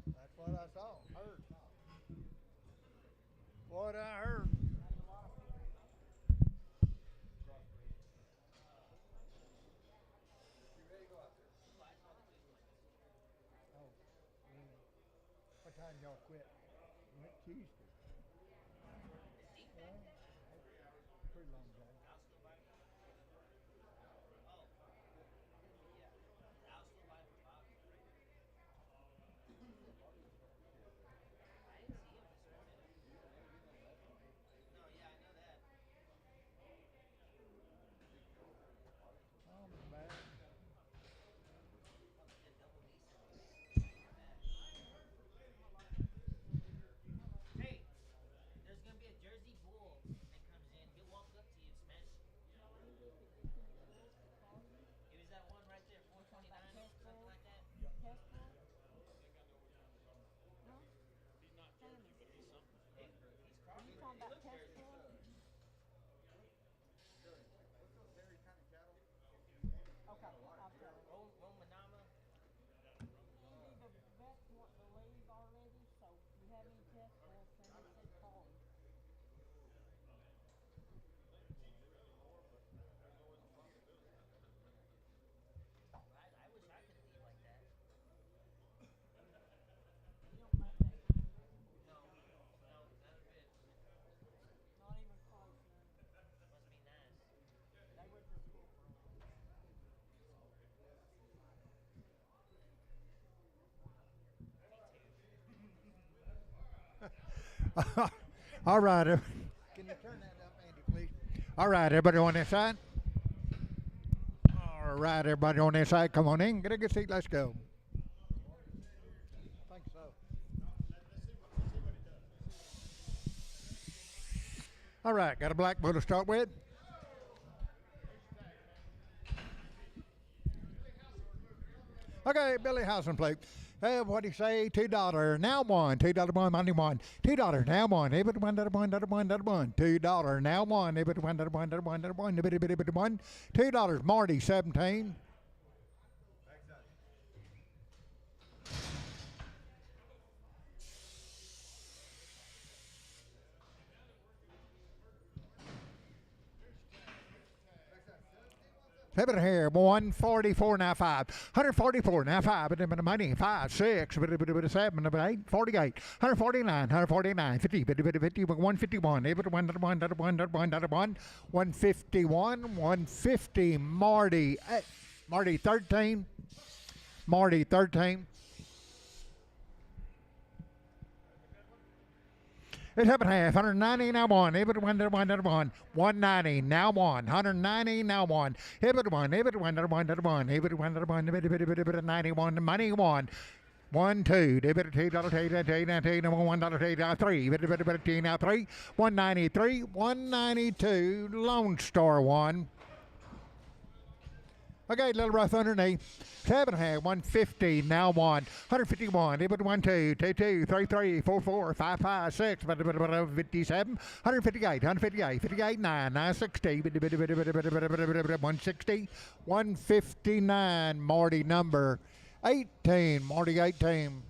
That's what I saw, heard. What I heard. Oh, really? What time y'all quit? Went Tuesday. Well, pretty long day. Oh, man. All right. Can you turn that up, Andy, please? All right, everybody on this side. All right, everybody on this side, come on in. Get a good seat. Let's go. I think so. All right, got a black bull to start with. Okay, Billy Housen plate. Hey, what do you say? $2 now one. $2 one, money one. $2 now one. Every one. $2 now one. Every one. $2. Marty 17. Pivot here, 144 now 5. 144 now 5. But the money 5, 6, but 7, but 8, 48. 149, 149, 50, 50, 151. 151, 150. Marty, Marty 13. Marty 13. It's up at half. 190 now one. Every one. 190 now one. 190 now one. Every one. Every one. Every one. 91. Money one. 1, 2. $2. $1. $3. Now 3. 193. 192. Lone Star 1. Okay, little rough underneath. 7.5, 150, now 151, 1, 2, 2, 2, 3, 3, 4, 4, 5, 5, 6, 57, 158, 158, 58, 9, 960, 160, 159, Marty number 18, Marty 18.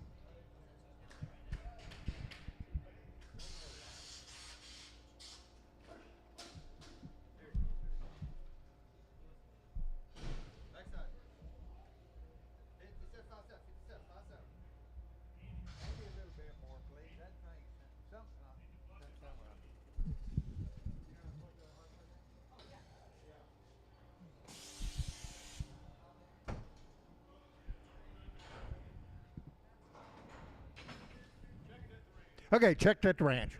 Okay, checked at the ranch.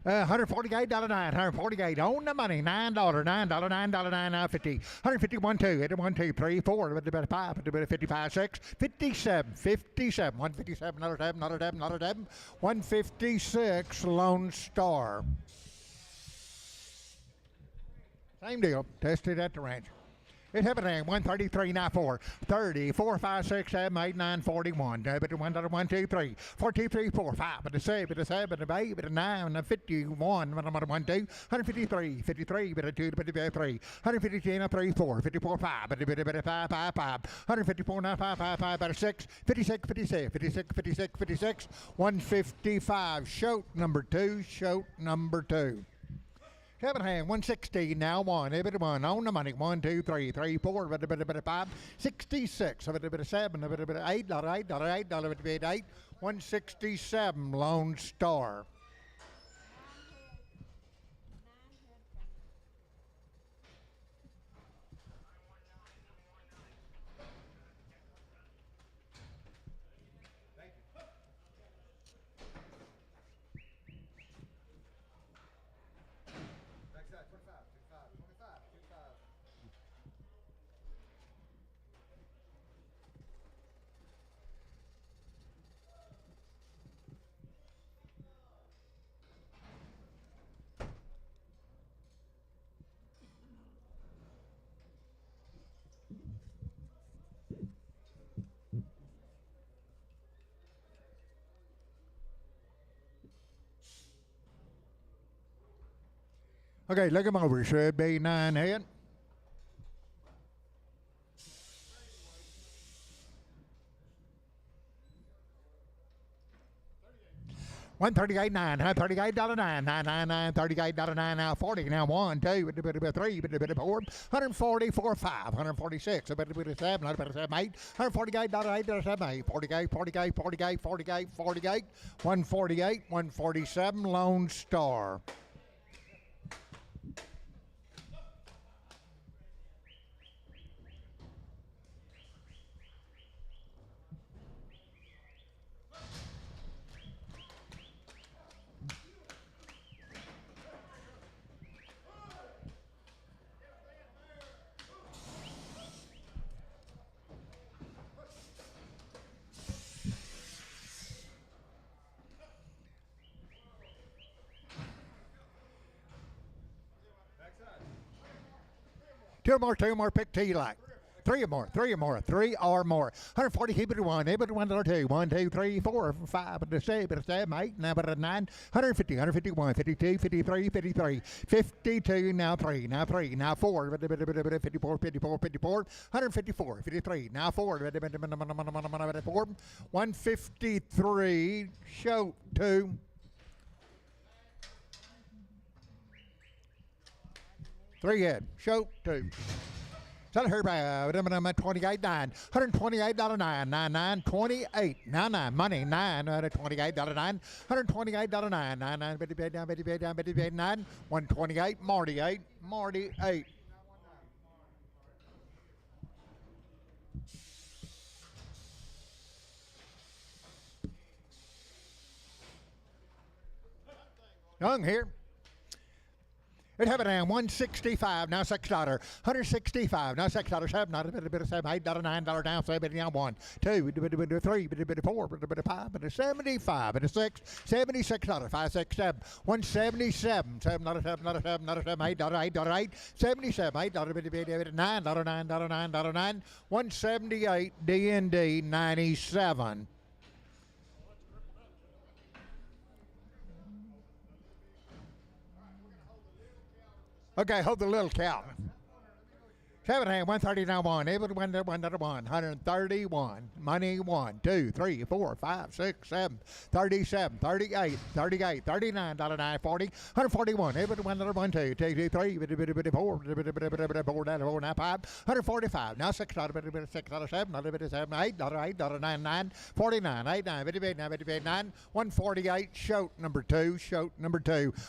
$148.09, $148 on the money, $9, $9.50, 151 2, 81 2, 3, 4, a bit of 5, a bit of 55 6, 57, 57, 157, another 7, another 7, another 7, 156 Lone Star. Same deal, tested at the ranch. It happened at 133, now 4, 30, 4, 5, 6, 7, 8, 9, 41. But 1, 2, 3, 4, 2, 3, 4, 5, but a 7, but a 7, but a 8, but a 9, but a 51, but a 1, 2, 153, 53, but a 2, but a 3, 152, 3, 4, 54, 5, but a bit of 5, 5, 5, 154, 5, 5, 5, but a 6, 56, 56, 56, 56, 56, 155. Shoat number 2, shoat number 2. Seven hand, 160, now 1, a bit of 1, on the money, 1, 2, 3, 3, 4, a bit of 5, 66, a bit of 7, a bit of $8, $8, $8, $8, a bit of 8, 167 Lone Star. Okay, look him over. Should be 9 head. $138.9, $138.9, $999, $38.9, now 40, now 1, 2, a bit of 3, a bit of 4, 144, 5, 146, a bit of 7, a bit of 7, 8, $148.8, 7, 8, 48, 48, 48, 48, 48, 148, 147 Lone Star. Two more, pick T like. Three or more. 140, keep it at 1, able to 1, 2, 1, 2, 3, 4, 5, but a 7, 8, now but a 9, 150, 151, 52, 53, 53, 52, now 3, now 4, 54, 54, 54, 154, 53, now 4, 153, show 2. Three head, show 2. Sell her by $28.9, $128.9, 99, 28, now 9, money 9, $28.9, $128.9, 99, Betty Bed down, Betty Bed down, Betty Bed 9, 128, Marty 8, Marty 8. Young here. It happened at 165, now $6, 165, now $6, 7, not a bit of 7, $8, $9 down, 7, now 1, 2, 3, 4, 5, 75, 6, $76, 5, 6, 7, 177, 7, not a 7, not a 7, not a 7, $8, $8, 77, $8, $9, $9, 9, 178, D&D 97. Okay, hold the little cow. 7 hand, 139, 1, able to 1, 131, money 1, 2, 3, 4, 5, 6, 7, 37, 38, 38, $39, 9, 40, 141, able to 1, 2, 2, 3, 4, 4, 9, 5, 145, now $6, 7, $8, 9, 9, 49, 8, 9, 9, 148, shoat number 2,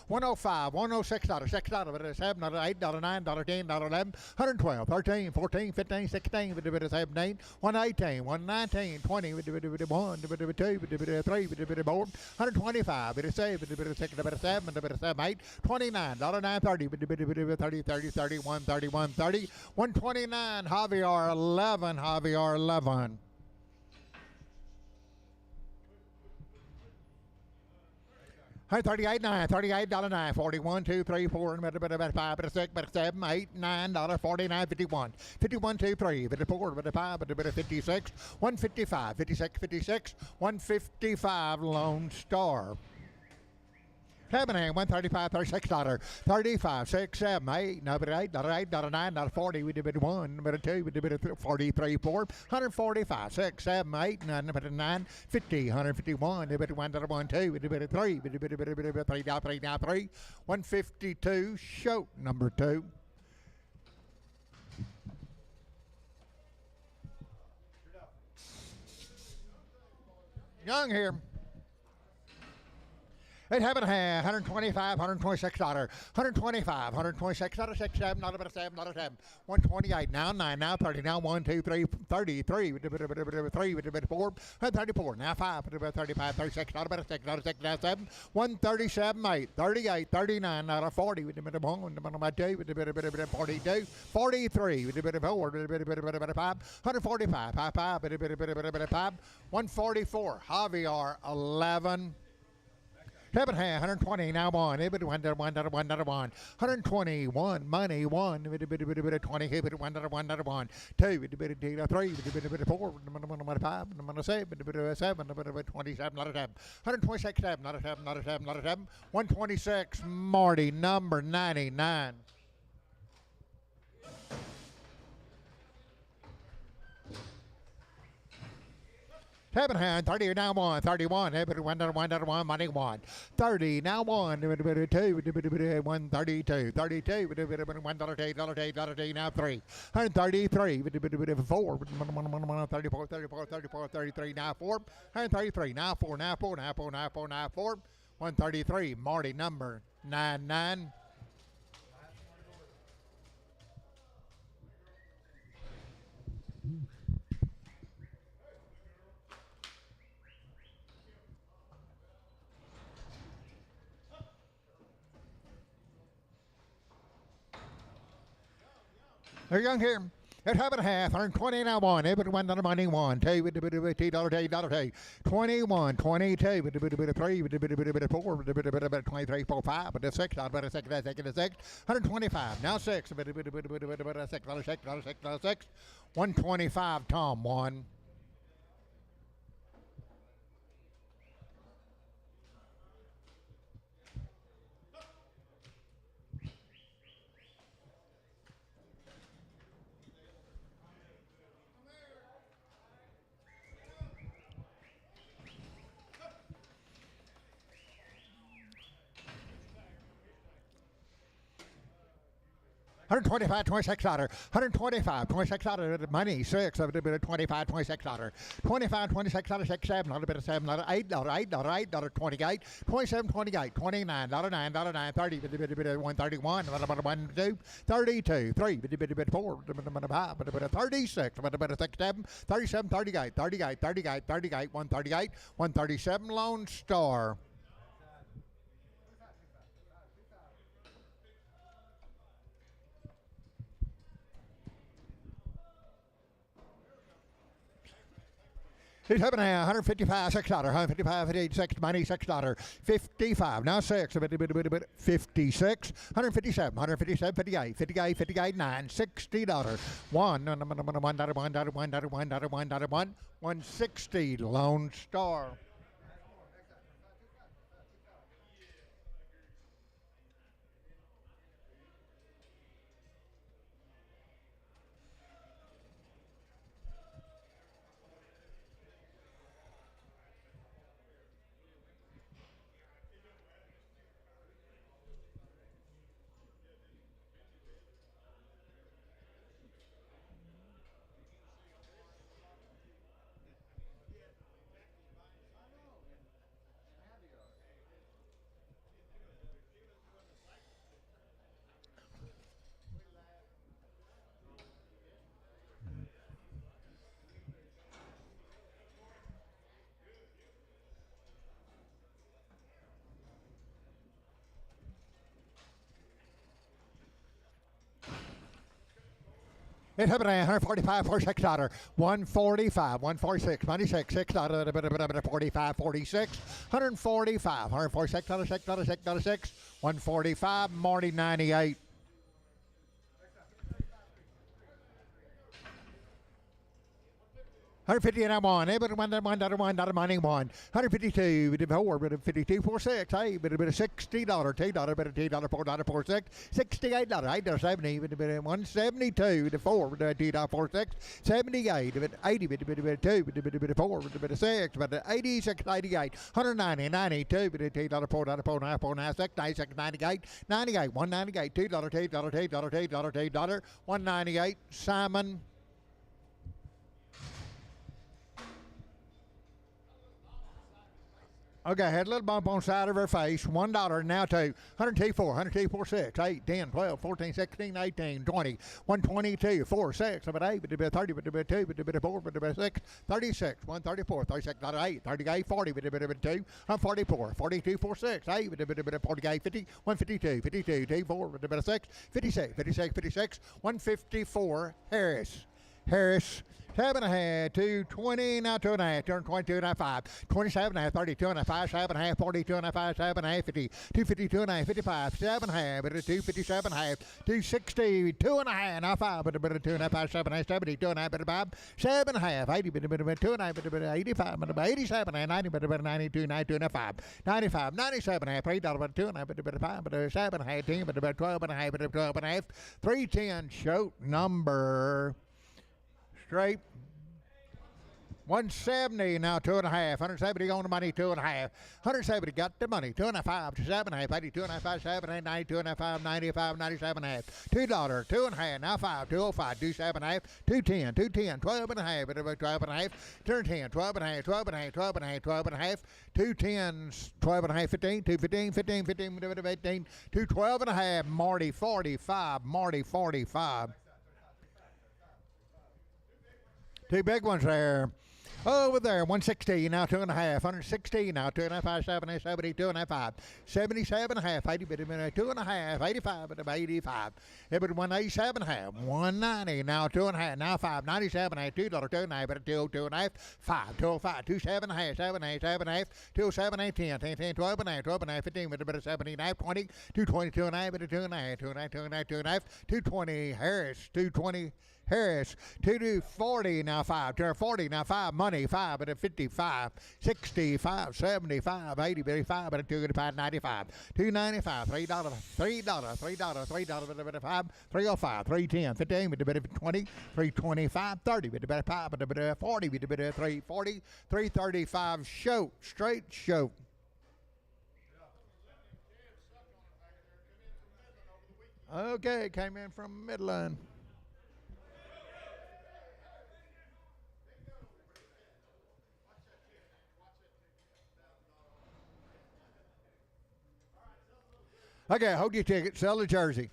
105, $106, $6, 7, $8, 9, $10, 11, 112, 13, 14, 15, 16, 17, 118, 119, 20, 1, 2, 3, 4, 125, 6, 7, 8, 29, $9, 30, 30, 30, 31, 31, 30, 129, Javier 11, Javier 11. Hey, 38, 9, $38, 41, 2, 3, 4, 5, 6, 7, 8, $9, 49, 51, 51, 2, 3, 54, 55, 56, 155, 56, 56, 155, Lone Star. Seven, $135, $36, 35, 6, 7, 8, number 8, number 8, number 9, number 40, we did 1, number 2, we did 43, 4, 145, 6, 7, 8, number 9, 50, 151, we did 1, number 1, 2, we did 3, we did 3, now 3, now 3, 152, show number 2. Young here. It happened to have $125, $126, $125, $126, 6, 7, not about 7, not a 7, 128, now 9, now 30, now 1, 2, 3, 33, 3, 4, 34, now 5, 35, 36, not about a 6, not a 6, now 7, 137, 8, 38, 39, not a 40, 1, 2, 42, 43, 4, 5, 145, 5, 144, Javier 11. 120, now 1, 121, money 1, 20, 1, 2, 3, 4, 5, 7, 27, not a 7, 126, 7, not a 7, not a 7, not a 7, 126, Marty, number 99. Seven hand, 30 now 1, 31, 1, money 1, 30 now 1, 2, 132, 32, $1, now 3, 133, 4, 34, 33, now 4, 133, now 4, now 4, now 4, now 4, now 4, 133, Marty number 99. They're young here. At half and a half, 120 now 1, $1, money 1, 2, $2, 21, 22, 3, 4, 23, 4, 5, 6, 125, now 6, 6, 125, Tom 1. $125, $26, $125, $26, money 6, $25, $26, $25, $26, 6, 7, $8, $8, $8, 28, 27, 28, $29, $9, $9, 30, 131, 1, 32, 3, 4, 5, 36, 37, 37, 38, 38, 38, 38, 138, 137, Lone Star. He's having a $155, $6, $155, 56, money $6, 55, now 6, 56, 157, 157, 58, 58, 58, 9, $60, 1, $160, Lone Star. It happened at 145 for $6. 145, 146, 96, $6, 45, 46, 145, $146, $6, 6, 145, Marty 98. 150 and I won. But one, money one. 152, bit of 4, bit of 52, 46. Hey, bit of $60, $2, bit of $2, $4, 46. $68, $8.70, bit of 172, bit of 4, bit of $2, 46. 78, bit of 80, bit of 2, bit of 4, bit of 6, bit of 86, 88. 190, 92, bit of $2, $4, 4, 4, 9, 6, 96, 98. 98, 198, $2, $2, 198. Simon. Okay, had a little bump on the side of her face. $1, now two. 102, 4, 102, 4, 6, 8, 10, 12, 14, 16, 18, 20, 122, 4, 6, about 8, but 30, but 2, but 4, but 6, 36, 134, 36, 8, 38, 40, but 2, 144, 42, 4, 6, 8, but 48, 50, 152, 52, 2, 4, but 6, 56, 56, 56, 154, Harris. 7.5, 220, now 2.5, 222 and a half, 5, 27 and a half, 32 and a half, 5, 7 and a half, 42 and a half, 7 and a half, 50, 252 and a half, 55, 7 and a half, 257 and a half, 260, 2 and a half, now 5, 2 and a half, 7 and a half, 72 and a half, 5, 7 and a half, 80, 2 and a half, 85, 87 and 90, 92, 92 and a half, 95, 97 and a half, $3, 2 and a half, 5, 7 and a half, 10, 12 and a half, 12 and a half, 310, show number. Straight. 170 now, 2.5. 170 on the money, 2.5. 170 got the money, 2.5 to 7.5. 82 and a half, 7, 92 and a half, 95, 97 and a half. $2, 2.5 now 5, 205, 27 and a half, 210, 210, 12 and a half, 12 and a half, turn 10, 12 and a half, 12 and a half, 12 and a half, 12 and a half, 210s, 12 and a half, 15, 215, 15, 15, 18, 212 and a half, Marty 45, Marty 45. Two big ones there. Over there, 160 now, 2.5. 160 now, 2.5, 7, 72 and a half, 77 and a half, 80, 2.5, 85, 85. It was 187 and a half, 190 now, 2.5, now 5, 97 and a half, $2, 2.5, 2 and a half, 5, 205, 27 and a half, 7 and a half, 207 and 10, 10, 10, 12 and a half, 12 and a half, 15, 17 and a half, 20, 222 and a half, 2 and a half, 2 and a half, 2 and a half, 2 and a half, 220 Harris, 220. Harris, 240 now 5, 240 now 5, money 5 at a 55, 65, 75, 80, 85 at a 285, 95, 295, $3, $3, $3, 5, 305, 310, 15 with a bit of 20, 325, 30 with a bit of 5, with a bit of 40 with a bit of 340, 335 show, straight show. Okay, came in from Midland. Okay, hold your ticket. Sell the jersey.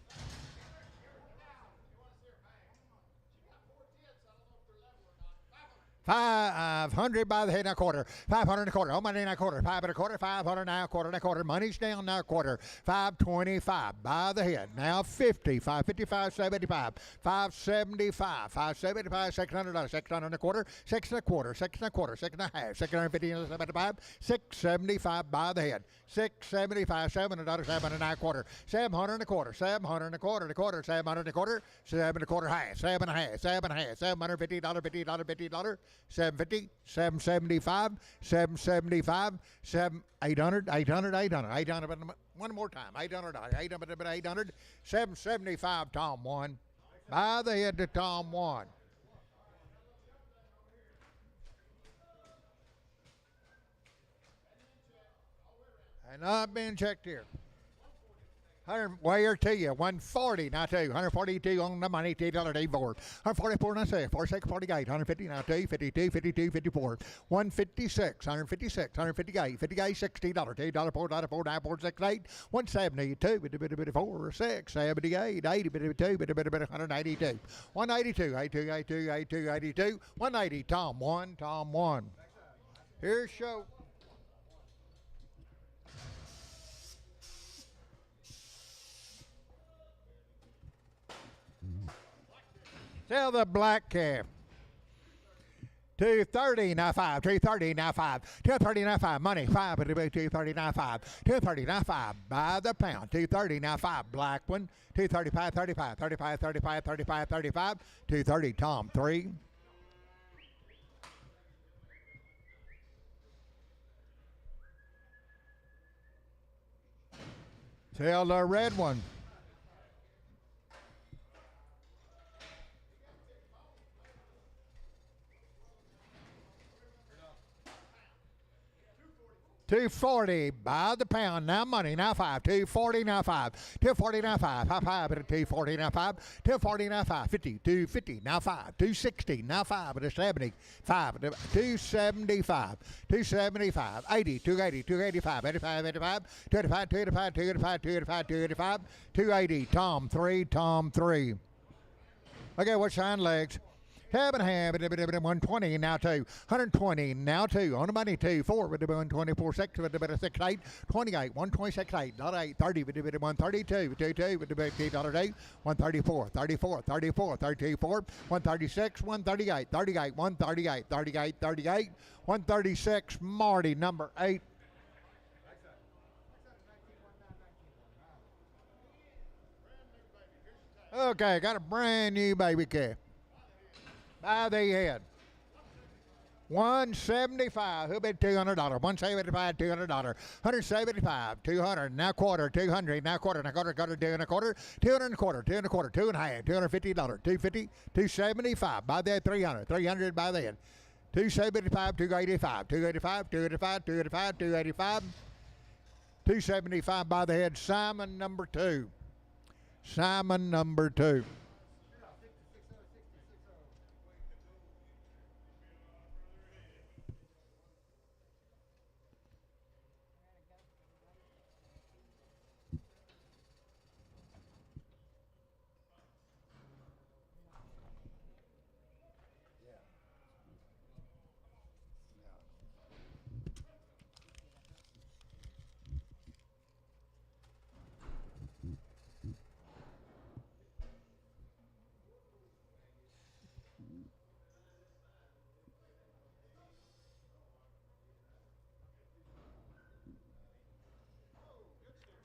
500 by the head and a quarter. 500 and a quarter. Oh, money and a quarter. 5 and a quarter. 500 now, quarter and a quarter. Money's down now, quarter. 525 by the head. Now 50. 555, 75. 575. 575. $600. 600 and a quarter. 6 and a quarter. 6 and a quarter. 6 and a half. 650 and 75. 675 by the head. 675. $700. 7 and a quarter. 700 and a quarter. 700 and a quarter. A quarter. 700 and a quarter. 7 and a quarter half. 7 and a half. 7 and a half. $750. $50. 750, 775, 775, 800, 800, 800, 800. One more time. 800, 800, 775. Tom won. By the head to Tom won. And I've been checked here. 100, where to you? 140 now two. 142 on the money. $2 day forward. 144 now 6. 46, 48. 150 now 2. 52, 52, 54. 156. 156. 158. 58, $60. $2, $4, 4, 9, 4, 6, 8. 172. 4, 6, 78. 80. 2. 182. 182. 82, 82, 82, 82. 180. Tom won. Tom won. Here's show. Sell the black calf. 230 now 5, 230 now 5, 230 now 5, money 5, but 230 now 5, 230 now 5, by the pound, 230 now 5, black one, 235, 35, 35, 35, 35, 35, 230, Tom 3. Sell the red one. $240 by the pound, now money, now 5, $240 now 5, $240 now 5, high 5 at a $240 now 5, $240 now 5, 50, $250 now 5, $260 now 5 at a 70, 5 at a $275, $275, 80, $280, $285, 85, 85, $285, $285, $285, $285, $285, $280, Tom 3, Tom 3. Okay, what's hind legs? Have and have, 120 now 2, 120 now 2, on the money 2, 4, with the 124, 6, with the 6, 8, 28, 126, 8, not 8, 30, with the 132, 2, with the $8, 134, 34, 34, 34, 136, 138, 38, 138, 38, 38, 136, Marty, number 8. Okay, got a brand new baby calf. By the head. 175. Who bid $200? 175, $200. 175, 200. Now quarter, 200. Now quarter, now quarter, 2 and a quarter, 2 and a quarter, 2 and a quarter, 2 and a half, $250, 250, 275. By the head, 300. 300 by the head. 275, 285, 285, 285, 285, 285, 275 by the head. Simon number 2. Simon number 2.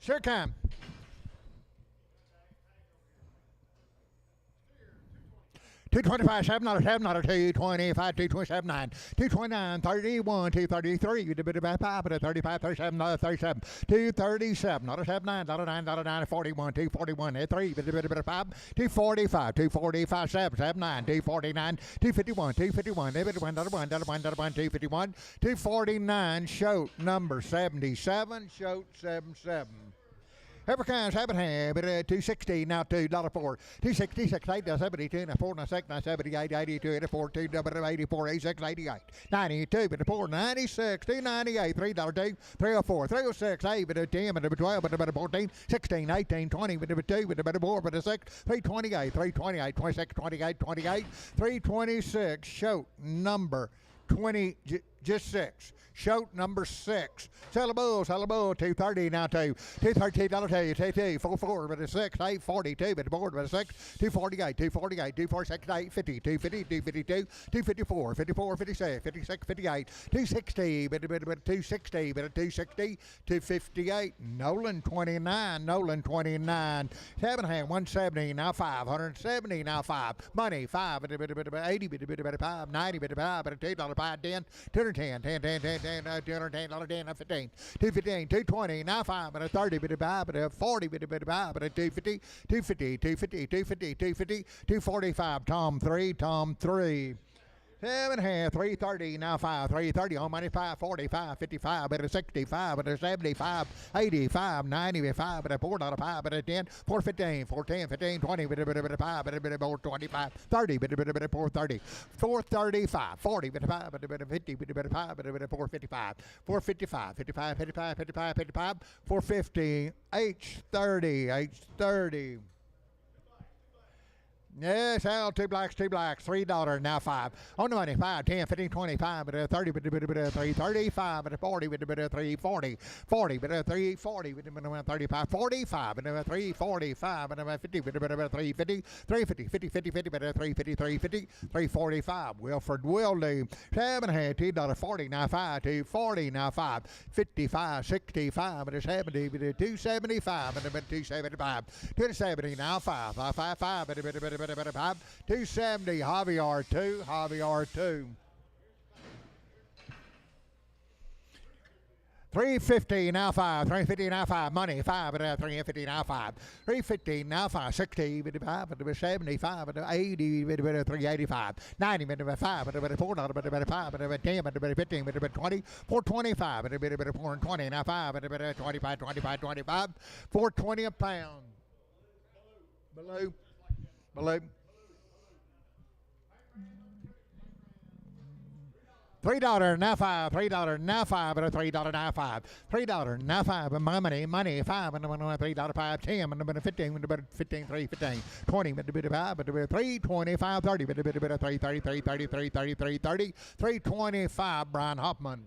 Sure can. $225, $7, $7, $225, $227, $9, $229, $31, $233, $35, $35, $37, $37, $237, $79, $9, $9, $41, $241, $3, $5, $245, $245, $7, $79, $249, $251, $251, $1, $249, shoat number 77, shoat 77. Every kind of have it at 260 now $2 4 260 68 72 4 6 78 82 84 2 84 86 88 92 4 96 298 $3 2 304 306 8 10 12 14 16 18 20 2 4 6 328 328 26 28 28 326 shoat number 20 just 6. Shoat number 6. Sell a bull, 230 now 2. $230, 2 44 with a 6, 842 with the board with a 6, 248, 248, 246, 850, 250, 252, 254, 54, 56, 56, 58, 260 with a 260 with a 260, 258. Nolan 29, Nolan 29. 170 now 5, 170 now 5. Money 5, 80 5, 90 5, $2 5, 10, 210, 10, 10, 10, 10, $210, 10, 15, 215, 220, now 5, but a 30, but a 5, but a 40, but a 5, but a 250, 250, 250, 250, 250, 245, Tom 3, Tom 3. 7.5, 330, now 5, 330, on money 5, 45, 55, but a 65, but a 75, 85, 95, but a $4 5, but a 10, 415, 410, 15, 20, but a 5, but a 425, 30, but a 430, 435, 40, but a 5, but a 50, but a 5, but a 455, 455, 55, 55, 55, 55, 450, H30, H30. Yes, L, two blacks, $3, now 5. On the money, 5, 10, 15, 25, but 30, but 3, 35, but 40, but 3, 40, 40, but 3, 40, but 35, 45, but 3, 45, but 50, but 3, 50, 3, 50, 50, 50, 50, but 3, 50, 3, 50, 3, 45. Wilford will do. 7 head, $2.40, now 5, 2, 40, now 5, 55, 65, but 70, but 275, but 275, 270, now 5, 5, 5, 5, but 270, Javier 2, Javier 2. 350 now 5, 350 now 5, money 5, but 350 now 5, 350 now 5, 60, but 75, but 80, but 385, 90, but 5, but $4, but 5, but 10, but 15, but 20, 425, but 420 now 5, but 25, 25, 25, 420 a pound. Below. $3 now 5, $3 now 5, but $3 now 5, $3 now 5, but my money 5, and $3 5, 10, and 15, but 15, 3, 15, 20, but 5, but 3, 25, 30, but 3, 30, 30, 30, 30, 30, 30, 30, 325, Brian Hoffman.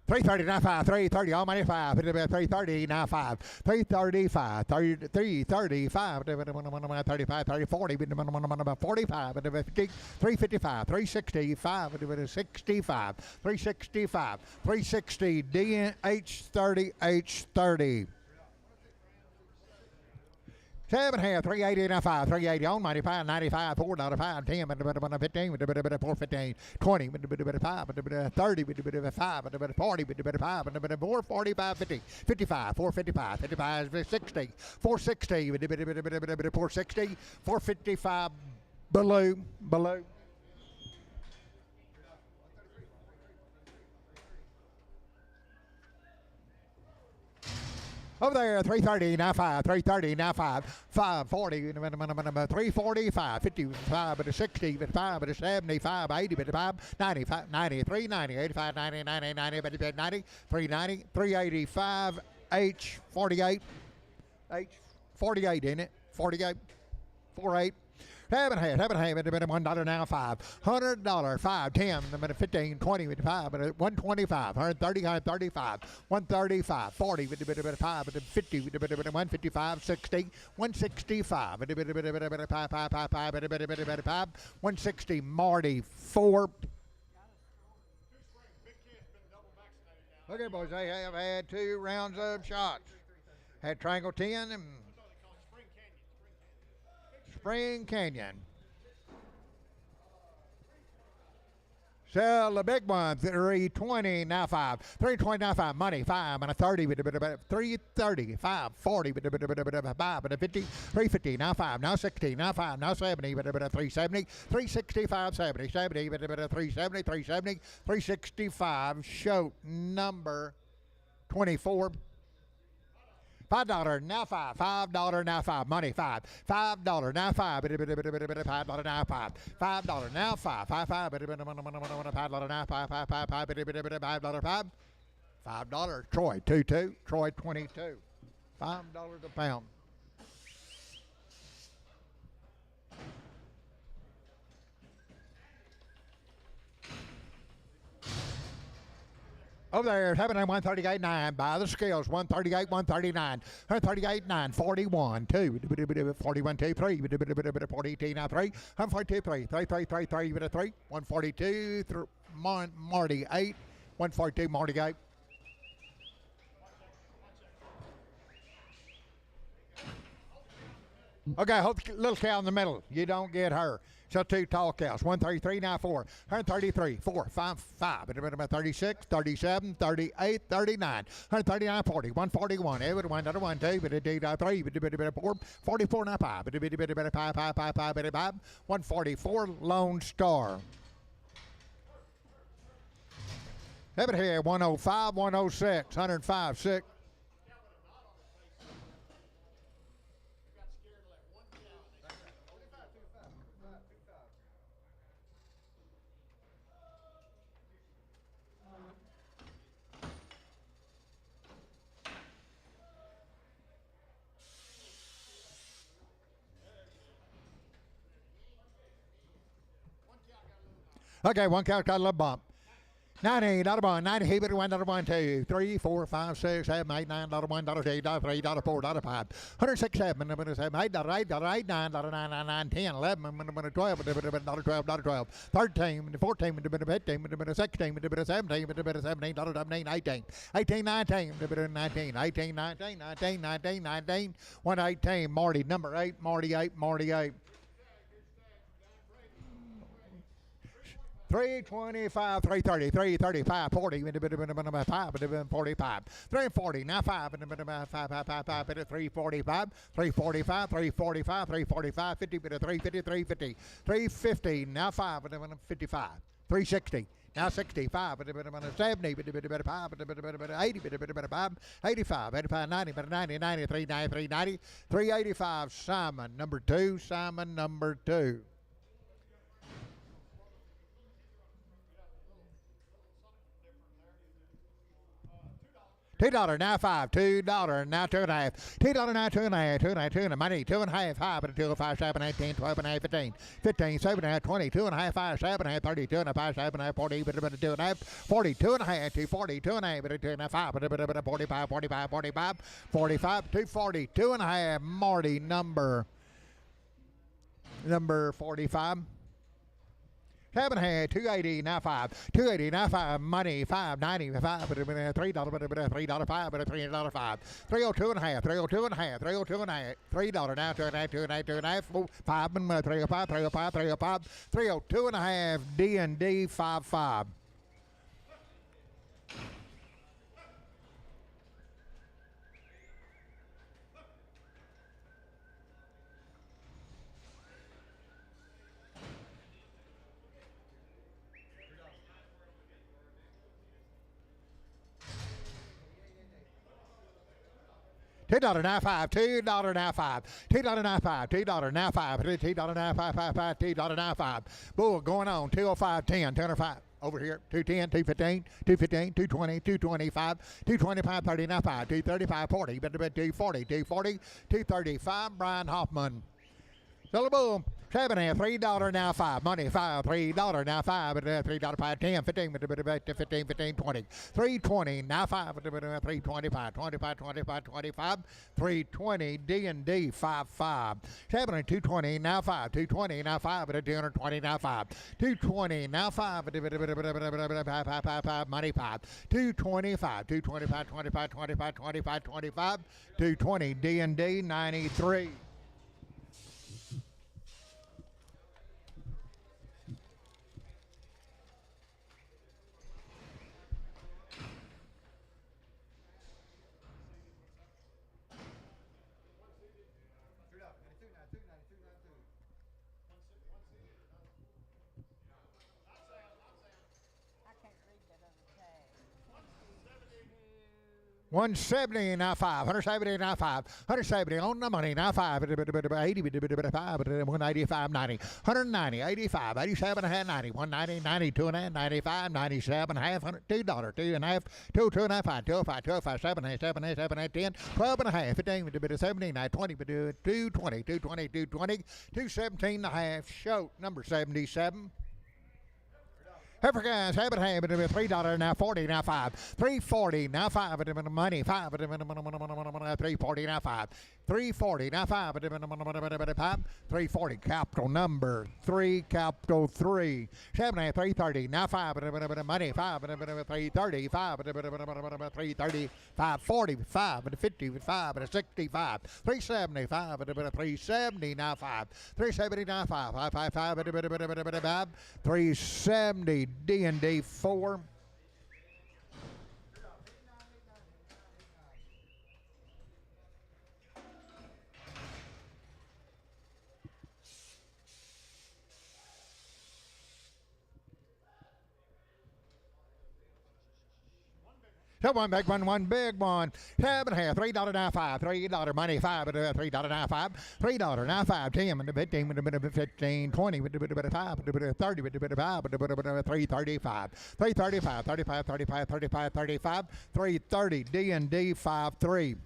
$330 now 5, $330 all money 5, $330 now 5, $335, $335, $35, $30, $40, $45, $50, $355, $365, $65, $365, $360, DH30, H30. 7 half, 380 now 5, 380 on money 5, 95, $4, 5, 10, 15, 415, 20, 5, 30, 5, 40, 5, 4, 45, 50, 55, 455, 55, 60, 460, 460, 455, below. Over there, 330, now 5, 330, now 5, 540, 345, 55, 60, 55, 75, 80, 55, 95, 93, 90, 85, 90, 90, 90, 90, 390, 385, H48, H48 in it, 48, 48. Haven't had $1 now 5, $100, 5, 10, 15, 20, 25, 125, 130, 135, 135, 40, 5, 50, 155, 60, 165, 160, Marty 4. Okay, boys, they have had 2 rounds of shots. Had Triangle 10 and Spring Canyon. Sell the big one, 320 now 5, 320 now 5, money 5, and a 30, 330, 5, 40, 5, 50, 350 now 5, now 60, now 5, now 70, 370, 365, 70, 70, 370, 370, 365, show number 24. $5 now 5, $5 now 5, money 5, $5 now 5, $5 now 5, $5 now 5, $5 now 5, $5 $5, Troy 22, Troy 22, $5 a pound. Over there, having a 138.9 by the scales, 138, 139, 138.9, 41, 2, 41, 2, 3, 42, now 3, 142, 3, 3, 3, 3, 3, 3, 142, Marty 8, 142, Marty 8. Okay, hold the little cow in the middle. You don't get her. So 2 tall cows. 133, now 4. 133, 4, 5, 5. 36, 37, 38, 39. 139, 40. 141. Every one, another 1, 2, 3, 4, 44, now 5. 5. 144, Lone Star. Have it here, 105, 106, 105, 6. Okay, one count, got a little bump. 90, $1, 90, he better $1, $1, 2, 3, 4, 5, 6, 7, 8, $9, $1, $2, $3, $4, $5, 106, 7, $7, $8, $8, $8, $9, $9, 9, 10, 11, $12, $12, 12, 13, 14, 15, 16, 17, 17, 18, 18, 19, 19, 18, 19, 19, 19, 19, 118, Marty, number 8, Marty 8, Marty 8. 325, 330, 335, 40, 5, 45, 340, now 5, 345, 345, 345, 345, 50, 350, 350, 350, now 5, 55, 360. Now 65, 70, 5, 80, 85, 85, 90, 90, 93, 93, 90, 385, Simon, number 2, Simon, number 2. $2 now 5, $2 now 2.5, $2 now 2.5, 2.5, 2.5, money 2.5, 5, 2, 5, 7, 8, 10, 12, 5, 15, 15, 7, 20, 2.5, 5, 7, 30, 2.5, 7, 40, 2.5, 40, 2.5, 240, 2.5, 2.5, 45, 45, 45, 45, 240, 2.5, Marty, number 45. 7 280 now 5, 280 now 5, money 5.95, $3, $3, 5, $3, 5, 302 and a half, 302 and a half, 302 and a half, $3 now 2.5, 5, 305, 305, 305, 302 and a half, D&D 55. $2 now 5, $2 now 5, $2 now 5, $2 now 5, $2 now 5, $2 now 5. Bull going on, 205, 10, 10 over here, 210, 215, 215, 220, 225, 225, 39, 5, 235, 40, 240, 240, 235, Brian Hoffman. Silly Bull, 7 $3 now 5, money 5, $3 now 5, $3 5, 10, 15, 15, 15, 20, 320 now 5, 325, 25, 25, 25, 320, D&D 55, 7 220 now 5, 220 now 5, 220 now 5, 220 now 5, money 5, 225, 225, 25, 25, 25, 25, 220, D&D 93. $170 now 5, $170 now 5, $170 on the money now 5, $80, $185, 90, $190, $85, $87 and a half, $90, $190, $92 and a half, $95, $97 and a half, $2, $2 and a half, $2, $2 and a half, $5, $2, $5, $2, $5, $7, $7, $7, $10, $12 and a half, $15, $17, $20, $220, $220, $220, $217 and a half, Shoat, number 77. Africans have it $3 now 40 now 5, 340 now 5, money 5, 340 now 5, 340 now 5, 340 capital number 3 capital 3, 7 330 now 5, money 5, 330 5, 330 545 55 65, 375 370 now 5, 370 now 5, 555 370 D&D 4. So one big one big one. $7.5, $3.95, $3 money, $5, $3.95, $3.95, 10, with a bit 15, 20, with a bit of 5, with a bit of 30, with a bit of 5, with a bit of 335, 335, 35, 35, 35, 35, 330, D&D 53.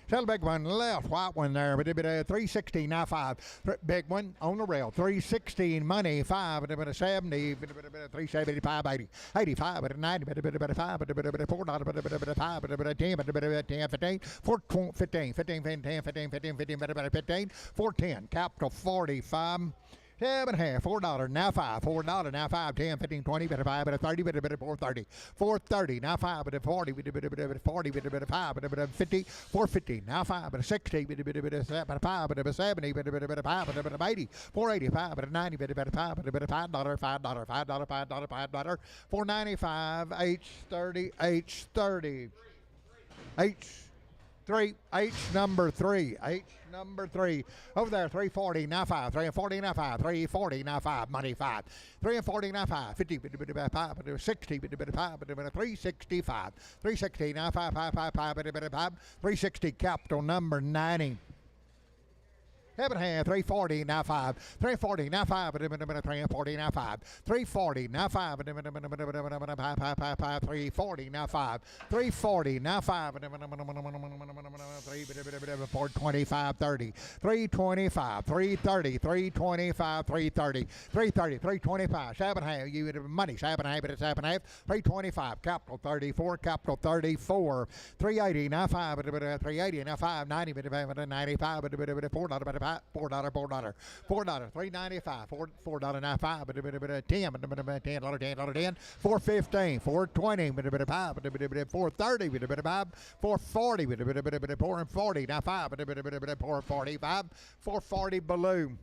Tell the big one left, white one there, but a bit of 316, now 5. Big one on the rail, 316 money, 5, but a bit of 70, but a bit of 375, 80, 85, but a 90, but a bit of 5, but a bit of $4, but a bit of 5, but a bit of 10, but a bit of 10, 15, 15, 15, 15, 10, 15, 15, 15, but a bit of 15, 410, capital 45. $7.5, $4, now 5, $4, now 5, 10, 15, 20, bit of 5, bit of 30, bit of 430, 430, now 5, bit of 40, bit of 40, bit of 5, bit of 50, 450, now 5, bit of 60, bit of 5, bit of 70, bit of 5, bit of 80, 485, bit of 90, bit of 5, bit of $5, $5, $5, $495, H30, H30, H3, H number 3, H number 3. Over there, 340, now 5, 340, now 5, 340, now 5, money 5, 340, now 5, 50, bit of 5, bit of 60, bit of 5, bit of 365, 360, now 5, 5, 5, 5, bit of 5, 360, capital number 90. $7.5, 340, now 5, 340, now 5, but a minute, 340, now 5, 340, now 5, but a minute, 5, 340, now 5, 340, now 5, but a minute, 425, 30, 325, 330, 325, 330, 330, 325, $7.5, you would have money, $7.5, but it's $7.5, 325, capital 34, capital 34, 380, now 5, but a bit 380, now 5, 90, but a 95, but a bit of $4, but $4, $3.95, $4.95, but a bit of 10, but a bit of $10, 10, 415, 420, but a bit of 5, but a bit of 430, but a bit of 5, 440, but a bit of 440, now 5, but a bit of 445, 440 balloon.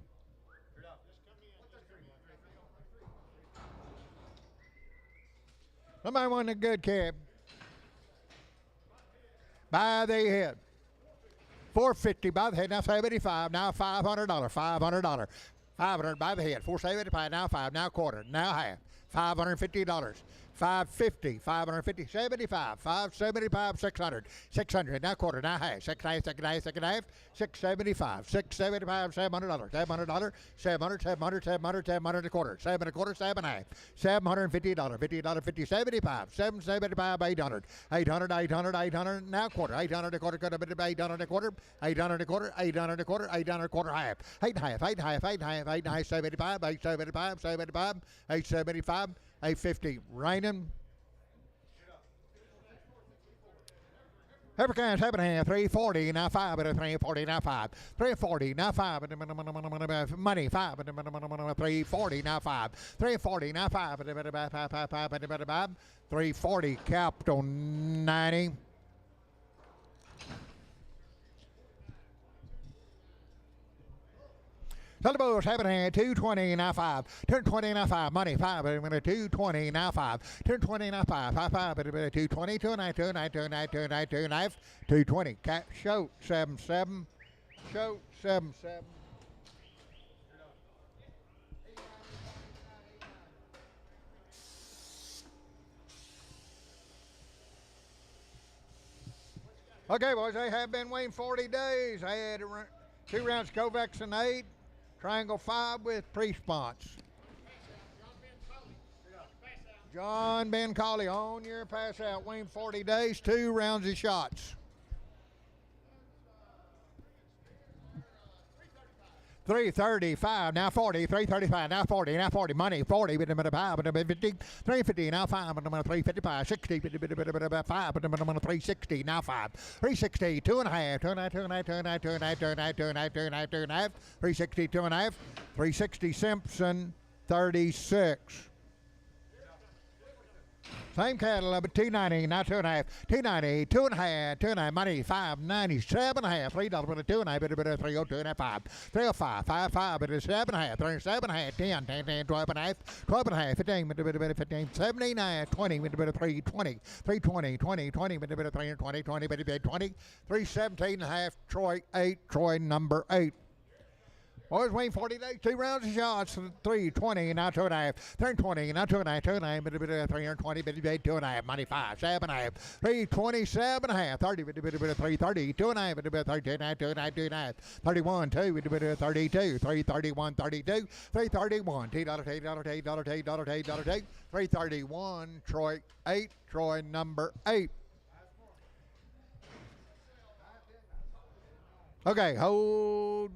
Somebody want a good cab? By the head. 450 by the head, now 75, now $500, $500, 500 by the head, 475, now 5, now quarter, now half, $550, 550, 550, 75, 575, 600, 600, now quarter, now half, second half, 675, 675, $700, $700, 700, 700, 700, 700 a quarter, 7 a quarter, 7 half, $750, $50, 50, 75, 775, 800, 800, 800, 800, now quarter, 800 a quarter, could have been 800 a quarter, 800 a quarter, 800 a quarter, 800 a quarter half, 8 half, 8 half, 8 half, 8 half, 75, 875, 75, 875, 850, raining. Every kind, $7.5, 340, now 5, but a 340, now 5, 340, now 5, money 5, but 340, now 5, 340, now 5, but 340, capital 90. Telephone, $7.5, 220, now 5, 220, now 5, money 5, but 220, now 5, 220, now 5, 5, 5, but 220, 220, cap, show, 77, show, 77. Okay, boys, they have been waiting 40 days. I had 2 rounds of Kovacs and 8. Triangle 5 with pre-sponse. John Ben Colley on your pass out. Wayne 40 days, 2 rounds of shots. 335, now 40, 335, now 40, now 40, money 40, but a 5, but a 50, 350, now 5, but a 355, 60, but a 5, but a 360, now 5, 360, 2.5, 360, 2.5, 360 Simpson, 36. Same cattle, but 290, now 2.5, 290, 2.5, 2.5, money 590, 7.5, $3, but a 2.5, but a 302 and a 5, 305, 55, but a 7.5, 7.5, 10, 10, 10, 12.5, 12.5, 15, but a 15, 79, 20, but a 320, 320, 20, 20, but a 320, 20, but a 20, 317 and a half, Troy 8, Troy number 8. Boys Wayne 40 days, 2 rounds of shots, 320, now 2.5, 320, now 2.5, 2.5, 320, 2.5, money 5, 7.5, 327.5, 30, 330, 2.5, 39, 2.5, 31, 2, 32, 331, 32, 331, $2, $8, 331, Troy 8, Troy number 8. Okay, hold.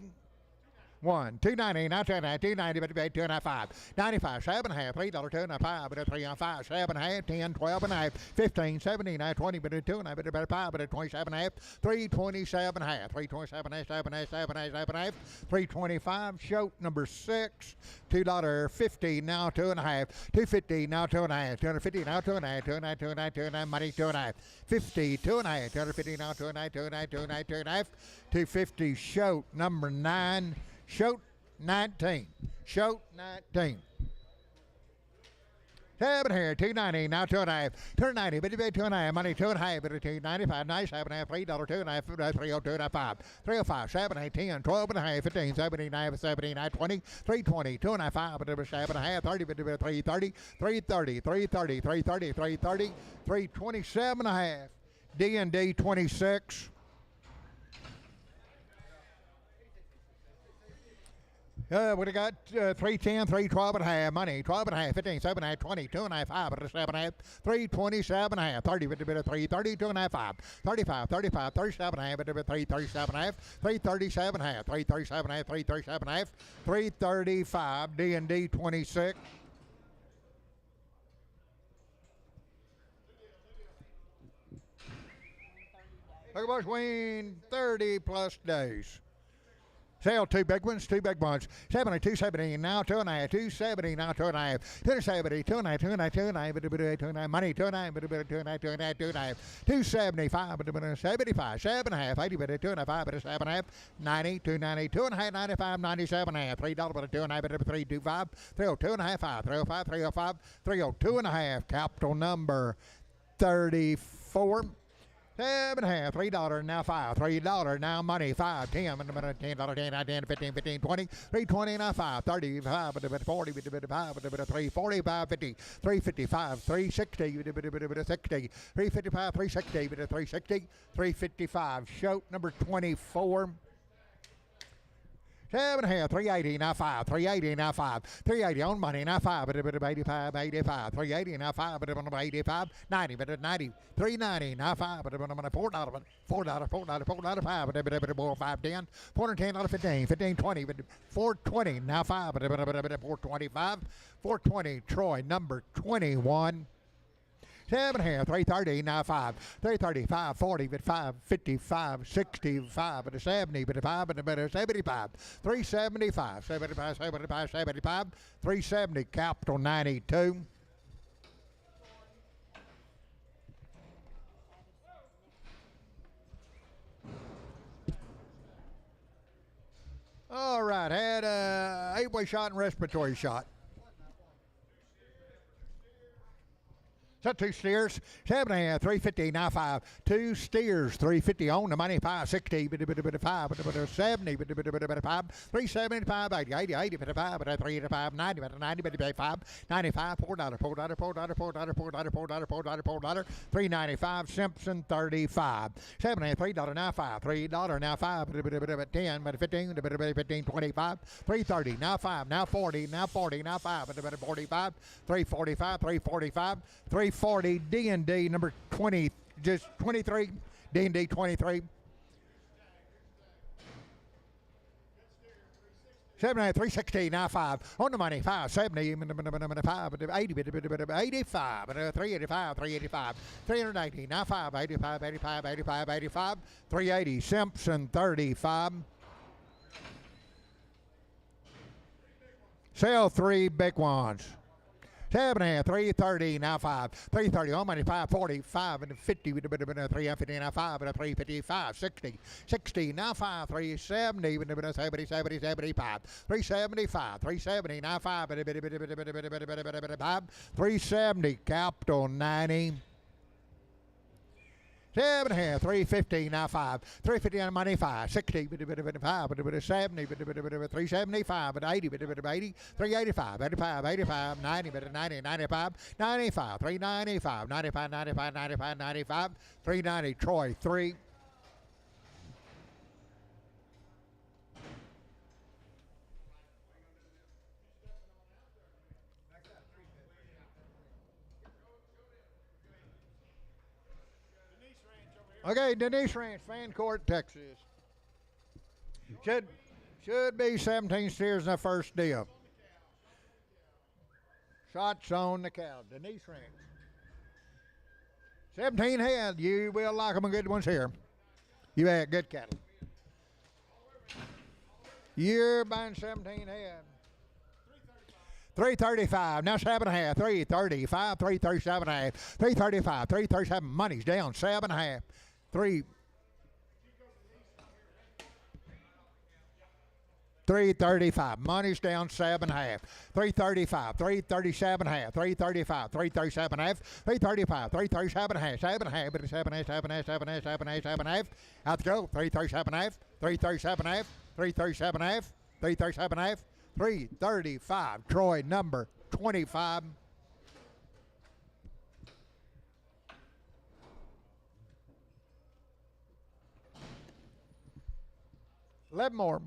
1, 290, now 2.5, 290, 2.5, 95, 7.5, $3, 2.5, but a 3 on 5, 7.5, 10, 12.5, 15, 17, 20, but a 2.5, 5, but a 27.5, 327.5, 327.5, 7.5, 7.5, 7.5, 325, shoat number 6, $2.50, now 2.5, 250, now 2.5, 250, now 2.5, 2.5, 2.5, 2.5, money 2.5, 50, 2.5, 250, now 2.5, 2.5, 2.5, 2.5, 250, shoat number 9. Shoat 19. Shoat 19. 7 here, 290, now 2.5, 290, but 2.5, money 2.5, but 295, 97.5, $3, 2.5, 302.5, 305, 7, 8, 10, 12.5, 15, 79, 79, 20, 320, 2.5, 5, but 7.5, 30, but 330, 330, 330, 330, 330, 327.5, D&D 26. Would have got 310, 312.5, money, 12.5, 15, 7.5, 20, 2.5, 5, 7.5, 327.5, 30, 330, 2.5, 5, 35, 35, 37.5, 337.5, 337.5, 337.5, 337.5, 335, D&D 26. Look at boys, Wayne, 30 plus days. Sale 2 big ones, 2 big ones. 70, 270, now 2.5, 270, now 2.5, 270, 2.5, 2.5, 2.5, 2.5, money 2.5, 2.5, 2.5, 2.5, 275, 75, 7.5, 80, 2.5, 7.5, 90, 290, 2.5, 95, 97.5, $3, $2.5, 325, 302.5, 5, 305, 305, 302.5, capital number 34. 7.5, $3, now 5, $3, now money, 5, 10, $10, 10, 15, 15, 20, 320, now 5, 35, 40, 345, 50, 355, 360, 60, 355, 360, 360, 355, shoat number 24. 7.5, 380, now 5, 380, now 5, 380 on money, now 5, 85, 85, 380, now 5, 85, 90, 90, 390, now 5, $4, $4, $4, 5, 10, 410, 15, 15, 20, 420, now 5, 425, 420, Troy number 21. 7.5, 330, now 5, 335, 40, 5, 55, 65, 70, 5, 75, 375, 75, 75, 75, 370, capital 92. All right, had a 8-way shot and respiratory shot. So 2 steers, 7.5, 350, now 5, 2 steers, 350 on the money, 560, 5, 70, 5, 375, 80, 80, 80, 5, 385, 90, 90, 5, 95, $4, $4, $4, $4, $4, $4, $4, 395, Simpson 35, 7.5, $3, now 5, $3, now 5, 10, 15, 15, 25, 330, now 5, now 40, now 40, now 5, 45, 345, 345, 340, D&D number 20, just 23, D&D 23. 7.5, 360, now 5, on the money, 570, 5, 80, 85, 385, 385, 380, now 5, 85, 85, 85, 85, 380, Simpson 35. Sell 3 big ones. 7.5, 330, now 5, 330, on money, 540, 5 and 50, 350, now 5, 355, 60, 60, now 5, 370, 70, 70, 75, 375, 370, now 5, 370, capital 90. 7 and a half, 315, now 5, 350 on money, 5, 60, 5, 70, 375, 80, 80, 385, 85, 85, 90, 90, 95, 95, 395, 95, 95, 95, 95, 390, Troy, 3. Okay, Denise Ranch, Fan Court, Texas. Should should be 17 steers in the first deal. Shots on the cow, Denise Ranch. 17 head. You will like them, good ones here. You had good cattle. You're buying 17 head. 335, now 7.5, 335, 337.5, 335, 337, money's down, 7.5, 335, money's down 7.5, 335, 337.5, 335, 337.5, 335, 337.5, 7.5, 7.5, 7.5, 7.5, 7.5, 7.5, out to go, 337.5, 337.5, 337.5, 337.5, 335, Troy number 25. Eleven more.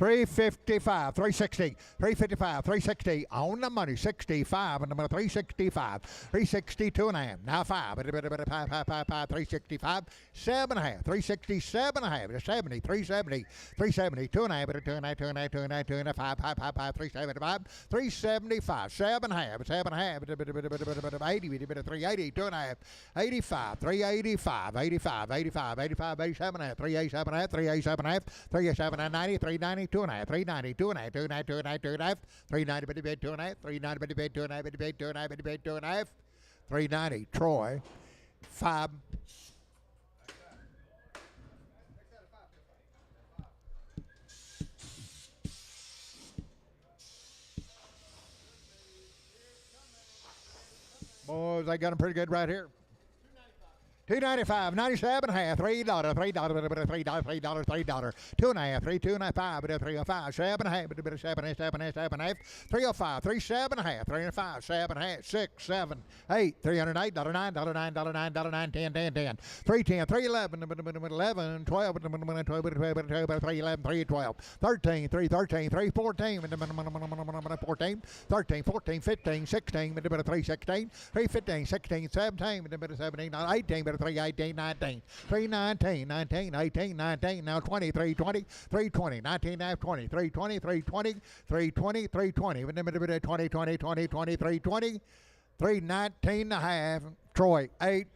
355, 360, 355, 360 on the money, 65 and the money, 365, 362 and a half, now 5, 365, 7.5, 367 and a half, 70, 370, 370, 2.5, 2.5, 2.5, 2.5, 2.5, 5, 5, 5, 5, 375, 375, 7.5, 7.5, 80, 380, 2.5, 85, 385, 85, 85, 85, 87 and a half, 387 and a half, 387 and a half, 387 and 90, 390, 2.5, 390, 2.5, 2.5, 2.5, 2.5, 390, bitty bid, 2.5, 390, bitty bid, 2.5, bitty bid, 2.5, bitty bid, 2.5, 390, Troy, 5. Boys, they got them pretty good right here. 295, 97 and a half, $3, $3, $3, $3, $3, 2.5, 3, 2.5, 305, 7 and a half, 7, 7, 7, 8, 305, 3, 7 and a half, 305, 7 and a half, 6, 7, 8, $308, $9, $9, $9, $9, 10, 10, 10, 310, 311, 11, 12, 12, 311, 312, 13, 313, 314, 14, 13, 14, 15, 16, 316, 315, 16, 17, 17, 18, 318, 19, 319, 19, 18, 19, now 20, 320, 320, 19, 20, 320, 320, 320, 320, 20, 20, 20, 20, 320, 319 and a half, Troy, 8.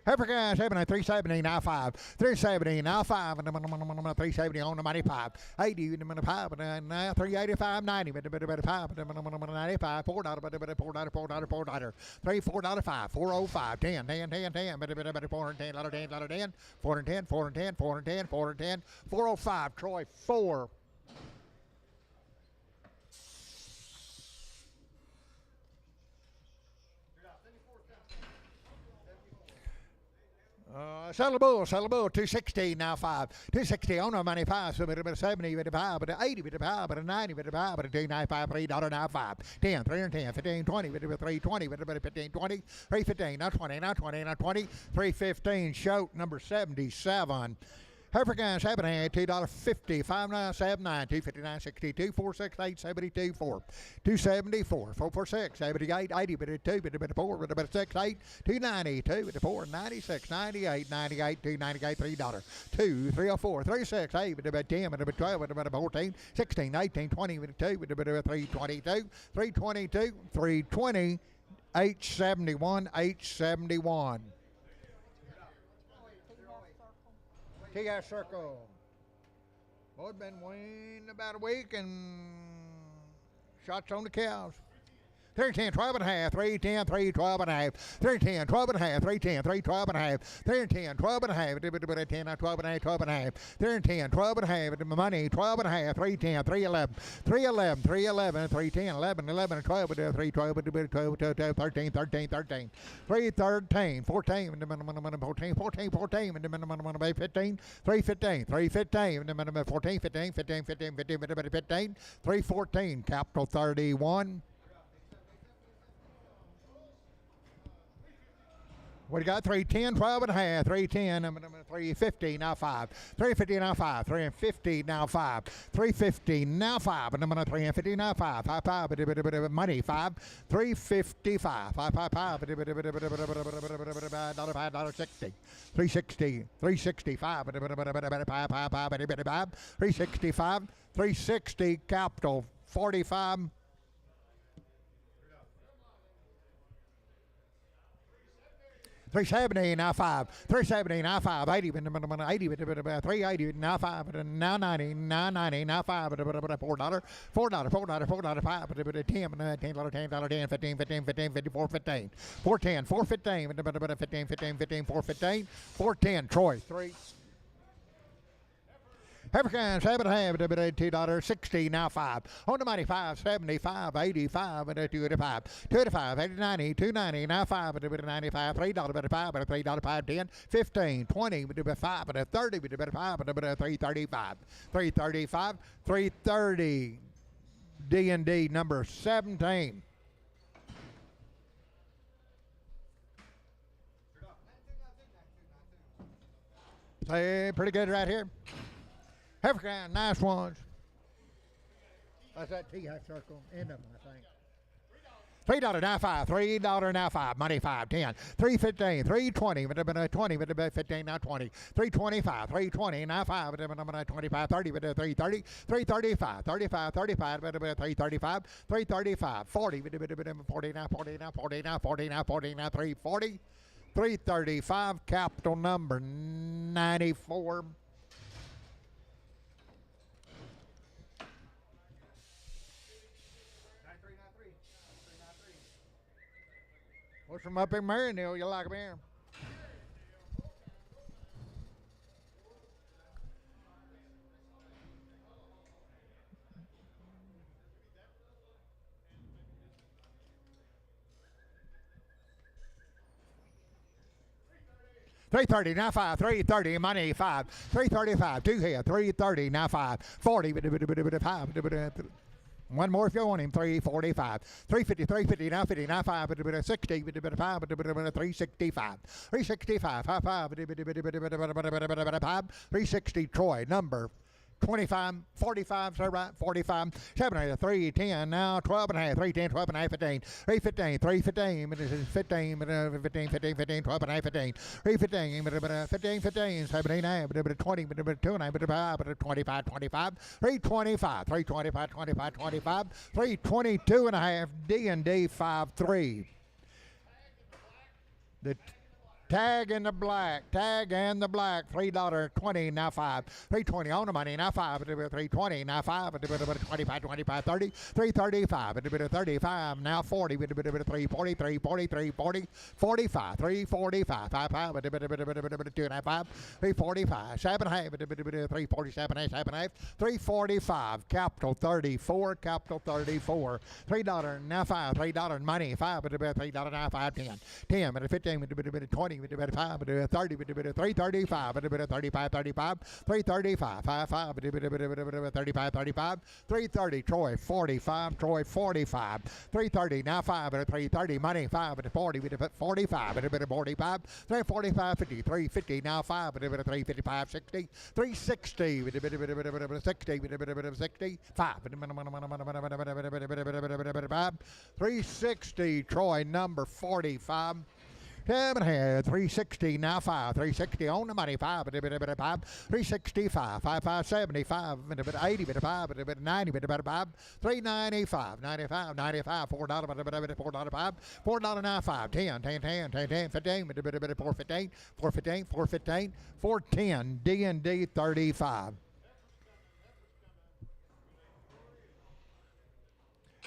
Africa 7, 370, now 5, 370, now 5, and 370 on the money 5, 80, 5, now 385, 90, 5, 95, $4, $4, 3, $4, 5, 405, 10, 10, 10, 10, 410, 10, 410, 410, 410, 410, 405, Troy, 4. Settle the bull, 260, now 5, 260 on the money 5, so 70, 85, 80, 85, 90, 85, 295, $3, now 5, 10, 310, 15, 20, 320, 15, 20, 315, now 20, now 20, now 20, 315, show number 77. African 7 $2.50, 5979, 259, 62, 468, 72, 4, 274, 446, 78, 80, 2, 4, 68, 292, 4, 96, 98, 98, 298, $3, 2, 304, 36, 8, 10, 12, 14, 16, 18, 20, 2, 322, 322, 320, 871, 871. TS Circle. Boy, it's been weighing about a week and shots on the cows. 310, 12 and a half, 310, 3, 12 and a half, 310, 12 and a half, 310, 3, 12 and a half, 310, 12 and a half, 10, 12 and a half, 12 and a half, 310, 12 and a half, money, 12 and a half, 310, 311, 311, 311, 310, 11, 11, 12, 312, 12, 13, 13, 13, 313, 14, 14, 14, 14, 15, 315, 315, 14, 15, 15, 15, 15, 15, 314, capital 31. What do you got? 310, 12 and a half, 310, 350, now 5. 350, now 5. 350, now 5. 350, now 5. And I'm going to 350, now 5. 5, 5, money, 5. 355, 5, 5, 5, $5.60. 360, 365, 365, 360, capital 45. 370, now 5. 370, now 5. 80, 80, 380, now 5. Now 90, now 90, now 5. $4, $4, $4, 5. 10, $10, $10, 10, 15, 15, 15, 54, 15. 410, 415, 15, 15, 15, 415. 410, Troy, 3. African, 7 and a half, $2, 60, now 5. On the money, 5, 75, 85, and 285. 285, 80, 90, 290, now 5, $95, $3, 5, $3, 5, 10, 15, 20, 5, 30, 5, 335. 335, 330, D&D number 17. Hey, pretty good right here. African, nice ones. That's that T-half circle. End of them, I think. $3 now 5. $3 now 5. Money 5. 10. 315. 320. 20. 15 now 20. 325. 320 now 5. 25. 30. 330. 335. 35. 35. 335. 335. 40. 40 now 40 now 40 now 40 now 40 now 340. 335. Capital number 94. What's from up in Maryville? You like them here? $330 now 5. $330 money 5. $335 2 here. $330 now 5. $40 5. One more if you want him. 345. 350, 350, now 50, now 5, 60, 5, 365. 365, 5, 360, Troy, number 25, 45, is that right? 45, 7, 3, 10, now 12 and a half, 3, 10, 12 and a half, 15, 3, 15, 3, 15, 15, 15, 15, 15, 12 and a half, 15, 3, 15, 15, 15, 17, 20, 2 and a half, 25, 25, 325, 325, 25, 25, 322 and a half, D&D 5-3. The tag in the black, $3.20, now 5. 320 on the money, now 5. 320, now 5. 25, 25, 30. 335, 35, now 40. 340, 340, 340, 45. 345, 5, 5, 2 and a half, 5. 345, 7 half, 347, 7 half. 345, capital 34, capital 34. $3, now 5. $3 money, 5. $3 now 5, 10. 10, 15, 20. 5, 30, 335, 35, 35, 335, 5, 5, 35, 35, 330, Troy 45, Troy 45, 330, now 5, 330, money 5, 40, 45, 45, 345, 50, 350, now 5, 355, 60, 360, 60, 65, 360, Troy number 45. 360, now 5. 360 on the money, 5. 365, 5, 5, 75, 80, 5, 90, 5. 395, 95, 95, $4, 5. $4 now 5. 10, 10, 10, 10, 10, 15, 415, 415, 415, 410, D&D 35.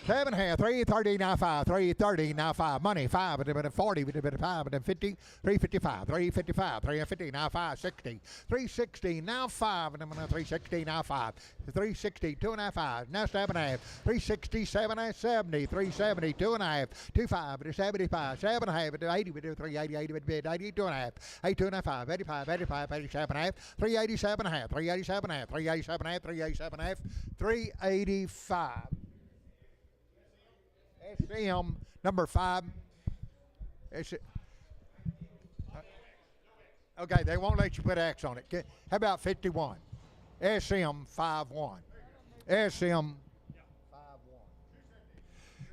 7 half, 330 now 5, 330 now 5, money 5, but a bit of 40, but a bit of 5, but a 50, 355, 355, 350 now 5, 60, 360 now 5, and I'm going to 360 now 5, 360, 2.5, now 7 half, 360, 7 half, 70, 370, 2.5, 25, but a 75, 7 half, but 80, but a 380, 80, but 80, 2.5, 82.5, 85, 85, 87 half, 387 half, 387 half, 387 half, 387 half, 385. SM number 5. Okay, they won't let you put X on it. How about 51? SM 51. SM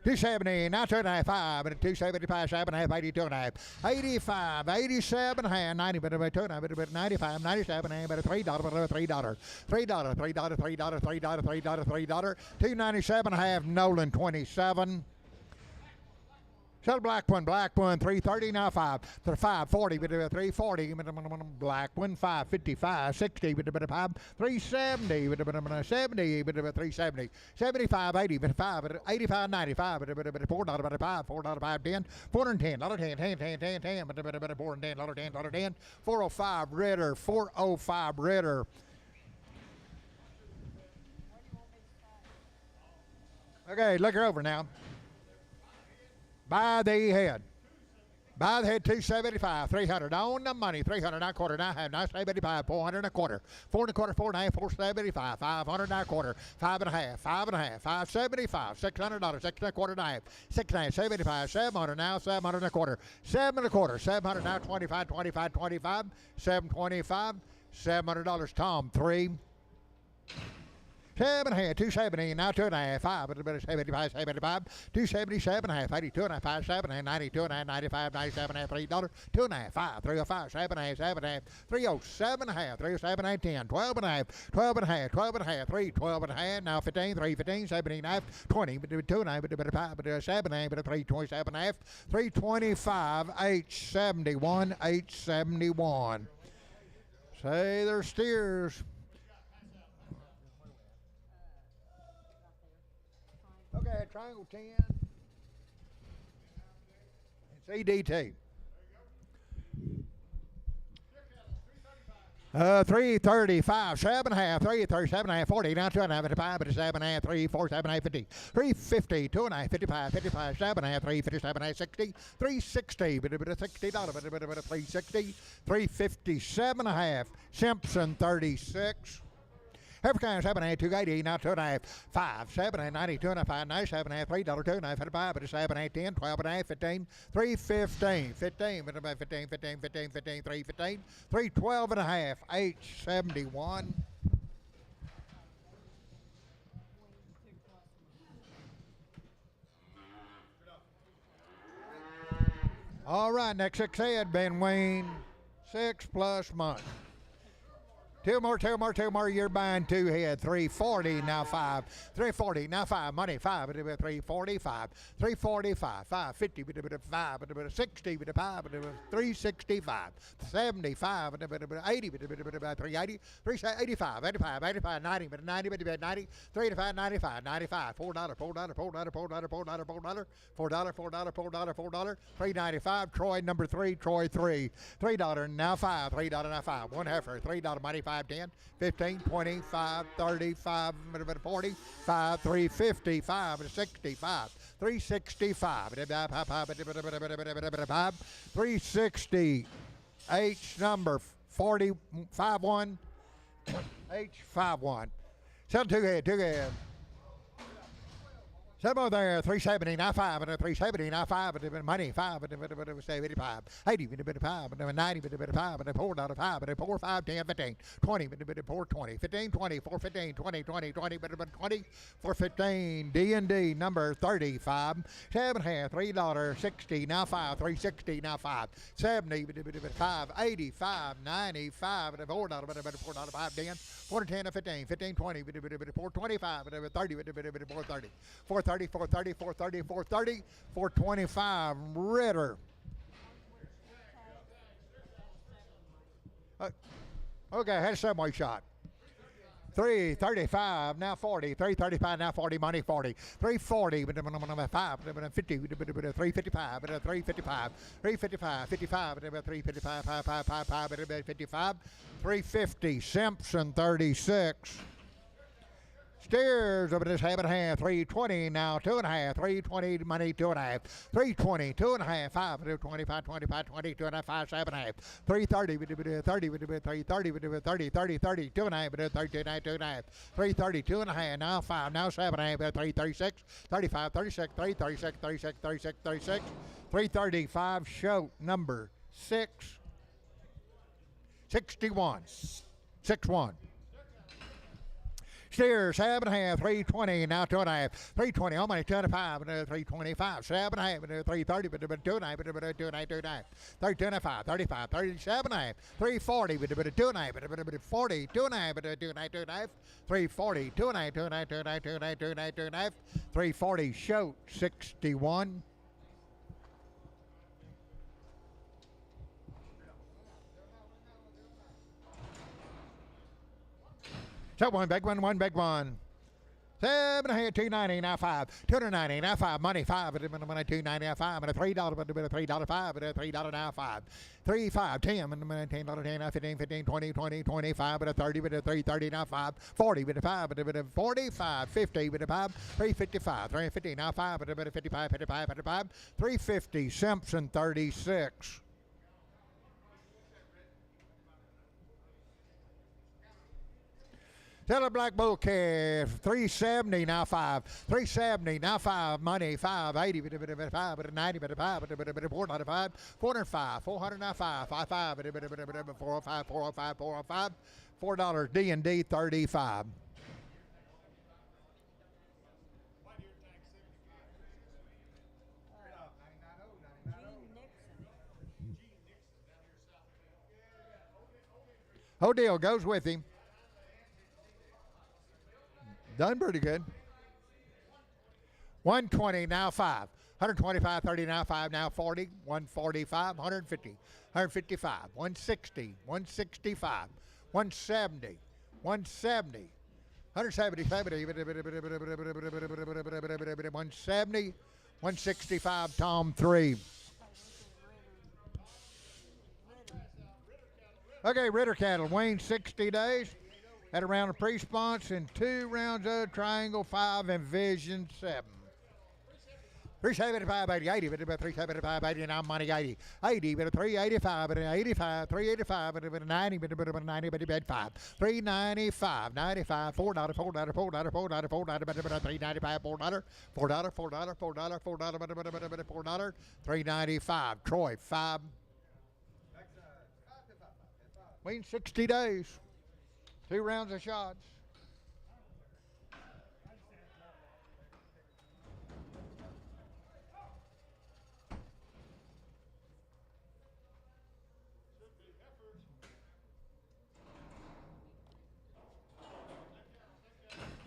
270, now 2.5, and 275, 7.5, 82 and a half, 85, 87, 90, but about 2.5, 95, 97, but $3, $3, $3, $3, $3, $3, $3, 297 half, Nolan 27. Shell black one, 330 now 5, 540, but 340, black one, 555, 60, but 5, 370, but 70, but 370, 75, 80, but 5, 85, 95, but $4, but 5, $4, 5, 10, 410, $10, 10, 10, 10, 10, but 410, $10, 10, 405 Ritter, 405 Ritter. Okay, look her over now. By the head. By the head, 275, 300 on the money, 300 and a quarter, 975, 400 and a quarter, 4 and a quarter, 4 and a half, 475, 500 and a quarter, 5 and a half, 5 and a half, 575, $600, 6 and a quarter and a half, 6 and a half, 75, 700 now, 700 and a quarter, 7 and a quarter, 700 now, 25, 25, 25, 725, $700, Tom, 3. 7 half, 270, now 2.5, 5, but a bit of 75, 75, 277 half, 82 and a half, 5, 7 half, 92 and a half, 95, 97 half, $3, 2.5, 5, 305, 7 half, 7 half, 307 half, 307 half, 10, 12 and a half, 12 and a half, 12 and a half, 3, 12 and a half, now 15, 3, 15, 17 half, 20, but 2 and a half, but a bit of 5, but a 7 half, but a 327 half, 325, H71, H71. Say there's steers. Okay, triangle 10. It's EDT. 335, 7 half, 337 half, 40, now 2 and a half, 55, but 7 half, 3, 4, 7 half, 50, 350, 2 and a half, 55, 55, 7 half, 357 half, 60, 360, but a bit of $60, but a bit of 360, 357 half, Simpson 36. African 7 half, 280, now 2 and a half, 5, 7 half, 90, 2 and a half, 97 half, $3, 2 and a half, 55, but 7 half, 10, 12 and a half, 15, 315, 15, but about 15, 15, 15, 15, 315, 312 and a half, H71. All right, next 6 head, Ben Wayne, 6+ months. Two more. You're buying 2 head. 340 now 5. 340 now 5. Money 5. 345. 345. 550. 5. 60. 5. 365. 75. 80. 380. 385. 85. 85. 90. 90. 90. 385. 95. 95. $4. $4. $395. Troy number 3. Troy 3. $3 now 5. $3 now 5. One heifer. $3 money 5. 10, 15, 25, 35, 40, 5, 350, 5, 65, 365, 360, H number 4051, H51. Sell 2 head, 2 head. Some more there, 370, now 5, and 370, now 5, and money 5, and 75, 80, and 5, and 90, and 5, and $4, 5, and 4, 5, 10, 15, 20, and 4, 20, 15, 20, 4, 15, 20, 20, 20, 20, 4, 15, D&D number 35, 7 half, $3, 60, now 5, 360, now 5, 70, 5, 85, 95, and $4, 5, 10, 4, 10, 15, 15, 20, 4, 25, 30, 430, 430, 430, 430, 430, 425, Ritter. Okay, I had a subway shot. 335 now 40. 335 now 40. Money 40. 340 but 5 50 355 355 355 55 355 555 55 350. Simpson 36. Steers over this half and a half. 320 now 2.5. 320 money 2.5. 320 2.5. 5 25 25 20 2.5 5 7.5. 330 30 330 30 30 30 2.5 30 2.5. 330 2.5 now 5 now 7.5. 336 35 36 336 36 36 36 335 show number 6 61 61. Steers, 7.5, 320, now 2.5, 320, all money, 2.5, 325, 7.5, 330, 2.5, 2.5, 325, 35, 37.5, 340, 2.5, 40, 2.5, 2.5, 340, 2.5, 2.5, 2.5, 2.5, 340, show 61. So one big one. 7.5, 290 now 5, 290 now 5, money 5, money 290 now 5, and a $3, $3 5, and a $3 now 5, 3 5 10, and $10 10 now 15 15 20 20 25, but a 30, but a 330 now 5, 40 with a 5, but a 45 50 with a 5, 355 350 now 5, but a 55 55 55 350. Simpson 36. Tell a black bull calf, 370 now 5, 370 now 5, money 580 5, but 90 but 5, but 405, 405, 400 now 5, 55, 405, 405, 405, $4 D&D 35. Odell goes with him. Done pretty good. 120 now 5. 125 30 now 5 now 40. 145 150 155 160 165 170 170 170 170 165. Tom 3. Okay, Ritter cattle. Wayne 60 days. Had a round of pre-response and 2 rounds of triangle 5 and vision 7. 375, 80, 80, 375, 80, now money 80, 80, 385, 85, 385, 90, 90, 5, 395, 95, $4, $4, $4, $4, $4, 395, $4, $4, $4, $4, $4, 395. Troy 5. Waiting 60 days. 2 rounds of shots.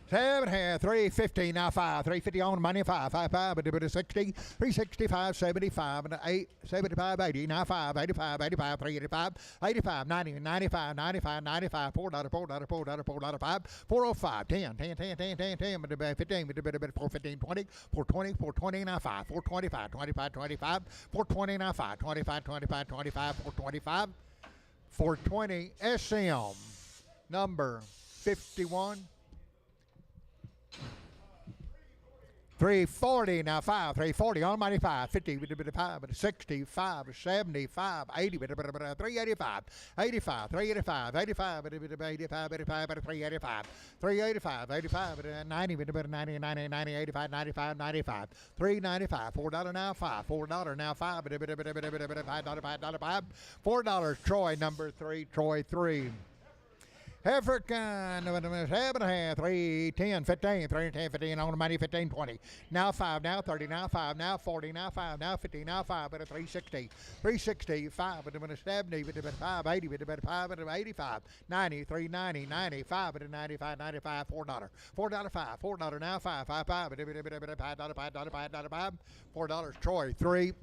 Seven half, 350 now 5, 350 on money 5, 55, but a 60, 365, 75, and 8, 75, 80 now 5, 85, 85, 385, 85, 90, 95, 95, 95, $4, $4, $4, $4, 5, 405, 10, 10, 10, 10, 10, 10, but 15, but 415, 20, 420, 420 now 5, 425, 25, 25, 420 now 5, 25, 25, 25, 425, 420 SM number 51. 340 now 5, 340 on money 5, 50 with a bit of 5, but 65, 75, 80 with a bit of 385, 85, 385, 85 with a bit of 85, 85 but 385, 385, 85 with a 90 with a bit of 90, 90, 90, 85, 95, 95, 395, $4 now 5, $4 now 5 with a bit of $5, $4. Troy number 3, Troy 3. African, 7.5, 3, 10, 15, 3, 10, 15, on the money, 15, 20. Now 5, now 30, now 5, now 40, now 5, now 50, now 5, but a 360, 360, 5, but a 70, but a 5, 80, but a 5, but a 85, 90, 390, 95, but a 95, 95, $4, $4, 5, $4 now 5, 5, 5, but a $5, $5, $4. Troy 3.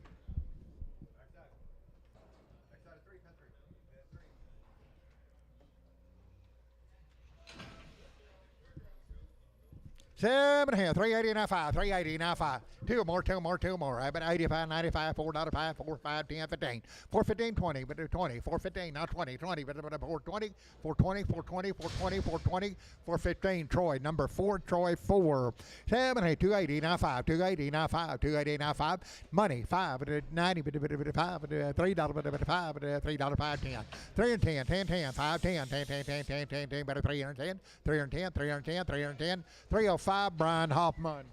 7 and a half, 380 now 5, 380 now 5. Two more. I've been 85, 95, $4.05, 4, 5, 10, 15, 415, 20, but 20, 415, now 20, 20, but 420, 420, 420, 420, 420, 415. Troy, number 4, Troy 4. 7, 8, 280 now 5, 280 now 5, 280 now 5. Money 5, 90, $5, $3, $3, 5, 10, 3 and 10, 10, 10, 5, 10, 10, 10, 10, 10, 10, 10, better 310, 310, 310, 310, 305, Brian Hoffman.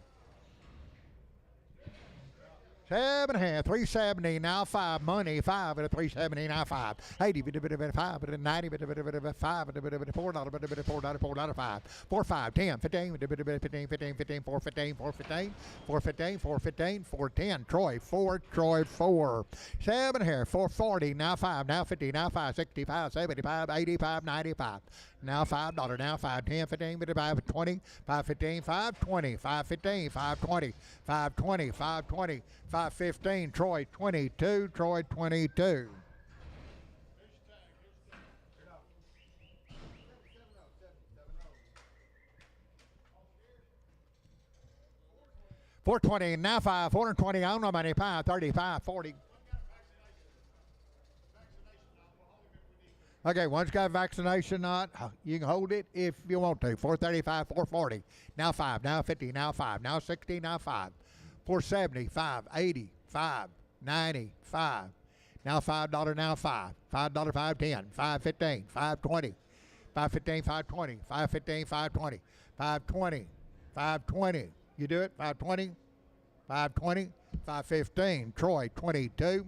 7 and a half, 370 now 5. Money 5 at a 370 now 5. 80 5 at 90 5 at $4 5. 4 5 10 15 15 15 15 4 15 4 15 4 15 4 15 4 10. Troy 4 Troy 4. 7 here 440 now 5 now 50 now 5 65 75 85 95. Now $5 now 5 10 15 5 20 5 15 5 20 5 15 5 20 5 20 5 20 5 15. Troy 22 Troy 22. $420 now 5 $420 on the money 5 35 40. Okay, one's got a vaccination not. You can hold it if you want to. 435, 440. Now 5, now 50, now 5, now 60, now 5. 470, 5, 80, 5, 90, 5. Now $5, now 5. $5, 5, 10, 5, 15, 5, 20. 5, 15, 5, 20. 5, 15, 5, 20. 5, 20, 5, 20. You do it? 5, 20, 5, 20, 5, 15. Troy, 22.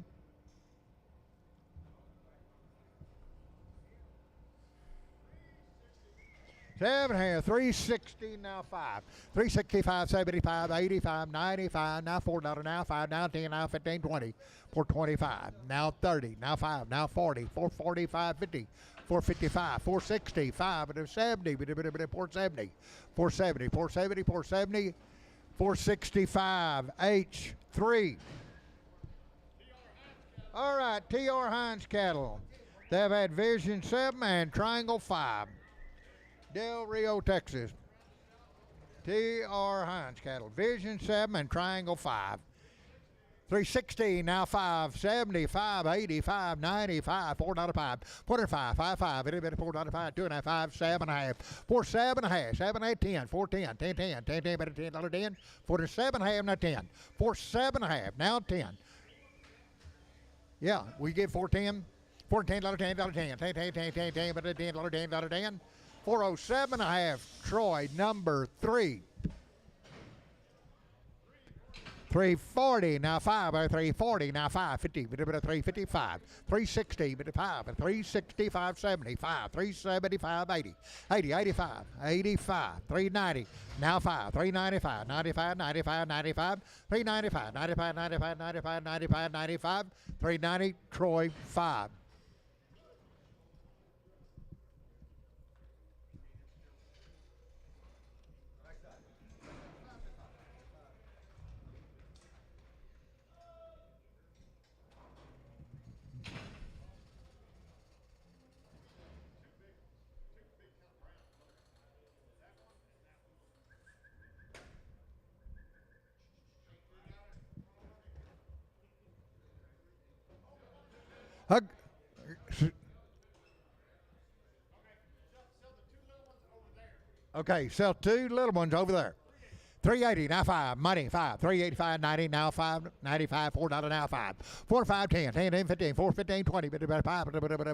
7 here, 360 now 5, 365, 75, 85, 95, now $4, now 5, now 10, now 15, 20, 425, now 30, now 5, now 40, 445, 50, 455, 465, 70, 470, 470, 470, 470, 465, H3. All right, T.R. Hines cattle. They've had Vision 7 and Triangle 5. Del Rio, Texas. T.R. Hines cattle. Vision 7 and Triangle 5. 360 now 5, 75, 85, 95, $4 5, 45, 55, $4 2 and a half, 5, 7 and a half, 4 7 and a half, 7 8 10, 4 10, 10 10, 10 10, better $10 10, 47 and a half now 10, 4 7 and a half now 10. Yeah, we give 4 10, 4 $10, $10, 10, 10 10 10 10 10, better $10 10, 10. 407 and a half, Troy, number 3. 340, now 5, 340, now 5, 50, 355, 360, 5, 365, 75, 375, 80, 80, 85, 85, 390, now 5, 395, 95, 95, 95, 395, 95, 95, 95, 95, 95, 390, Troy, 5. Okay, sell 2 little ones over there. 380 now 5, money 5, 385, 90 now 5, 95, $4 now 5, 4 5 10, 10 10 15, 4 15 20, 5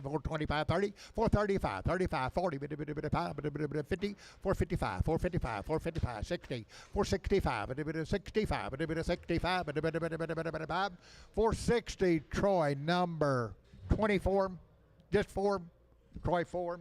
4 25 30, 4 35, 35 40, 50, 4 55, 4 55, 4 55, 60, 4 65, 65, 65, 460, Troy number 24, just 4, Troy 4.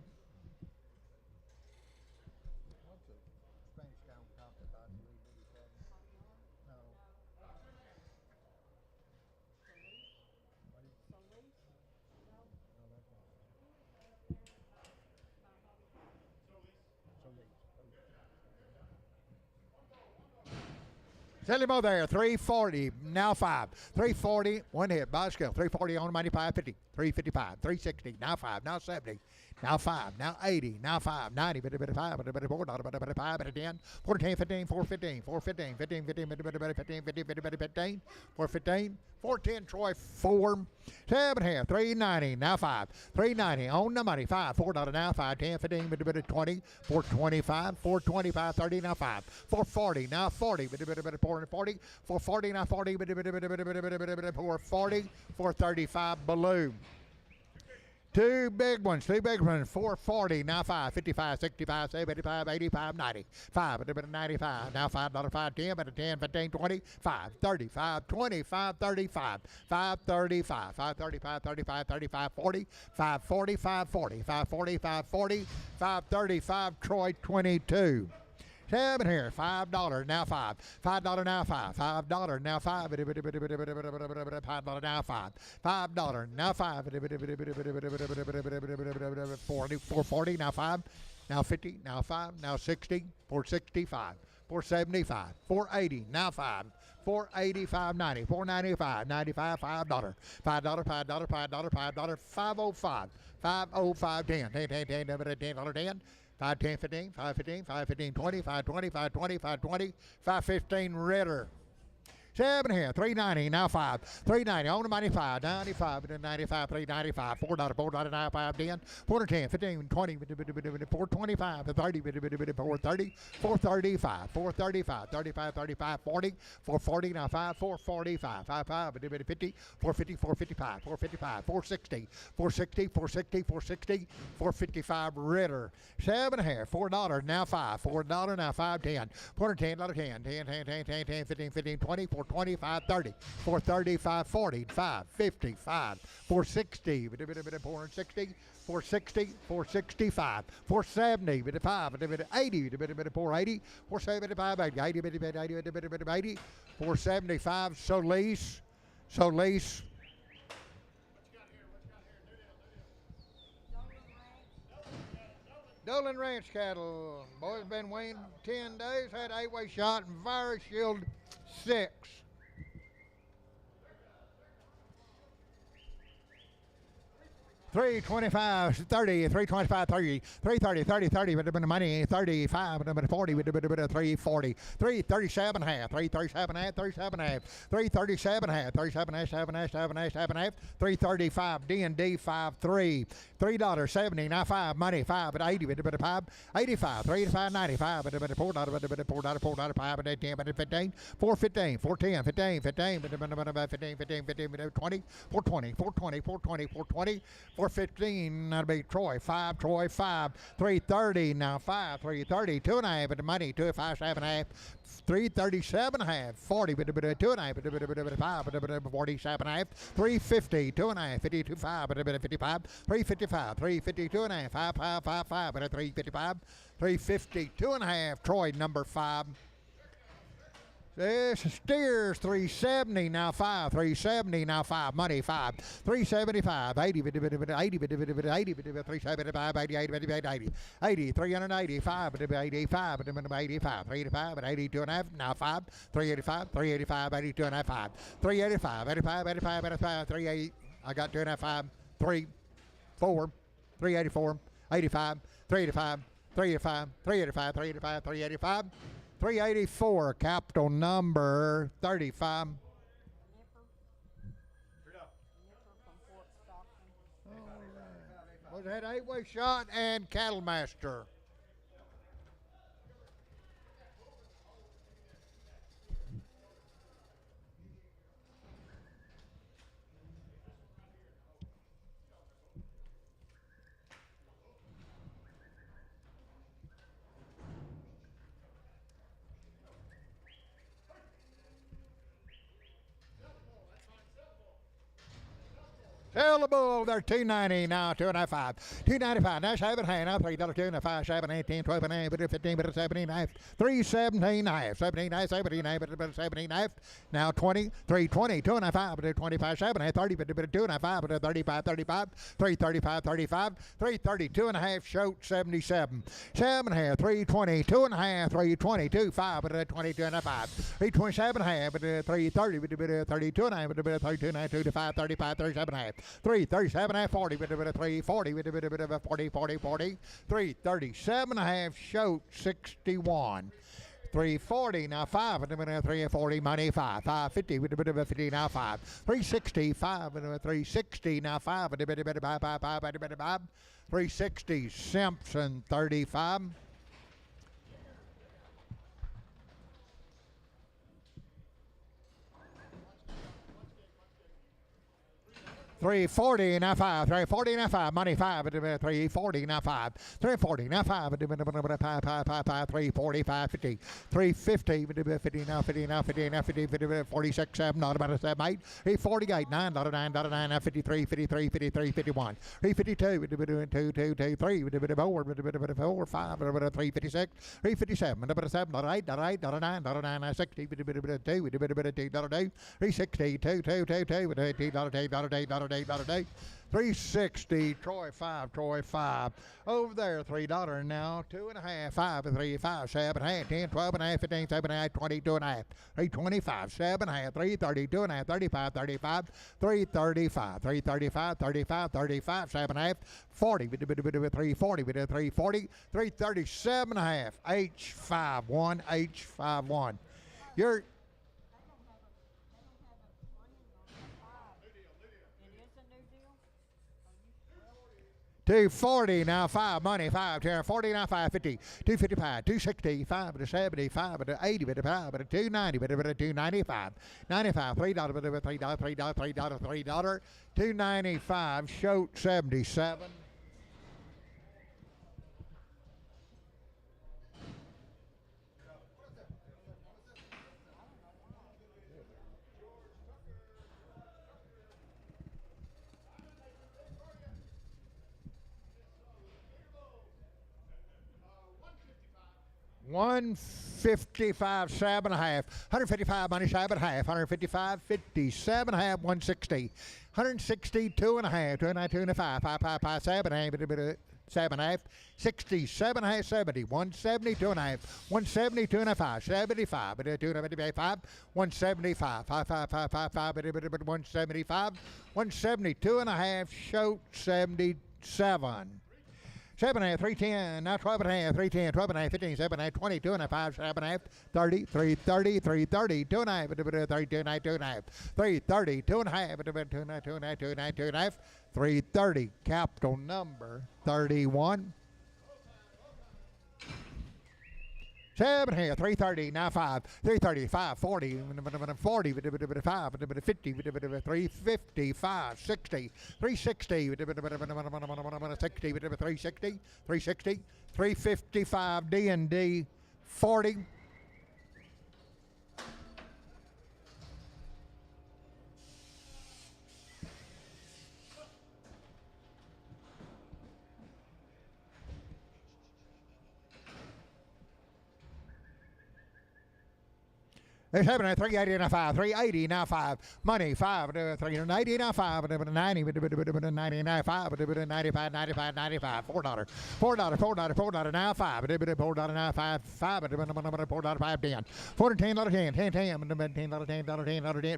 Sell him over there, 340. now 5. 340, one hit by skill. 340 on the money, 550. 355, 360, now 5, now 70. Now 5, now 80, now 5, 90, 5, 4, 5, 10, 4, 10, 15, 4, 15, 4, 15, 15, 15, 15, 15, 4, 15, 4, 10, Troy, 4, 7 half, 390, now 5, 390, on the money, 5, $4 now, 5, 10, 15, 20, 4, 25, 4, 25, 30, now 5, 4, 40, now 40, 440, 4, 40, now 40, 4, 40, 4, 35, balloon. Two big ones, 440, now 5, 55, 65, 75, 85, 90, 5, 95, now $5, 5, 10, 10, 15, 20, 5, 35, 25, 35, 5, 35, 5, 35, 35, 35, 40, 5, 40, 5, 40, 5, 40, 5, 40, 5, 35, Troy, 22. 7 here, $5 now 5, $5 now 5, $5 now 5, $5 now 5, $5 now 5, 40, 440 now 5, now 50, now 5, now 60, 465, 475, 480 now 5. 485, 90, 495, 95, $5, $5, $5, $5, $5, 505, 505, 10, 10, 10, 10, 10, 10, 5, 10, 15, 5, 15, 5, 15, 20, 5, 20, 5, 20, 5, 20, 5, 15, Ritter. 7 here, 390, now 5, 390, on the money, 5, 95, 95, 395, $4, $4, 95, 10, 410, 15, 20, 425, 30, 430, 435, 435, 35, 35, 40, 440, now 5, 445, 55, 50, 450, 455, 455, 460, 460, 460, 460, 455, Ritter. 7 here, $4, now 5, $4, now 5, 10, 410, 10, 10, 10, 10, 10, 10, 15, 15, 20, 425, 30, 435, 40, 5, 55, 460, 460, 460, 465, 470, 5, 80, 480, 475, 80, 80, 475, Solis. Dolan Ranch cattle. Boys been weaned 10 days, had 8-way shot and virus shield 6. 325, 30, 325, 30, 330, 30, 30, but the money, 35, but 40, but 340, 337 half, 337 half, 37 half, 337 half, 37 half, 7 half, 7 half, 7 half, 335, D&D 53, $3.70, now 5, money, 5, but 80, but 5, 85, 385, 95, but $4, $4, 5, but 10, but 15, 415, 410, 15, 15, but 15, 15, 15, 20, 420, 420, 420, 420, 415, that'll be Troy 5, 330, now 5, 330, 2.5, but the money, 2, 5, 7.5, 337.5, 40, but 2.5, 5, but 47.5, 350, 2.5, 52, 5, but 55, 355, 352.5, 5, 5, 5, 5, but 355, 352.5, Troy number 5. This steers 370, now 5, 370, now 5, money 5, 375, 80, 80, 375, 80, 80, 385, 85, 85, 385, 82.5, now 5, 385, 385, 82.5, 5, 385, 85, 85, 85, 38, I got 2.5, 5, 3, 4, 384, 85, 385, 385, 385, 385, 385, 384, capital number 35. Was that 8-way shot and Cattle Master? Sell the bull there, $2.90 now, 2.5. $2.95 now, 7.5 now, $3, 2.5, 7, 18, 12, 15, 17.5, 3.17.5, 17.5, 17.5, 17.5, now 20, 3.20, 2.5, 25, 7, 30, 2.5, 35, 35, 3.35, 35, 3.30, 2.5, shoot 77, 7.5, 3.20, 2.5, 3.20, 2.5, 22.5, 3.27.5, 3.30, 32.5, 32.5, 2.5, 35, 37.5. 337.5, 40, 340, 40, 40, 40, 337.5, shoot 61. 340 now 5 340 money 5 550 50 now 5 360 5 360 now 5 360 Simpson 35. $340 now 5, $340 now 5, money 5, $340 now 5, $340 now 5, 340, 550, $350, 50 now 50 now 50 now 50, 46, 7, not about a 7, 8, $348, $9, $9, now 53, 53, 53, 51, $352, 2, 2, 2, 3, 4, 5, 356, 357, 7, 8, 8, 9, 9, 60, 2, 360, 2, 2, 2, 2, $360, Troy 5. Over there, $3 now, 2.5, 5, 3, 5, 7, 8, 10, 12.5, 15, 7.5, 22.5, 325, 7.5, 330, 2.5, 35, 35, 335, 335, 35, 35, 7.5, 40, 340, 340, 337.5, H51, H51. You're 240 now 5 money 5 240 now 550 255 265 to 75 to 80 to 5 to 290 to 295 $95 $3 $295 shoot 77. $155, 7.5, $155 money 7.5, $155, 57.5, $160, $160, 2.5, 2.5, 2.5, 5, 5, 5, 7.5, 7.5, 67.5, 70, 170, 2.5, 170, 2.5, 75, 2.75, 175, 5, 5, 5, 5, 5, 175, 172.5, shoot 77. 7.5, 310, now 12.5, 310, 12.5, 15, 7.5, 22 and a 5, 7.5, 30, 330, 330, 2.5, 32, 2.5, 330, 2.5, 2.5, 2.5, 2.5, 330, capital number 31. 7.5, 330, now 5, 330, 5, 40, 40, 5, 50, 355, 60, 360, 60, 360, 360, 355, D&D, 40. It's happening at 380 now 5, 380 now 5, money 5, 380 now 5, 90, 99, 5, 95, 95, 95, $4, $4 now 5, $4 now 5, 5, $4 5, 10, $410, 10, 10, 10, $10, 10, 10,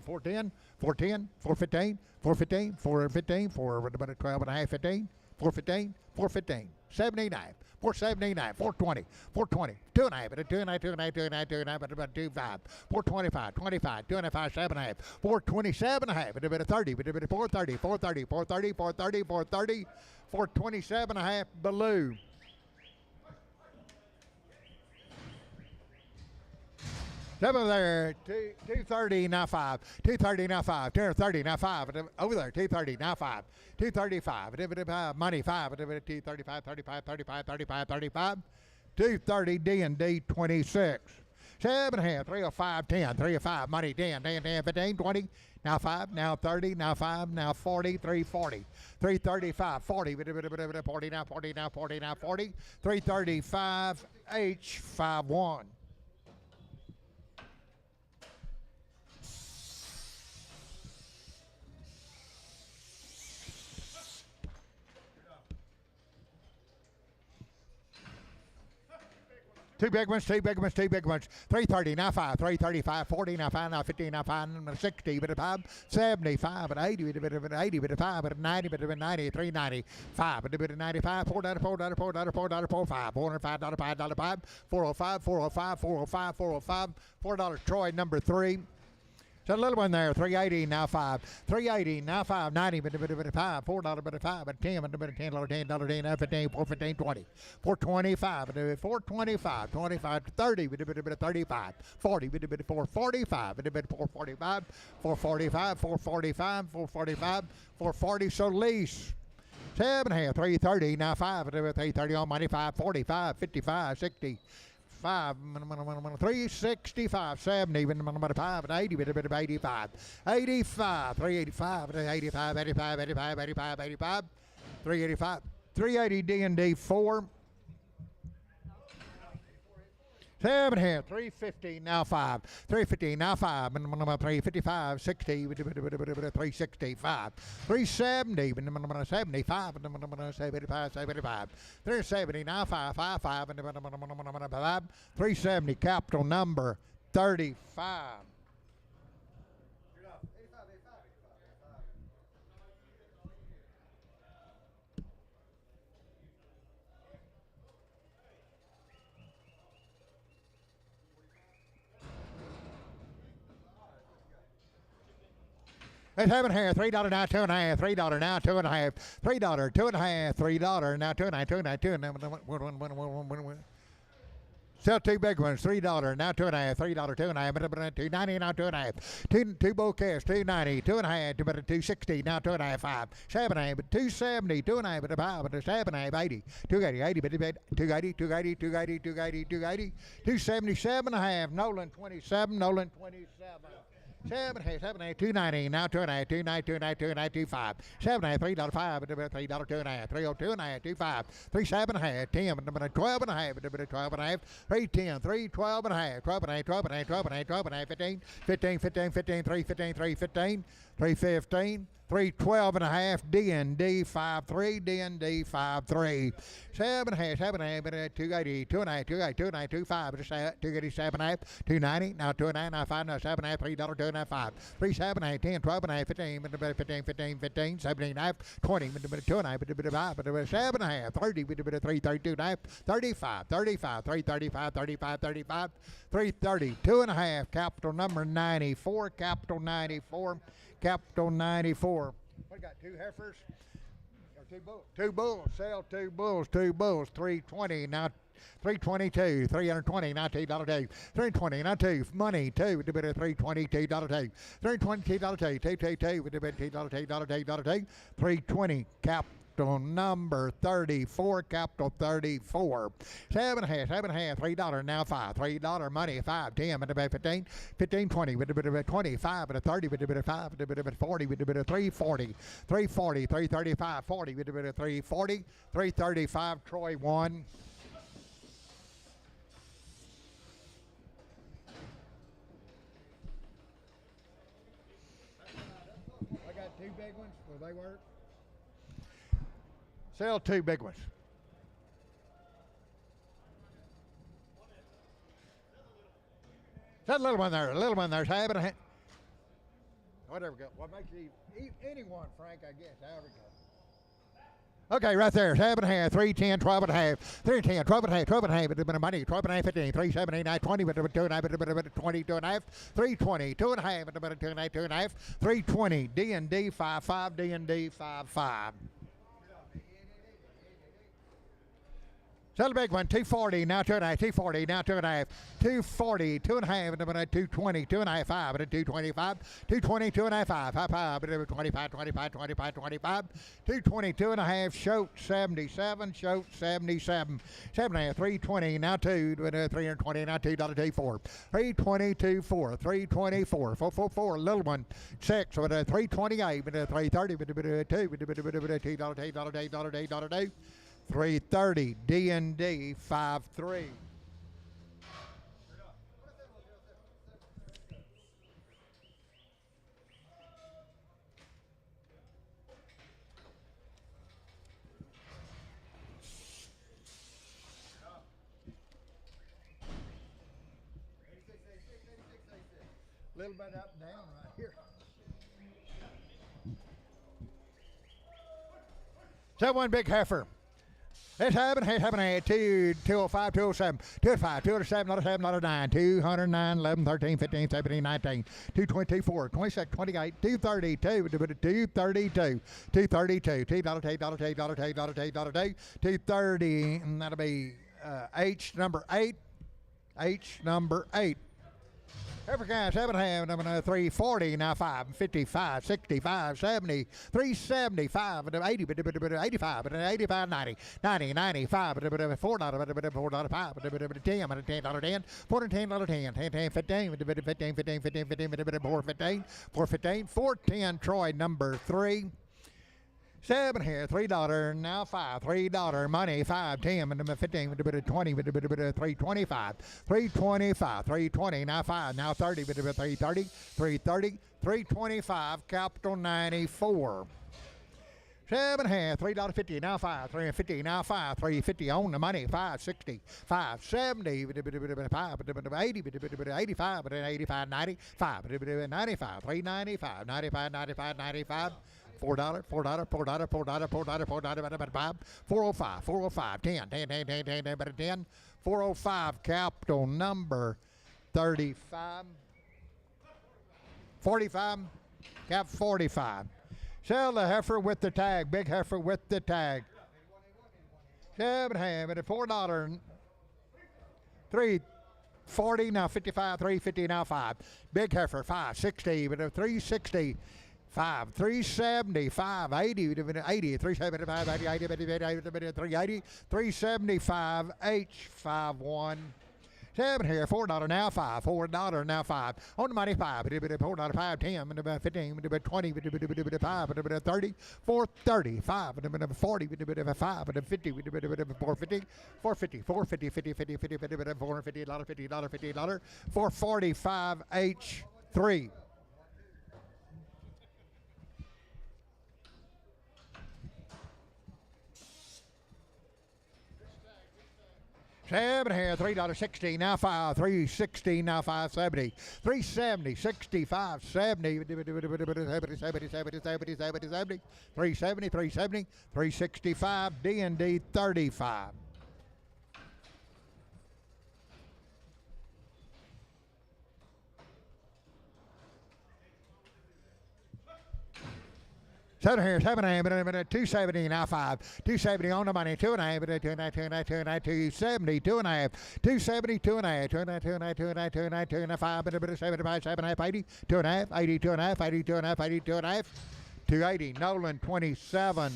410, 410, 415, 415, 415, 412 and a half, 15, 415, 415, 79. 479, 420, 420, 2.5, 2.5, 2.5, 2.5, 2.5, 2.5, 425, 25, 2.5, 7.5, 427.5, 30, 430, 430, 430, 430, 430, 427.5 below. Over there, 230 now 5, 230 now 5, 230 now 5, over there, 230 now 5, 235, money 5, 235, 35, 35, 35, 35, 230 D&D 26. 7.5, 305, 10, 305, money, 10, 10, 10, 15, 20, now 5, now 30, now 5, now 40, 340, 335, 40, 40, now 40, now 40, now 40, 335, H, 5-1. Two big ones, two big ones, two big ones. 330, now 5, 335, 40, now 5, now 15, now 5, 60, bit of 5, 75, and 80, bit of 80, bit of 5, bit of 90, bit of 90, 390, 5, bit of 95, $4, $4, $4, $4, $4, 5, $405, $5, $5, 405, 405, 405, 405, $4 Troy, number 3. So a little one there, 380, now 5, 380, now 5, 90, but a 5, $4, but a 5, but 10, but a $10, $10, 10, 15, 415, 20, 425, but a 425, 25, 30, but a 35, 40, but a 445, but a 445, 445, 445, 445, 440, so lease. 7.5, 330, now 5, 330 on money, 5, 45, 55, 60. 5, 365, 70, 5, 80, 85, 85, 385, 85, 85, 85, 85, 85, 385, 380 D&D 4. 7.5, 350, now 5, 350, now 5, 355, 60, 365, 370, 75, 75, 75, 370, now 5, 5, 370, capital number 35. Let's have it here. $3 now, $2.5. $3 now, $2.5. $3, $2.5. $3 now, $2.5. Sell two big ones. $3 now, $2.5. $3, $2.5. $2.90 now, $2.5. Two bouquets. $2.90. $2.5. $2.60 now, $2.5. $5. $7.5. $2.70. $2.5. $5. $7.5. $80. $2.80. $2.80. $2.80. $2.80. $2.80. $2.80. $2.77.5. Nolan 27. Nolan 27. 7.5, 7.5, 290, now 2.5, 290, 290, 290, 25, 7.5, $3, 5, $3, 2.5, 302 and a half, 25, 37.5, 10, 12 and a half, 12 and a half, 310, 312 and a half, 12 and a half, 12 and a half, 12 and a half, 12 and a half, 15, 15, 15, 15, 315, 315, 315, 312 and a half, D&D 53, D&D 53, 7.5, 7.5, 280, 2.5, 280, 290, 25, 287.5, 290, now 2.9, now 5, now 7.5, $3, 2.5, 3, 7.5, 10, 12 and a half, 15, 15, 15, 15, 17.5, 20, 2.5, 7.5, 30, 332 and a half, 35, 35, 335, 35, 35, 330, 2.5, capital number 94, capital 94. Capital 94. We got two heifers or two bulls. Two bulls. Sell two bulls. Two bulls. 320 now. 322, 320, now $2 two. 320, now two. Money, two. $322 two. $322 two. $222, $2. 320. Capital number 34. Capital 34. 7.5, 7.5. $3 now 5. $3 money 5. 10. 15. 15. 20. 25. 30. 5. 40. 340. 340. 335. 40. 340. 335. Troy 1. I got two big ones. Will they work? Sell two big ones. That little one there, have it. Whatever go. What makes you eat anyone, Frank, I guess, however go. Okay, right there. 7.5, 310, 12 and a half, 310, 12 and a half, 12 and a half, money, 12 and a half, 15, 379, 20, 2 and a half, 22 and a half, 320, 2 and a half, 2 and a half, 2 and a half, 320, D&D 55, D&D 55. Sell the big one, 240, now 2.5, 240, now 2.5, 240, 2.5, and about 220, 2.5, 5, and 225, 220, 2.5, 5, 5, 25, 25, 25, 25, 220, 2.5, Shoat 77, Shoat 77, 7.5, 320, now 2, 320, now $2.24, 320, 4, 324, 444, little one, 6, with a 328, with a 330, with a 2, with a $8, 330 D&D 53. Little bit up and down right here. That one big heifer. It's happening, 205, 207, 205, 207, 207, 9, 209, 11, 13, 15, 17, 19, 224, 26, 28, 232, 232, 232, $230, and that'll be H number 8, H number 8. African 7.5, 340, now 5, 55, 65, 70, 375, 80, 85, 85, 90, 90, 95, $4, $4, $5, $10, $10, $10, $410, $10, 10, 15, 15, 15, 15, 15, 415, 415, 410, Troy number 3. 7 here, $3, now 5, $3, money, 5, 10, 15, 20, 325, 325, 320, now 5, now 30, 330, 330, 325, capital 94. 7 here, $3.50, now 5, $3.50, now 5, $3.50 on the money, 560, 570, 5, 80, 85, 85, 90, 5, 95, 395, 95, 95, 95. $4, $4, $4, $4, $4, $4, $4, 5, 405, 405, 10, 10, 10, 10, 10, 10, 10, 405, capital number 35, 45, cap 45. Sell the heifer with the tag, big heifer with the tag. 7.5 at $4, 340, now 55, 350, now 5. Big heifer, 560, but a 360. 5, 370, 580, 80, 375, 80, 80, 380, 375, H51. 7 here, $4 now 5, $4 now 5. On the money 5, $4, 5, 10, 15, 20, 5, 30, 430, 5, 40, 5, 50, 450, 450, 450, 50, 50, 50, 450, $50, $50, 445, H3. 7 here, $3.60, now 5, 360, now 570, 370, 65, 70, 370, 370, 365, D&D 35. Seven here, 7.5, 270, now 5, 270 on the money, 2.5, 270, 2.5, 270, 2.5, 2.5, 75, 7.5, 80, 2.5, 80, 2.5, 80, 2.5, 80, 2.5, 280, Nolan 27.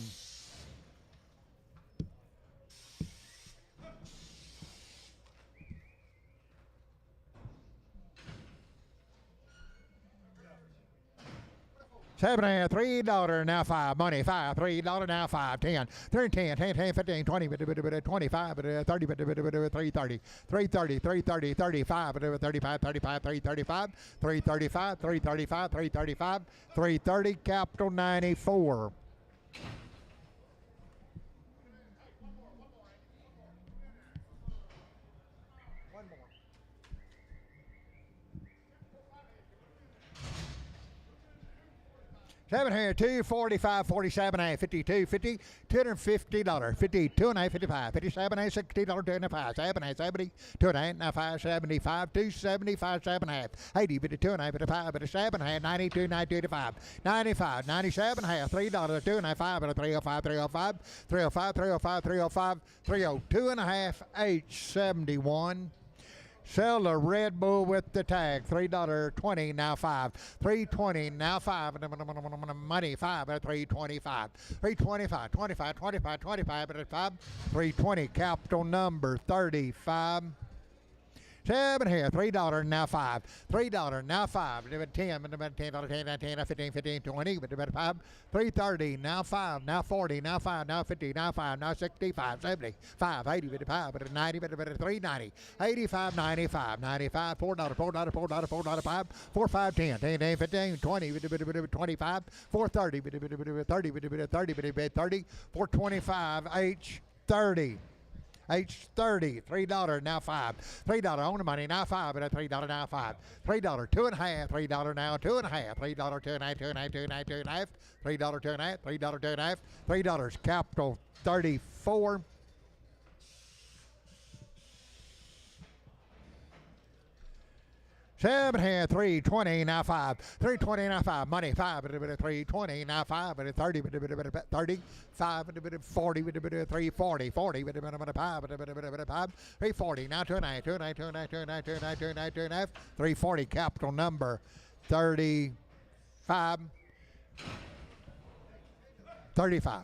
$7 $3 now 5 money 5 $3 now 5 10 10 10 10 10 15 20 25 30 330 330 330 35 35 35 335 335 335 335 330 capital 94. Seven here, 245, 47, 52, 50, $250, 52 and a half, 55, 57, $60, 25, 7, 70, 2 and a half, 5, 75, 275, 7 and a half, 80, 52 and a half, 55, 7 and a half, 92, 90, 85, 95, 97 and a half, $3, 2 and a half, 5, 305, 305, 305, 305, 305, 302 and a half, H71. Sell the Red Bull with the tag, $3.20, now 5. $3.20, now 5. Money, 5 at $3.25. $3.25, 25, 25, 25 at 5. $3.20, capital number 35. 7 here, $3, now 5. $3, now 5. $10, $10, 10, 15, 15, 20, 5. $3.30, now 5, now 40, now 5, now 50, now 5, now 65, 70, 5, 80, 55, 90, 390, 85, 95, 95, $4, $4, $4, $4, 5, 4, 5, 10, 10, 15, 20, 25, 430, 30, 30, 425, H30. H30, $3, now 5. $3 on the money, now 5, but $3, now 5. $3, 2 and a half, $3 now 2 and a half, $3, 2 and a half, 2 and a half, 2 and a half, 2 and a half, $3, 2 and a half, $3, 2 and a half, $3, capital 34. Seven here, $3.20, now 5. $3.20, now 5. Money, 5, $3.20, now 5, 30, 30, 5, 40, 340, 40, 5, 340, now 2 and a half, 2 and a half, 2 and a half, 2 and a half, 2 and a half, 2 and a half, 2 and a half, 340, capital number 35. 35.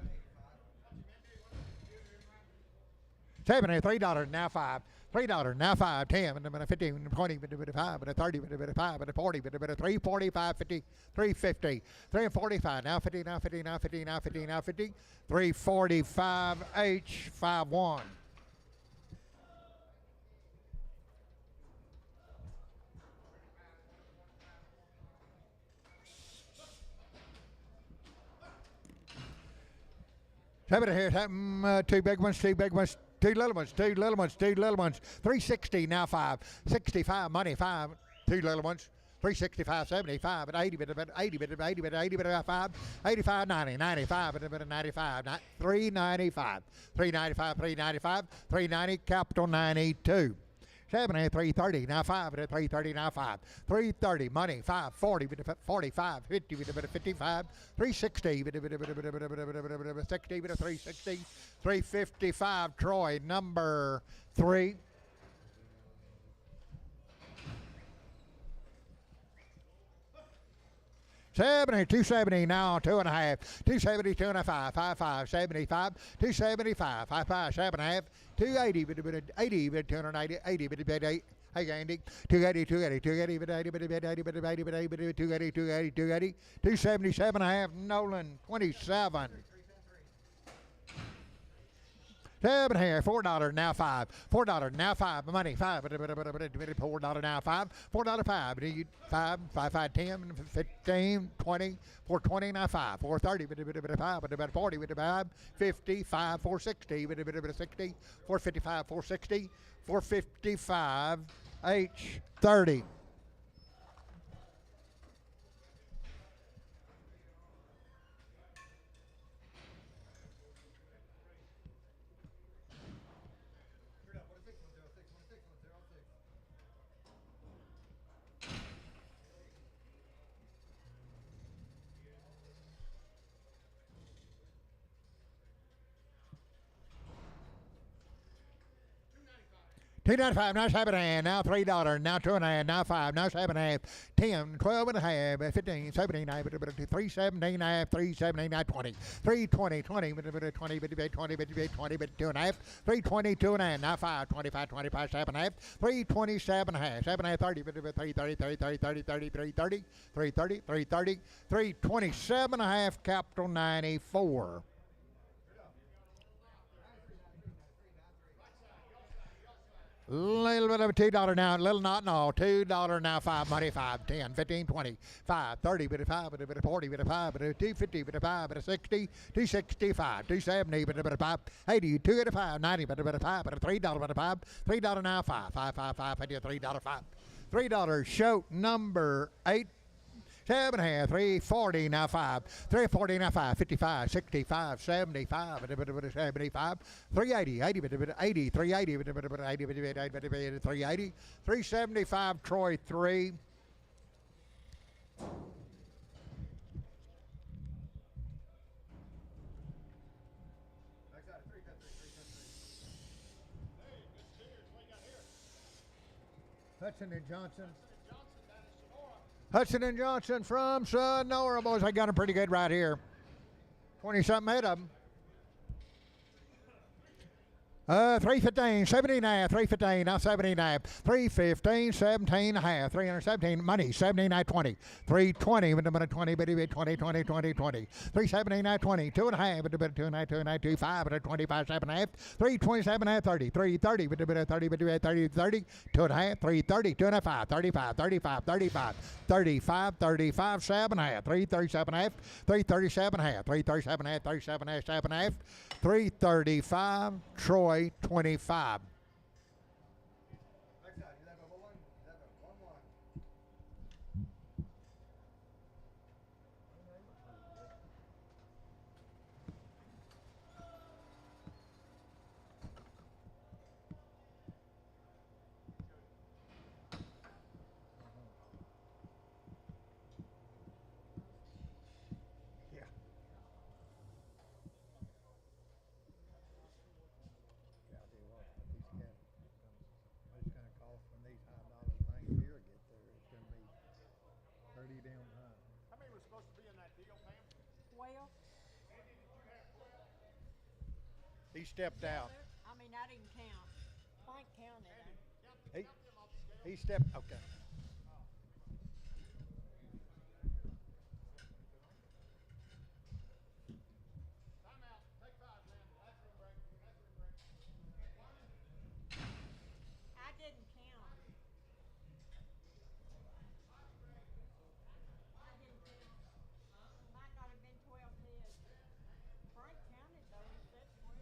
7 here, $3, now 5. $3, now 5, 10, 15, 20, 25, 30, 5, 40, 345, 50, 350, 345, now 50, now 50, now 50, now 50, now 50, 345, H51. Seven here, two big ones, two big ones. Two little ones, two little ones, two little ones. 360, now 5. 65, money, 5. Two little ones. 365, 75, 80, 80, 5. 85, 90, 95, 95, 395. 395, 395, 390, capital 92. 7 here, 330, now 5, 330, now 5. 330, money, 5, 40, 45, 50, 55, 360, 60, 360, 355, Troy, number 3. $70, $270 now, 2 and a half. $270, 2 and a half, 55, 75, $275, 55, 7 and a half. $280, 80, 290, 80, hey Andy, 280, 280, 280, 280, 280, 277 and a half. Nolan, 27. 7 here, $4, now 5. $4, now 5. Money, 5. $4 now 5. $4, 5. 5, 5, 5, 10, 15, 20. $4.20 now 5. $4.30, 5. 40, 5. 50, 5. $4.60, 60. $4.55, 4.60. $4.55, H30. $2.95, now 7 and a half, now $3, now 2 and a half, now 5, now 7 and a half, 10, 12 and a half, 15, 17, 317 and a half, 317, 20, 320, 20, 20, 2 and a half, 320, 2 and a half, now 5, 25, 25, 7 and a half, 327 and a half, 7 and a half, 30, 330, 330, 330, 330, 330, 327 and a half, capital 94. Little bit of a $2 now, little not no, $2 now, 5, money, 5, 10, 15, 20, 5, 30, 5, 40, 5, 250, 5, 60, 265, 270, 5, 80, 285, 90, 5, $3, 5, $3 now, 5, 5, 5, 5, $3, 5. $3, show number 8. 7 and a half, 340 now 5, 340 now 5, 55, 65, 75, 75, 380, 80, 380, 380, 375, Troy 3. Hudson and Johnson. Hudson and Johnson from Sonora, boys. I got them pretty good right here. 20-something head of them. 315, 17 and a half, 315, now 17 and a half, 315, 17 and a half, 317, money, 79, 20, 320, with a minute 20, 20, 20, 20, 20, 379, 20, 2 and a half, with a bit of 2 and a half, 2 and a half, 25, with a 25, 7 and a half, 327 and a half, 30, 330, with a bit of 30, with a 30, 30, 2 and a half, 330, 2 and a half, 35, 35, 35, 35, 35, 7 and a half, 337 and a half, 337 and a half, 337 and a half, 37 and a half, 7 and a half, 335, Troy 25. He stepped out. I mean, I didn't count. Frank counted. He stepped. Okay. I didn't count. I didn't count. Might not have been 12 heads. Frank counted though. He said 12.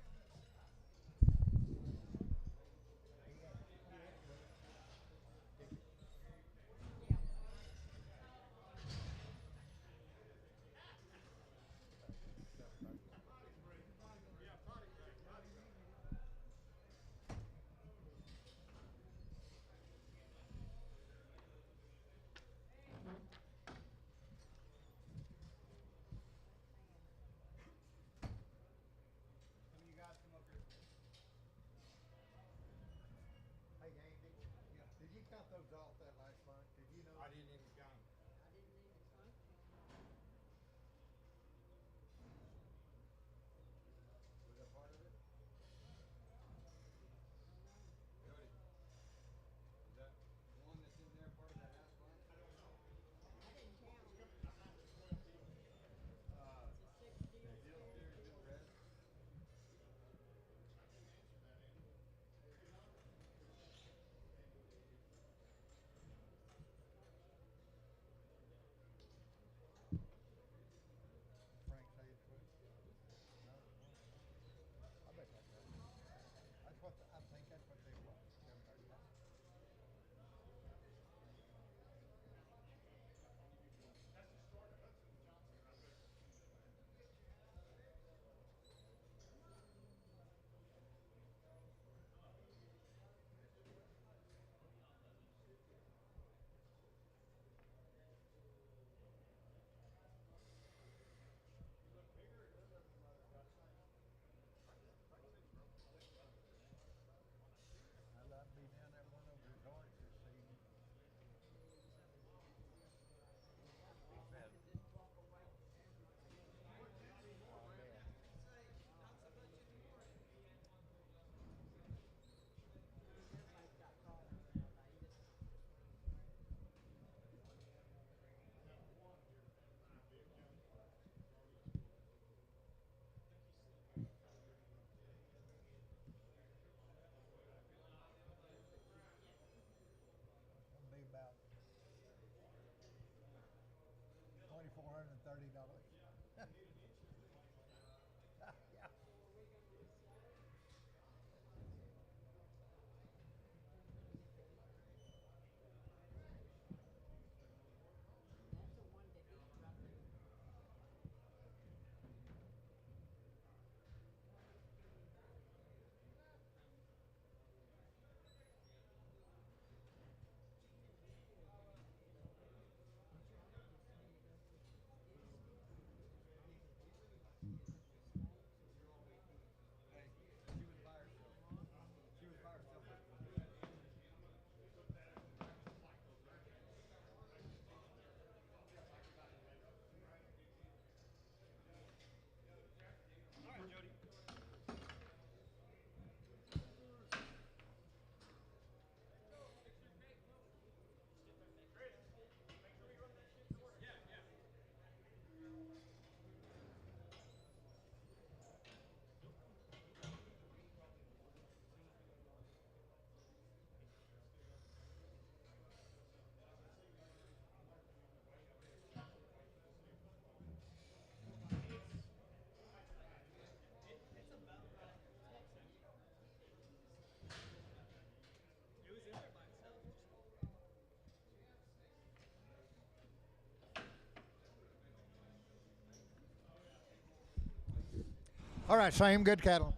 All right, same good cattle.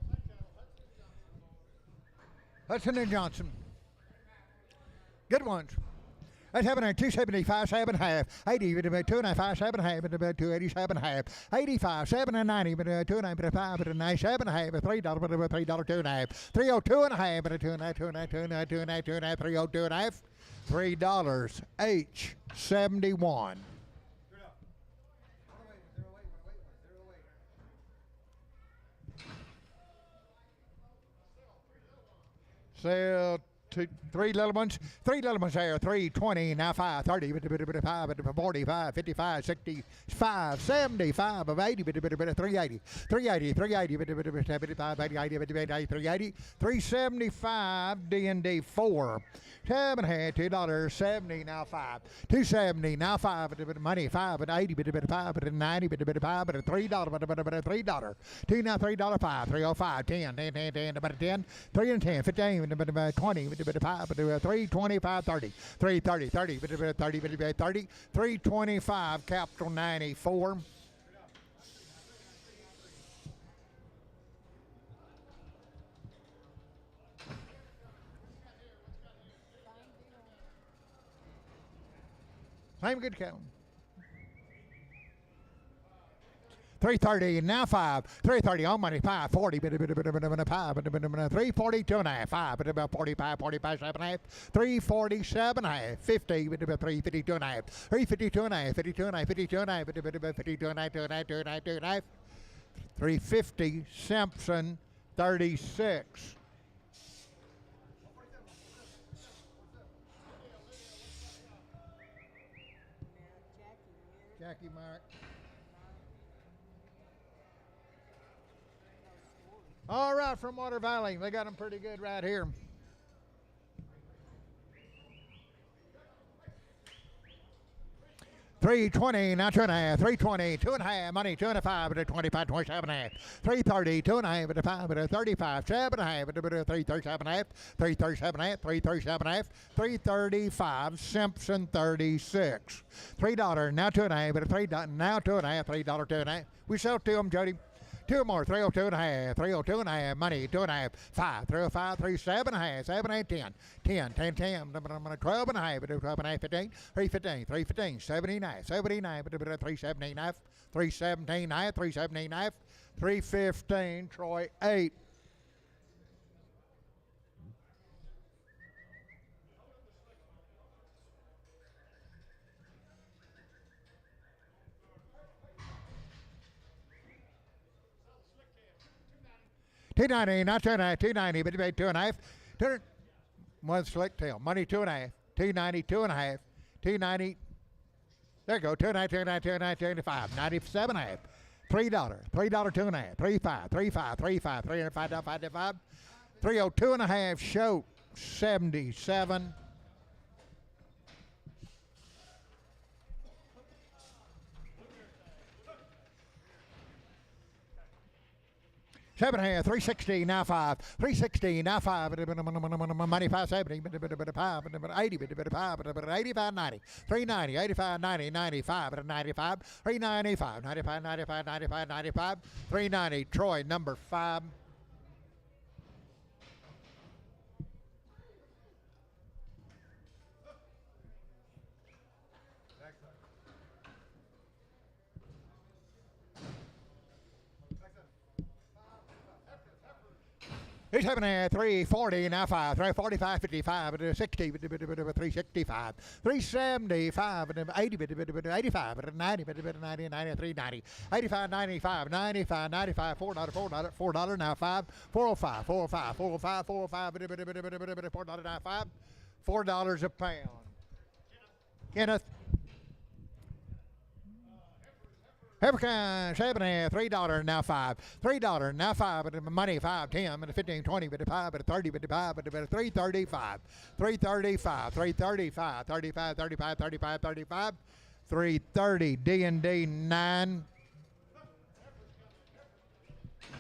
Hudson and Johnson. Good ones. That's happening at 275, 7.5, 80, but about 2.5, 7.5, but about 287.5, 85, 7 and 90, but 2.95, but 97.5, $3, but about $3, 2.5, 302.5, but 2.5, 302.5, $3 each, 71. Sell three little ones there, 320, now 530, 5, 45, 55, 65, 75, of 80, 380, 75, 80, 380, 375, D&D 4. 7 $2.70 now 5, 270 now 5, money 5 at 80, 5 at 90, 5 at $3, 2 now $3 5, 305, 10, 10, about 10, 3 and 10, 15, 20, 5, 325, 30, 330, 30, 30, 30, 325, capital 94. Same good cattle. 330 now 5, 330 on money 540, 340 2.5, 5, about 45, 45 7.5, 347 half, 50, 350 2.5, 350 2.5, 52 2.5, 52 2.5, 52 2.5, 2.5, 350 Simpson 36. Jackie Mark. All right, from Water Valley. They got them pretty good right here. $320 now 2.5, $320 2.5, money 2.5 at 25, 27.5, $330 2.5 at 5 at 35, 7.5 at 337.5, 337.5, 337.5, $335 Simpson 36, $3 now 2.5 at $3 now 2.5, $3 2.5. We sell to them, Jody. Two more, 302.5, 302.5, money, 2.5, 5, 305, 37.5, 7, 8, 10, 10, 10, 10, 12.5, 12.5, 15, 315, 315, 79, 79, 379, 317, 379, 315, Troy 8. $290, not 2.5, $290, but about 2.5. One slick tail. Money 2.5, $290, 2.5, $290. There you go, 2.5, 2.5, 2.5, 2.5, 97.5. $3, $3, 2.5, 3.5, 3.5, 3.5, 305, 5, 302.5. Show 77. 7.5, 360 now 5, 360 now 5, money 570, 80, 85, 90, 390, 85, 90, 95, 95, 395, 95, 95, 95, 95, 390. Troy number 5. He's having a 340 now 5, 345, 55, 60, 365, 375, 80, 85, 90, 90, 390, 85, 95, 95, 95, $4, $4 now 5, 405, 405, 405, 405, $4 now 5, $4 a pound. Kenneth. Evercon, 7.5, $3 now 5, $3 now 5, but money 5, 10, but 15, 20, but 5, but 30, but 5, but 335, 335, 335, 35, 35, 35, 35, 330, D&D 9.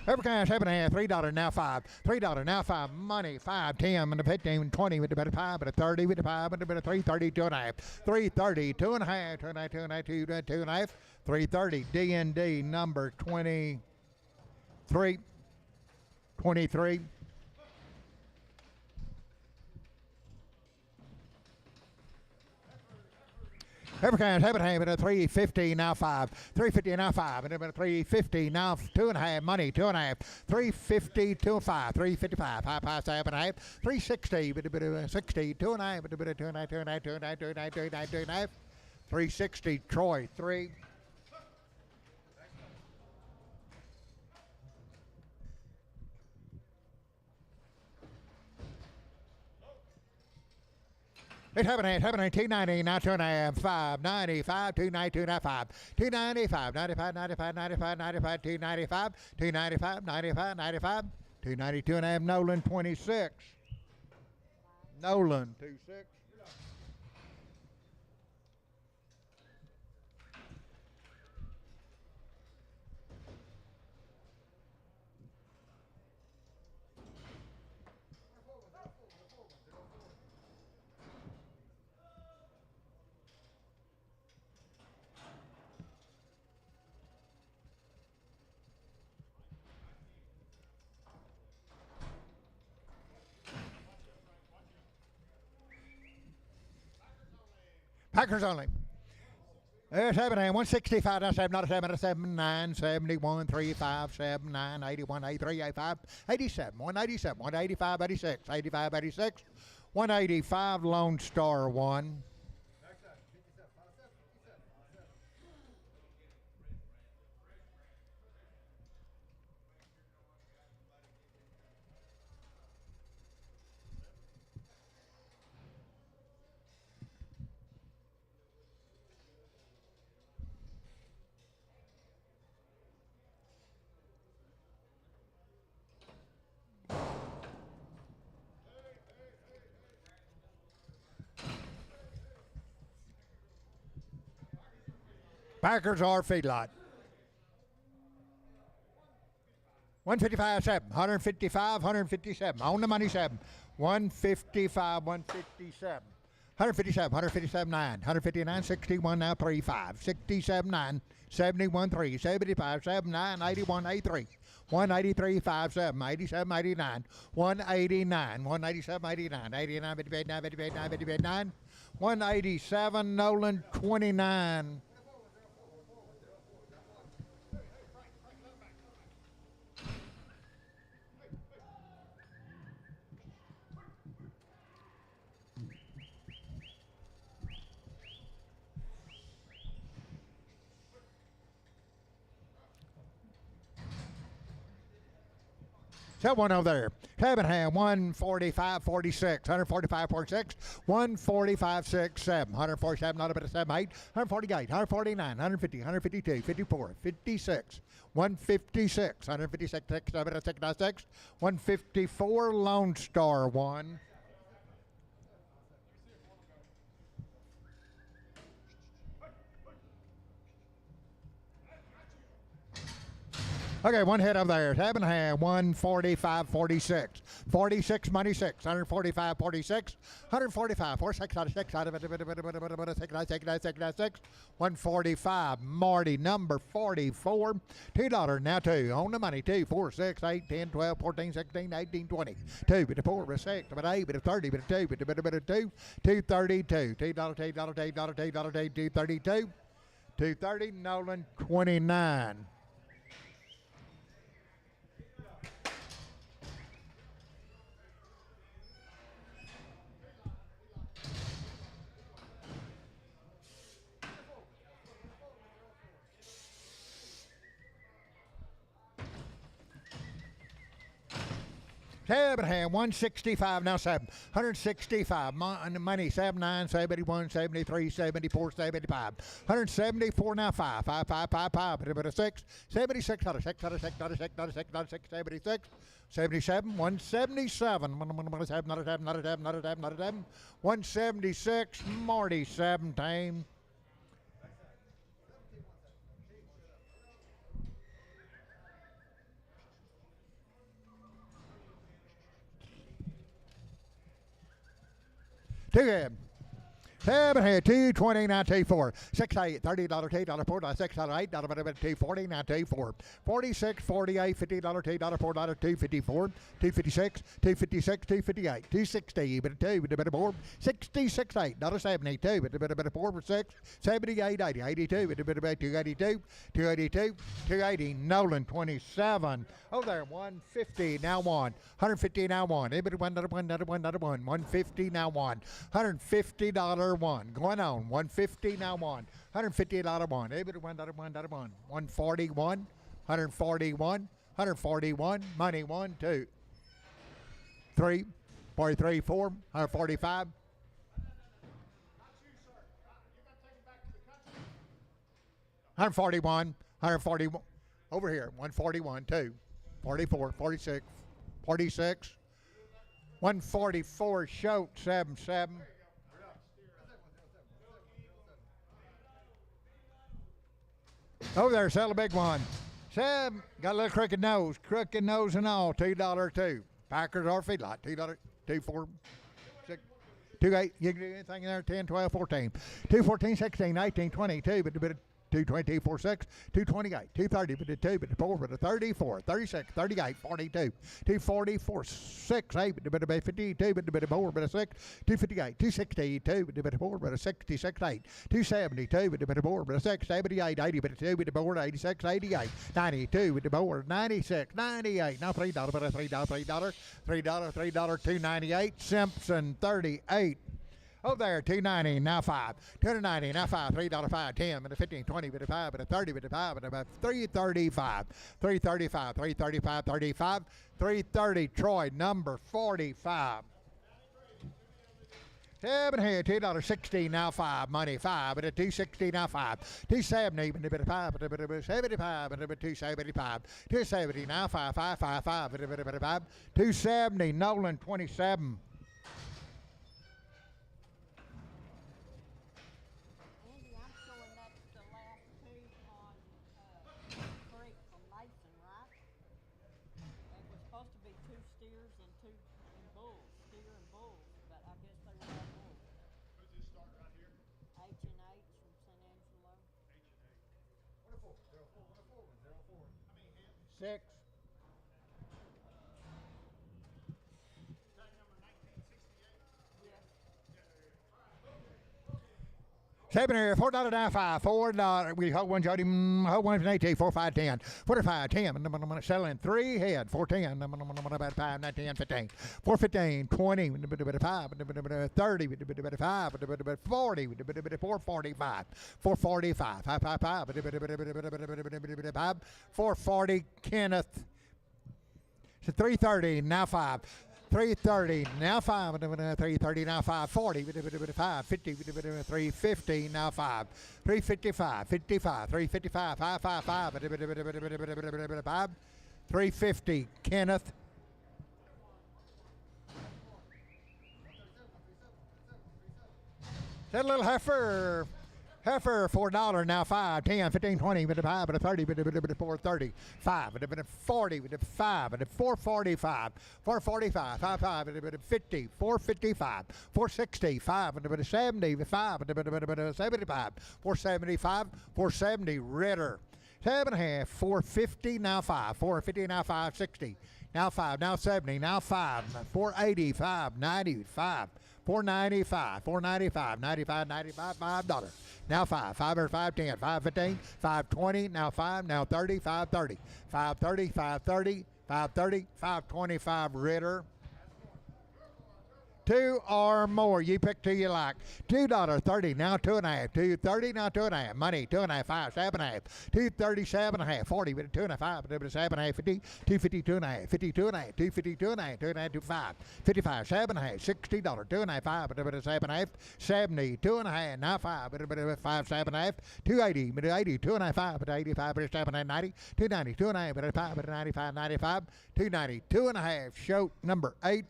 Evercon, 7.5, $3 now 5, $3 now 5, money 5, 10, and 15, 20, with about 5, but 30, with 5, but 330, 2.5, 330, 2.5, 2.5, 2.5, 2.5, 330, D&D number 23. 3, 23. Every kind, have it, a 350 now 5, 350 now 5, and a 350 now 2.5, money 2.5, 350 2 5, 355, 5 5 7.5, 360, bit of 60, 2.5, bit of 2.5, 2.5, 2.5, 2.5, 2.5, 2.5, 360, Troy 3. It's happening, 290, now 2.5, 595, 290, 295, 295, 95, 95, 95, 95, 295, 295, 95, 95, 292.5, Nolan 26. Nolan 26. Packers only. It's happening, 165, now 7, not a 7, 79, 71, 35, 79, 81, 83, 85, 87, 187, 185, 86, 85, 86, 185, Lone Star 1. Packers are feedlot. 155, 7, 155, 157, on the money 7, 155, 157. 157, 157, 9, 159, 61, now 3, 5, 67, 9, 71, 3, 75, 7, 9, 81, 83, 183, 5, 7, 87, 89, 189, 187, 89, 89, 58, 9, 58, 9, 58, 9, 187, Nolan 29. That one over there. Cabenham, 145, 46, 145, 46, 145, 6, 7, 147, not a bit of 7, 8, 148, 149, 150, 152, 54, 56, 156, 156, 6, 7, 6, 9, 6, 154, Lone Star 1. Okay, one hit over there. Cabenham, 145, 46. 46, money 6. 145, 46. 145, 46 out of 6 out of it. 6, 145, Marty, number 44. $2, now 2. On the money, 2, 4, 6, 8, 10, 12, 14, 16, 18, 20. 2, bit of 4, bit of 6, bit of 8, bit of 30, bit of 2, bit of 2, 232. $2, $2, $2, $2, $2, $232. 230, Nolan 29. Cabenham, 165, now 7. 165, money 79, 71, 73, 74, 75. 174, now 5. 5, 5, 5, 5, bit of 6. 76, not a 6, not a 6, not a 6, not a 6, not a 6, 76. 77, 177, not a 7, not a 7, not a 7, not a 7, not a 7. 176, Marty 17. Two good. 7 here, 220, now 24. 6 8, $30, $2, $4, $6, $8, $240, now 24. 46, 48, $50, $2, $4, $254, 256, 256, 258, 260, but a 2, but a bit of 4, 66, $8, $72, but a bit of 4 for 6, 78, 80, 82, but a bit of 282, 282, 280, Nolan 27. Oh, there, 150, now 150, now 1. $1, 150, now 150 one. Going on, 150, now 150 one. $1, 141, 141, 141. Money 1, 2, 3, 43, 4, 145. 141, 141. Over here, 141, 2, 44, 46, 46. 144 Shoat, 7, 7. Over there, sell a big one. Seb, got a little crooked nose and all. $2 2. Packers or feedlot. $2, 2, 4, 6, 2, 8. You can do anything in there. 10, 12, 14. 2, 14, 16, 18, 22. But a bit of 220, 4, 6, 228, 230, but a 2, but a 4, but a 34, 36, 38, 42, 240, 4, 6, 8, but a bit of 52, but a bit of 4, but a 6, 258, 262, but a bit of 4, but a 66, 8, 272, but a bit of 4, but a 6, 78, 80, but a 2, but a 4, 86, 88, 92, but a 4, 96, 98, now $3, but a $3, $3, $3, $3, $298, Simpson 38. Oh, there, 290, now 5. 290, now 5. $3, 5, 10, but a 15, 20, but a 5, but a 30, but a 5, but a 335. 335, 335, 35. 330, Troy, number 45. 7 here, $2, 60, now 5. Money 5, but a 260, now 5. 270, but a bit of 5, but a bit of 75, but a bit 275. 270, now 5, 5, 5, 5, but a bit of 5. 270, Nolan 27. Six. Seven here, $4 down 5, $4. We hold one Jody, hold one from 18, 4, 5, 10, 45, 10. I'm selling 3 head, 410. I'm about 5, 9, 10, 15, 4, 15, 20, 5, 30, 5, 40, 4, 45, 4, 45, 5, 5, 5, 440, Kenneth. So 330, now 5. 330, now 5, 330, now 540, 5, 50, 350, now 5, 355, 55, 355, 555, 350, Kenneth. That little heifer, $4, now 5, 10, 15, 20, but a 5, but a 30, but a 430, 5, but a 40, but a 5, but a 445, 445, 55, but a 50, 455, 460, 5, but a 70, 5, but a 75, 475, 470, Ritter. 7.5, 450, now 5, 450, now 560, now 5, now 70, now 5, 480, 5, 95, 495, 495, 95, 95, $5. Now 5, 5 or 5, 10, 5, 15, 5, 20, now 5, now 30, 5, 30, 5, 30, 5, 30, 5, 30, 5, 25, Ritter. 2 or more. You pick 2 you like. $2.30, now 2.5. $2.30, now 2.5. Money, 2.5, 5, 7.5. $2.37.5. 40, but 2.5, but 7.5. 50, 250, 2.5. 50, 2.5. 250, 2.5. 2.5, 25. 55, 7.5. $60, 2.5, 5, but 7.5. 70, 2.5, now 5, but 5, 7.5. 280, but 80, 2.5, 5, but 85, but 7.5. 90, 290, 2.5, but 5, but 95, 95. 290, 2.5. Shoat number 8.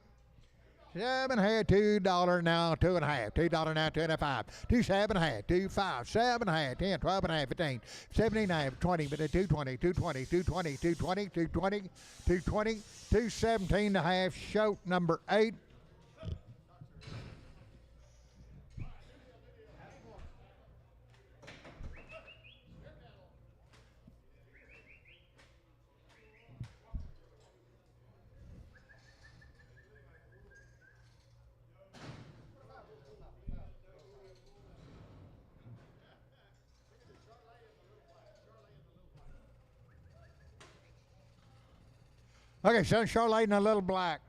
7 head, $2 now, 2.5. $2 now, 2.5. 2, 7.5. 2, 5, 7.5. 10, 12.5. 15, 17.5. 20, but a 220, 220, 220, 220, 220, 220, 217.5. Shoat number 8. Okay, son, Charlotte and a little black.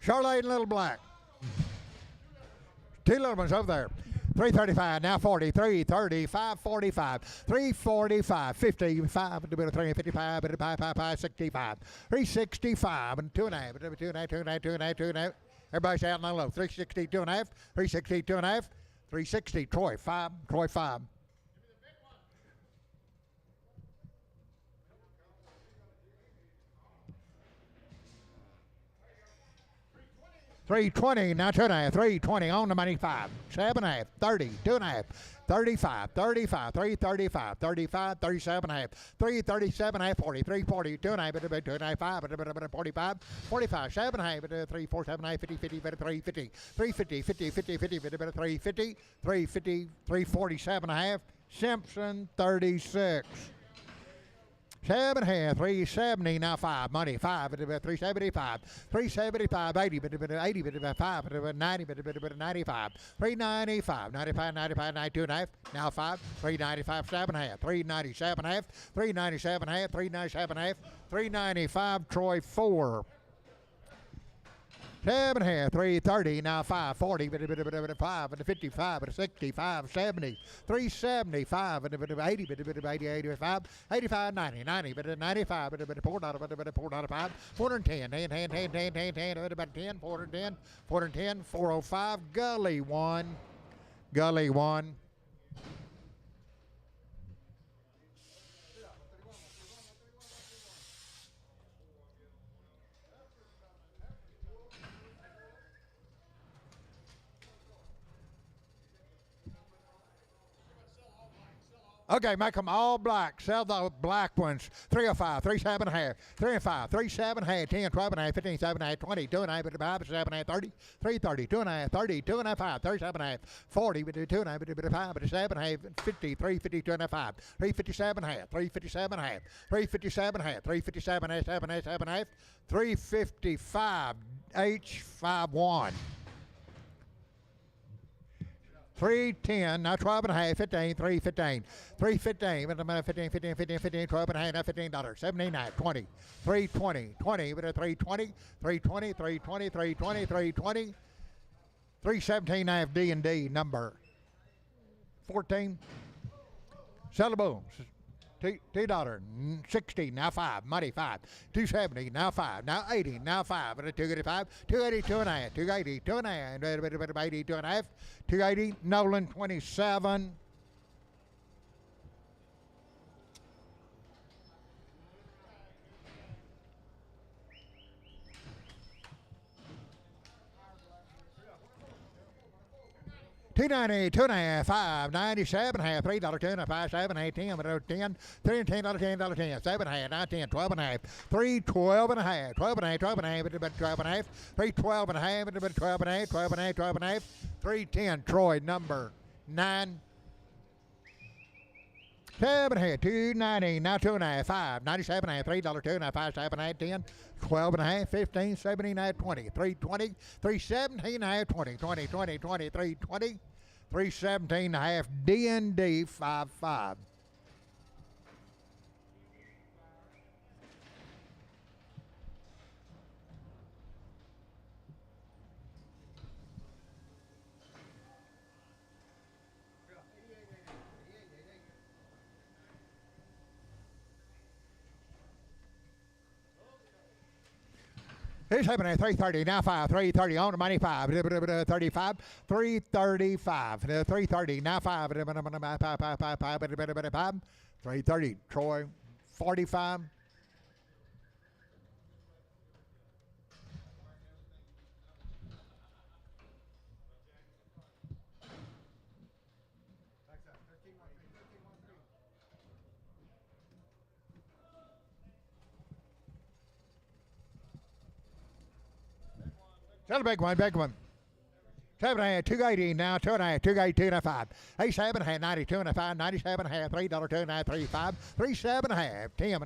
Charlotte and little black. Two little ones over there. 335, now 40, 335, 45, 345, 55, 355, 65, 365, and 2.5, 2.5, 2.5, 2.5, 2.5. Everybody's out on the low. 360, 2.5, 360, 2.5, 360, Troy 5, Troy 5. 320, now 2.5, 320 on the money 5, 7.5, 30, 2.5, 35, 35, 335, 35, 37.5, 337.5, 40, 340, 2.5, 2.5, 5, 45, 45, 7.5, 3, 4, 7.5, 50, 50, 350, 350, 50, 50, 50, 350, 350, 347.5, Simpson 36. 7.5, 370, now 5, money 5, 375, 375, 80, 80, 5, 90, 95, 395, 95, 95, 92.5, now 5, 395, 7.5, 397.5, 397.5, 397.5, 395, Troy 4. 7.5, 330, now 5, 40, 5, 55, 65, 70, 375, 80, 80, 85, 85, 90, 90, 95, 4.5, 410, 10, 410, 405, Gully 1, Gully 1. Okay, make them all black. Sell the black ones. 305, 37.5, 305, 37.5, 10, 12.5, 15, 7.5, 20, 2.5, 5, 7.5, 30, 330, 2.5, 30, 2.5, 37.5, 40, 2.5, 5, 7.5, 50, 350, 2.5, 357.5, 357.5, 357.5, 357.5, 7.5, 355, H51. 310, now 12.5, 15, 315, 315, 15, 15, 15, 15, 12.5, now $15, 79, 20, 320, 20, 320, 320, 320, 320, 320, 317, I have D&D number 14. Sell the bulls. $2, 60, now 5, money 5, 270, now 5, now 80, now 5, 285, 280, 2.5, 280, 2.5, 80, 2.5, 280, Nolan 27. $2.90, 2.5, 5, 97.5, $3, 2.5, 7, 8, 10, 10, $3, $10, 10, 7.5, 9, 10, 12.5, 3, 12.5, 12.5, 12.5, 12.5, 3, 12.5, 12.5, 12.5, 12.5, 310, Troy number 9. 7.5, 290, now 2.5, 5, 97.5, $3, 2.5, 5, 7.5, 10, 12.5, 15, 79, 20, 320, 317.5, 20, 20, 20, 20, 320, 317.5, D&D 55. Here's happening at 330, now 5, 330 on the money 5, 35, 335, 330, now 5, 330, Troy 45. Tell the big one, big one. Seven and a half, 280 now, 2.5, 280, 2.5. 87 and a half, 92 and a half, 97 and a half, $3, 2.5, 3.5, 37 and a half, 10,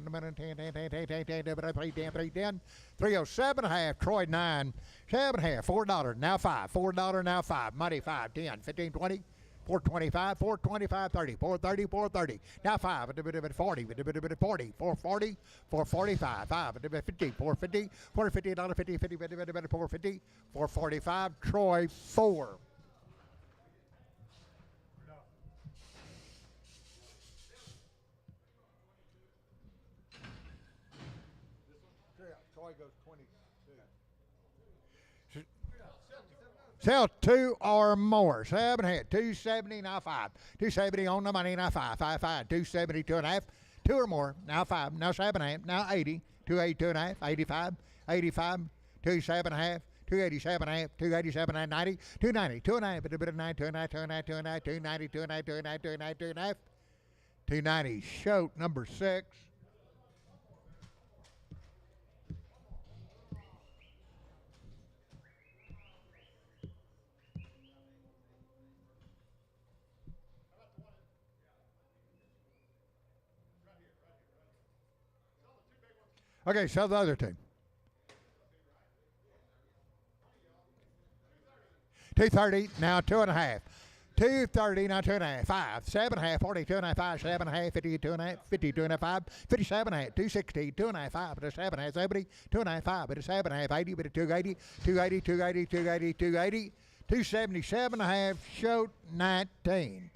307 and a half, Troy 9, 7 and a half, $4, now 5, $4, now 5, money 5, 10, 15, 20. 425, 425, 30, 430, 430. Now 5, a bit of it 40, a bit of it 40, 440, 445, 5, a bit of 50, 450, $450, 50, 50, 50, 50, 450, 445. Troy 4. Troy goes 22. Sell 2 or more. 7 head. 270, now 5. 270 on the money, now 5. 5, 5. 270, 2.5. 2 or more, now 5. Now 7.5. Now 80. 280, 2.5. 85. 85. 2.7.5. 287.5. 287.5. 90. 290. 2.5. Bit of 9. 2.9. 2.9. 2.9. 290. 2.9. 2.9. 2.9. 2.9. 290. Shoat number 6. Okay, sell the other 2. 230, now 2.5. 230, now 2.5. 5, 7.5, 40, 2.5, 5, 7.5, 50, 2.5, 50, 2.5, 57.5, 260, 2.5, 5, but a 7.5, 70, 2.5, 5, but a 7.5, 80, but a 280, 280, 280, 280, 280, 277.5, shoat 19.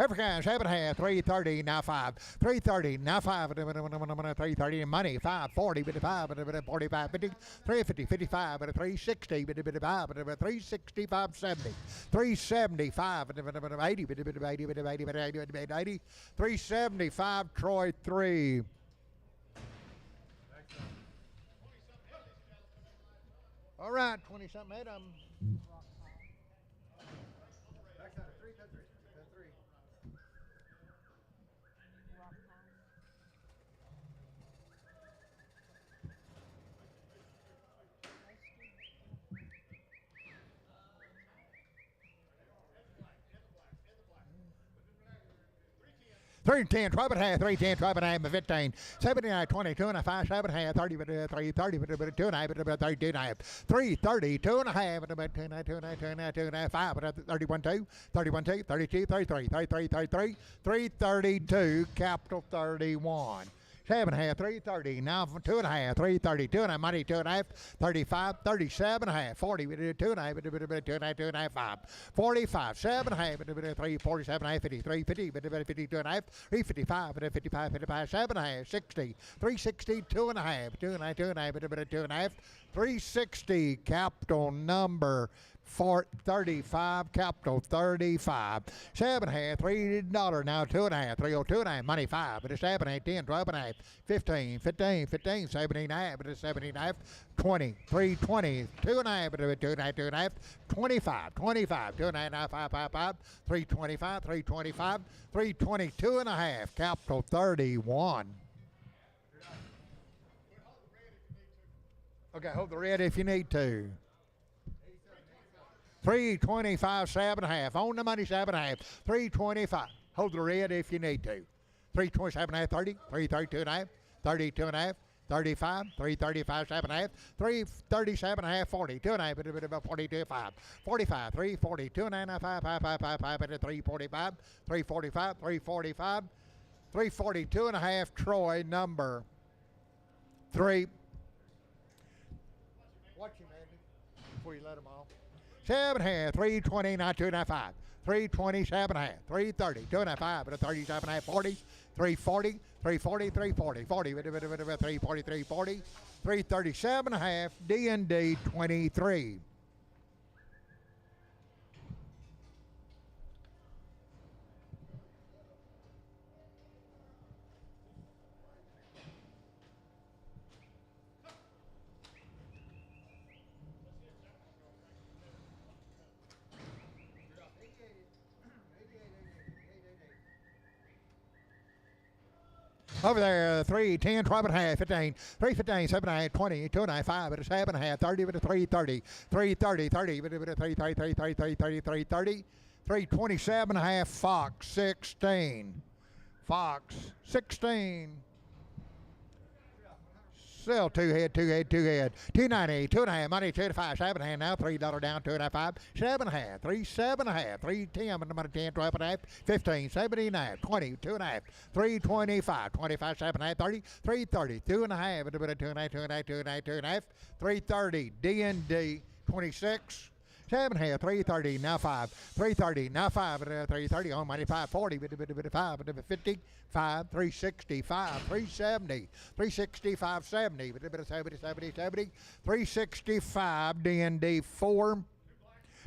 African 7.5, 330, now 5. 330, now 5, 330, money, 540, bit of 5, bit of 45, 50, 350, 55, bit of 360, bit of 5, bit of 365, 70, 375, bit of 80, bit of 80, bit of 80, bit of 80, bit of 80, 375, Troy 3. All right, 20 something head of them. Three and 10, 12.5, 3, 10, 12.5, 15, 79, 20, 2.5, 7.5, 30, 3, 30, 2.5, 32, 330, 2.5, 2.5, 5, 31, 2, 31, 2, 32, 33, 33, 33, 332, capital 31. 7.5, 330, now 2.5, 330, 2.5, money, 2.5, 35, 37.5, 40, 2.5, 2.5, 5, 45, 7.5, 3, 47.5, 53, 50, 52.5, 355, 55, 55, 7.5, 60, 360, 2.5, 2.5, 2.5, 360, capital number 35, capital 35. 7.5, $3, now 2.5, 302.5, money 5, but it's 7.5, 10, 12.5, 15, 15, 15, 79, but it's 79, 20, 320, 2.5, but it's 2.5, 2.5, 25, 25, 2.5, 5, 5, 5, 325, 325, 322.5, capital 31. Okay, hold the red if you need to. 325, 7.5. On the money, 7.5. 325. Hold the red if you need to. 327 and a half, 30. 332 and a half, 32 and a half, 35. 335, 7.5. 337 and a half, 40. 2.5, about 42, 5. 45, 340, 2.5, 5, 5, 5, 5, 5, 345, 345, 345, 342 and a half, Troy, number 3. Watch him, Andy, before you let him off. 7.5, 320, not 2.5. 327 and a half, 330, 2.5, but a 37 and a half, 40, 340, 340, 340, 40, 340, 340, 337 and a half, D&D 23. Over there, 3, 10, 12 and a half, 15, 3, 15, 7 and a half, 20, 2 and a half, 5, but a 7 and a half, 30, but a 3, 30, 3, 30, 30, but a 3, 30, 30, 30, 30, 30, 30, 30, 3, 27 and a half, Fox, 16. Fox, 16. Sell two head, 290, 2 and a half, money, 2 to 5, 7 and a half, now $3 down, 2 and a half, 5, 7 and a half, 3, 7 and a half, 3, 10, money, 10, 12 and a half, 15, 17 and a half, 20, 2 and a half, 3, 25, 25, 7 and a half, 30, 3, 30, 2 and a half, 2 and a half, 2 and a half, 2 and a half, 2 and a half, 3, 30, D&D, 26, 7 and a half, 3, 30, now 5, 3, 30, now 5, 3, 30, on money, 5, 40, 5, 50, 5, 365, 370, 365, 70, 70, 70, 70, 365, D&D 4,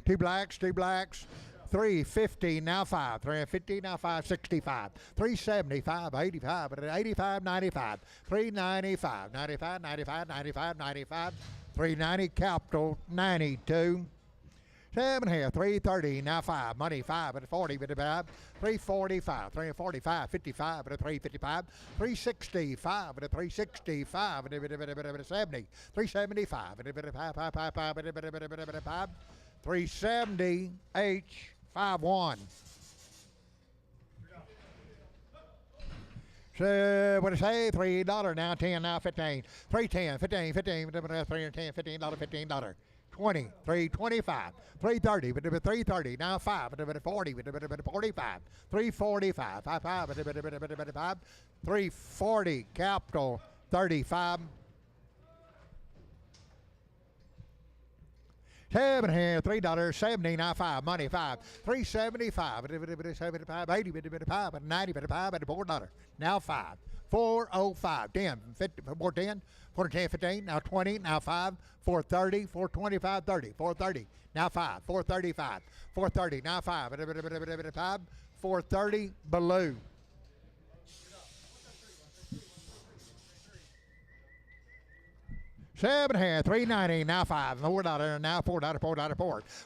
2 blacks, 350, now 5, 350, now 5, 65, 375, 85, 85, 95, 395, 95, 95, 95, 95, 390, capital, 92, 7 and a half, 330, now 5, money 5, but 40, but 5, 345, 345, 55, but 355, 365, but 365, but 70, 375, but 5, 370, H, 51. So what I say? $3 now, 10 now, 15, 310, 15, 15, 310, $15, $15. 20, 325, 330, but 330, now 5, but 40, but 45, 345, 55, but 5, 340, capital, 35, 7 and a half, $3, 70, now 5, money 5, 375, 75, 80, 5, 90, 5, $4, now 5, 405, 10, 50, 410, 410, 15, now 20, now 5, 430, 425, 30, 430, now 5, 435, 430, now 5, 430, below. $7 and a half, $3.90, now 5, $4, now $4, $4,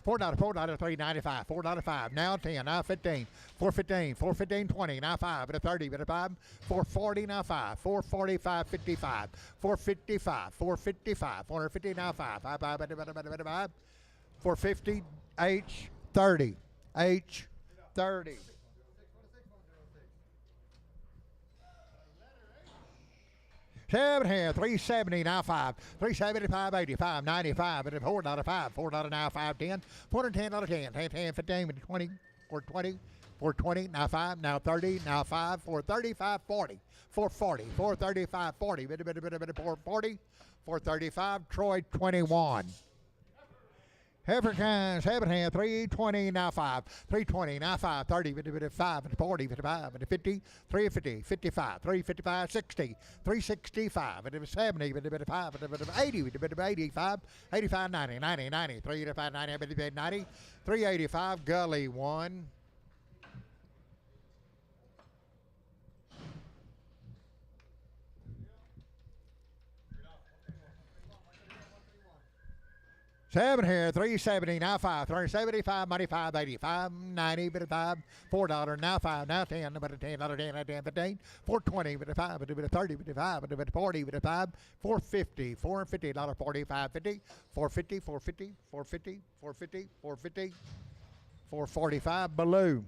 $3.95, $4.05, now 10, now 15, $4.15, 20, now 5, but 30, but 5, $4.40, now 5, $4.45, 55, $4.55, $4.50, now 5, $4.50, H 30, H 30. 7 here, 370, now 5, 375, 85, 95, but $4, 5, $4 now, 5, 10, $410, 10, 10, 10, 15, 20, 420, 420, now 5, now 30, now 5, 435, 40, 440, 435, 40, 440, 435, Troy 21. Africans, 7 here, 320, now 5, 320, now 5, 30, 5, 40, 55, 50, 350, 55, 355, 60, 365, 70, 5, 80, 85, 85, 90, 90, 90, 385, 90, 90, 385, Gully 1. Seven here, 370, now 5, 375, money 5, 85, 90, but 5, $4, now 5, now 10, but $10, 10, 10, 15, 420, but 5, but 30, but 5, but 40, but 5, 450, $450, 45, 50, 450, 450, 450, 450, 450, 445, Baloo.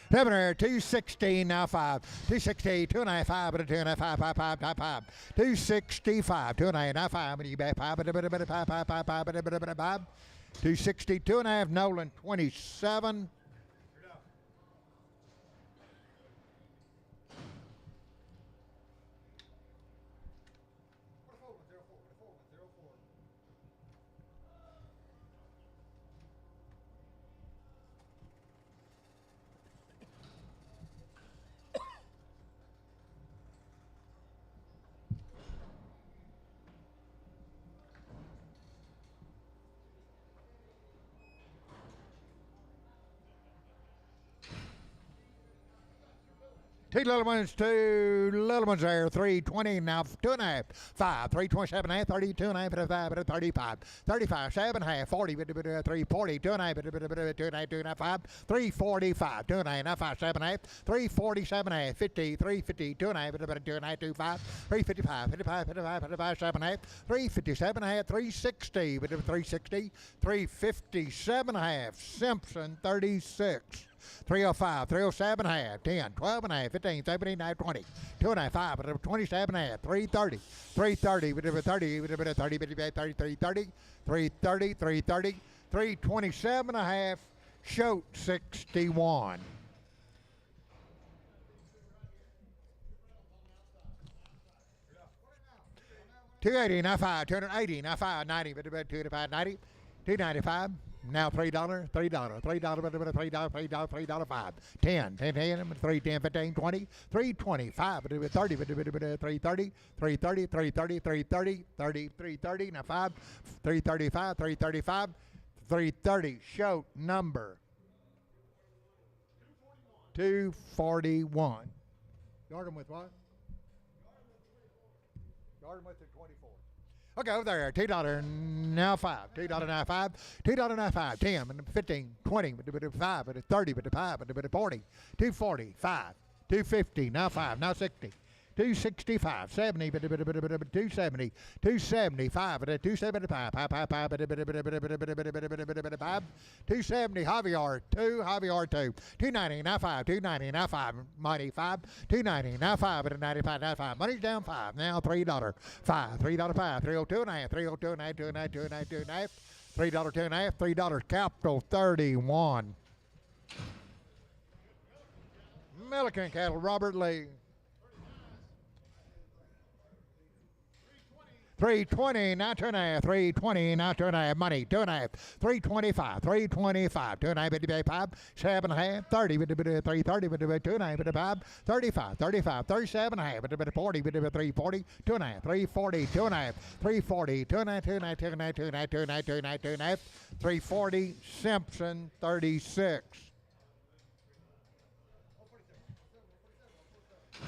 Seven here, 216, now 5, 260, 2.5, 5, but 2.5, 5, 5, 5, 5, 5, 265, 2.5, now 5, but you back 5, but 5, 5, 5, 5, 5, 260, 2.5, Nolan 27. Two little ones there. 320 now. 2.5. 5. 327 and a half. 32 and a half. 5. 35. 35. 7 and a half. 40. 340. 2.5. 2.5. 5. 345. 2.5. 5. 7 and a half. 347 and a half. 50. 350. 2.5. 2.5. 25. 355. 55. 55. 55. 7 and a half. 357 and a half. 360. 360. 357 and a half. Simpson 36. 305, 307 and a half, 10, 12 and a half, 15, 17, 19, 20, 2 and a half, 5, 27 and a half, 330, 330, 30, 30, 330, 330, 330, 327 and a half, Shoat 61. $280, now 5, $280, now 5, 90, 285, 90, $295. Now $3, $3, $3, $3, 5, 10, 3, 10, 15, 20, 325, 30, 330, 330, 330, 330, 30, 330, now 5, 335, 335, 330, Shoat number 241. Yard them with what? Yard them with the 24. Okay, over there, $2 now 5, $2 now 5, $2 now 5, 10, 15, 20, 5, 30, 5, 40, 240, 5, 250, now 5, now 60, 265, 70, 270, 275, 275, 270, Javier 2, 290, now 5, 290, now 5, money 5, 290, now 5, 95, now 5, money's down 5, now $3, 5, $3, 5, 302 and a half, 302 and a half, 2 and a half, 2 and a half, 2 and a half, $3, 2 and a half, $3, capital 31. Milliken cattle, Robert Lee. 320, now 2.5, 320, now 2.5, money, 2.5, 325, 325, 2.5, 5, 7.5, 30, 330, 2.5, 5, 35, 35, 37 and a half, 40, 340, 2.5, 340, 2.5, 340, 2.5, 2.5, 2.5, 2.5, 2.5, 2.5, 2.5, 340, Simpson 36.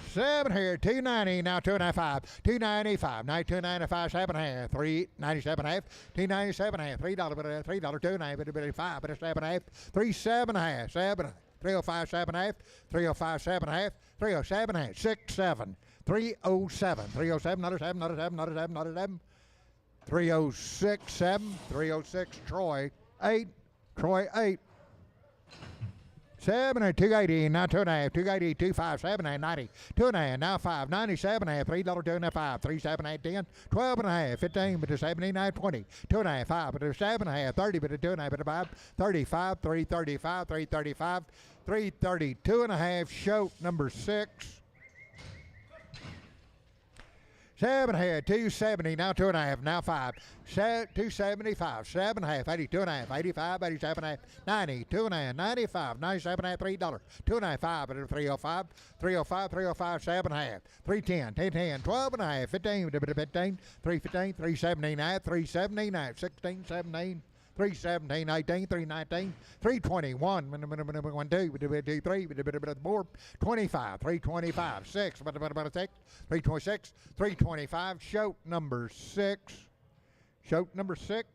7 here, 290, now 2.5, 295, now 295, 7.5, 397 half, 297 half, $3, $3, 2.5, 5, 7.5, 37 half, 7, 305, 7 half, 305, 7 half, 307 half, 6, 7, 307, 307, another 7, another 7, another 7, another 7, 306, 7, 306, Troy 8, Troy 8. 7 and 280, now 2.5, 280, 25, 7 and 90, 2.5, now 5, 97 and a half, $3, 2.5, 3, 7, 8, 10, 12 and a half, 15, but 79, 20, 2.5, 5, but 7 and a half, 30, but 2.5, but 5, 35, 335, 335, 332 and a half, Shoat number 6. 7 ahead, 270, now 2.5, now 5, 275, 7 and a half, 82 and a half, 85, 87 and a half, 90, 2 and a half, 95, 97 and a half, $3, 2.5, 5, 305, 305, 305, 7 and a half, 310, 10, 12 and a half, 15, 15, 315, 370 and a half, 370 and a half, 16, 17, 317, 18, 319, 321, 1, 2, 3, 4, 25, 325, 6, 326, 325, Shoat number 6. Shoat number 6.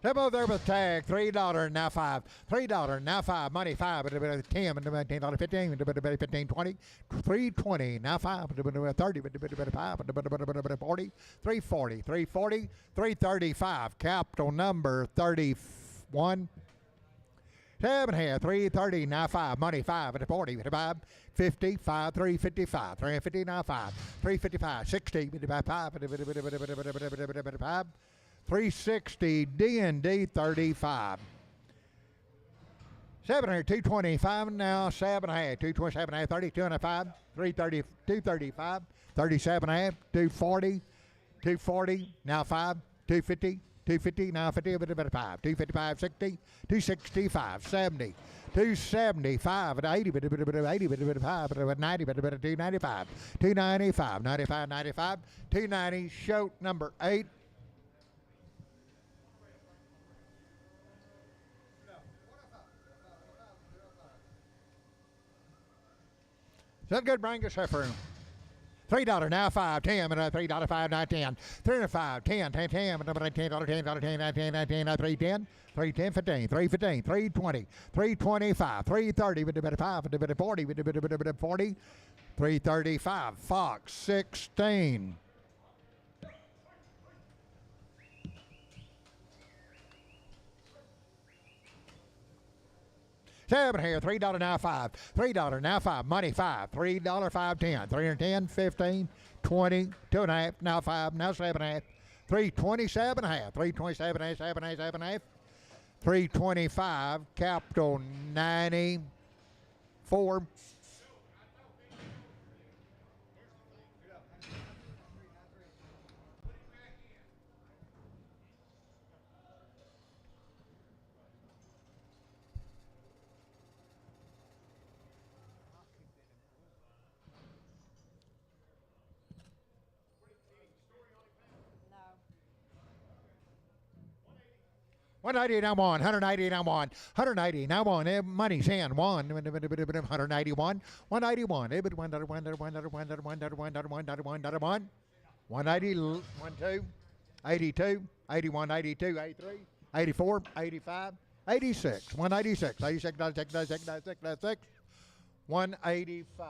Step over there with tag, $3, now 5, $3, now 5, money 5, 10, $10, 15, 15, 20, 320, now 5, 30, 5, 40, 340, 340, 335, capital number 31. 7 here, 330, now 5, money 5, 40, 55, 50, 5, 355, 350, now 5, 355, 60, 5, 360, D&D 35. 7 here, 225, now 7 and a half, 227 and a half, 32 and a 5, 330, 235, 37 and a half, 240, 240, now 5, 250, 250, now 50, 5, 255, 60, 265, 70, 275, 80, 80, 5, 90, 295, 295, 95, 95, 290, Shoat number 8. That good bring us heifer. $3 now 5 10 and $3 5 9 10 3 and 5 10 10 10 $10 $10 $10 $10 10 10 3 10 3 10 15 3 15 3 20 3 25 3 30 with the bit of 5 with the bit of 40 with the bit of 40 3 35 Fox 16. Seven here, $3 now 5, $3 now 5, money 5, $3 5 10, 310 15 20 2.5 now 5 now 7.5, 327.5, 327 half, 7 half, 325 capital 94. No. 180 now 180 now 180 now 1. Money's in 181 181 180 2 82 81 82 83 84 85 86 186 86 96 96 96 96 185.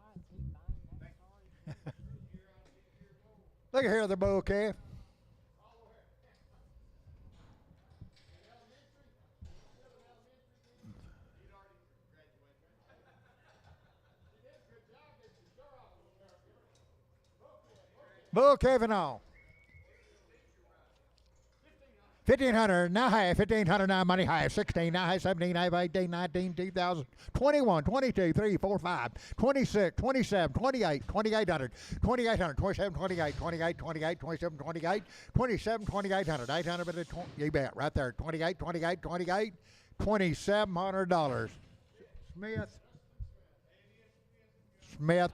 Why is he buying that sorry? Look here, the bouquet. Bouquet and all. 1,500 now half, 1,500 now money half, 16 now half, 17 half, 18, 19, 2,000, 21, 22, 3, 4, 5, 26, 27, 28, 2,800, 2,800, 27, 28, 28, 28, 27, 28, 27, 2,800, 800, but you bet, right there, 28, 28, 28, $2,700. Smith.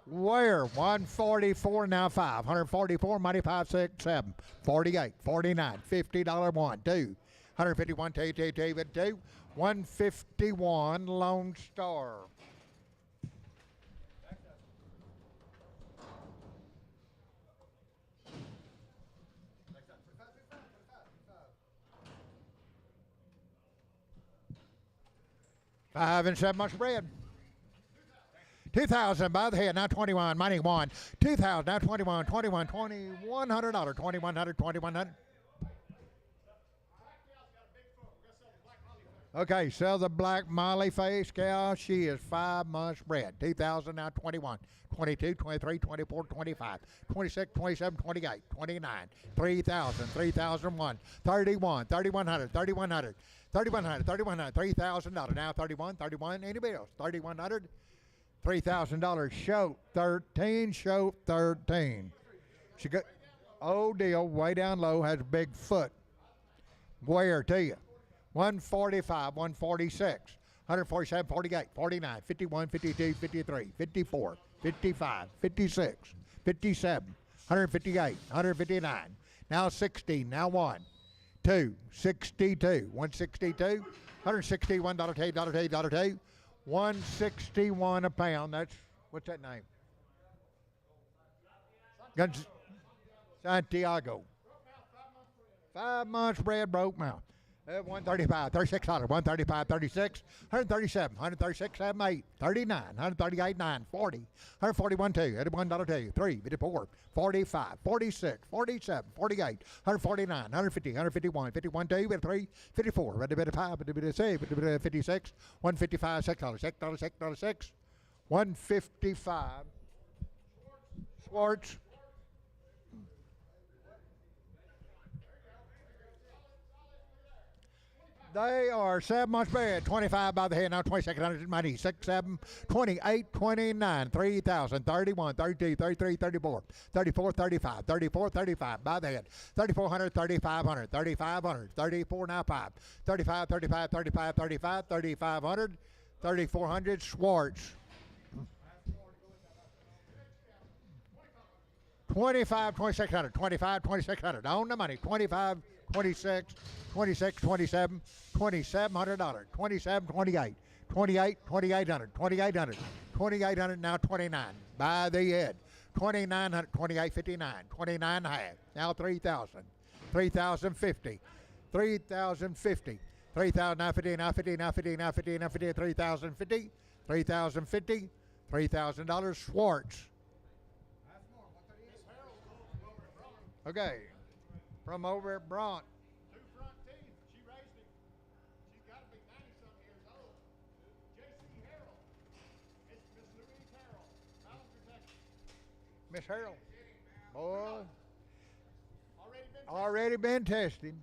Where? 144 now 5. 144, money 5, 6, 7. 48, 49, $50 1, 2. 151, 2, 2, 2, 2. 151 Lone Star. Five and 7 months bread. 2,000 by the head, now 21, money 1. 2,000, now 21, $2,100, 2,100, 2,100. Okay, sell the black Molly face cow. She is 5 months bred. 2,000, now 21, 22, 23, 24, 25, 26, 27, 28, 29, 3,000, 3,001, 31, 3,100, 3,100, 3,100, 3,100, $3,000. Now 31, 31, anybody else? 3,100. $3,000 show 13, show 13. She got old deal way down low, has a big foot. Where to you? 145, 146, 147, 48, 49, 51, 52, 53, 54, 55, 56, 57, 158, 159. Now 60, now 1, 2, 62, 162, $161, $2, $161 a pound. That's, what's that name? Santiago. 5 months bred, broke mouth. 135, $36, 135, 36, 137, 136, 7, 8, 39, 138, 9, 40, 141, 2, $81, 2, 3, 54, 45, 46, 47, 48, 149, 150, 151, 51, 2, 3, 54, 55, 56, 155, $6, $6, 6, 155. Schwartz. They are 7 months bred. 25 by the head. Now 2200 money. 6, 7, 28, 29, 3000, 31, 32, 33, 34, 34, 35, 34, 35 by the head. 3400, 3500, 3500, 34 now 5, 35, 35, 35, 35, 3500, 3400 Schwartz. 25, 2600, 25, 2600. On the money. 25, 26, 26, 27, $2,700. 27, 28, 28, 2800, 2800, 2800. Now 29. By the head. 2900, 2859, 29 and a half. Now 3,000, 3,050, 3,050, 3,000. Now 50, now 50, now 50, now 50, now 50, 3,050, 3,050, $3,000 Schwartz. Okay, from over at Bront. Two front teeth. She raised him. She's got to be 90-some years old. J.C. Harrell. It's Miss Louise Harrell. Ballinger, Texas. Miss Harold. Boy, Already been tested.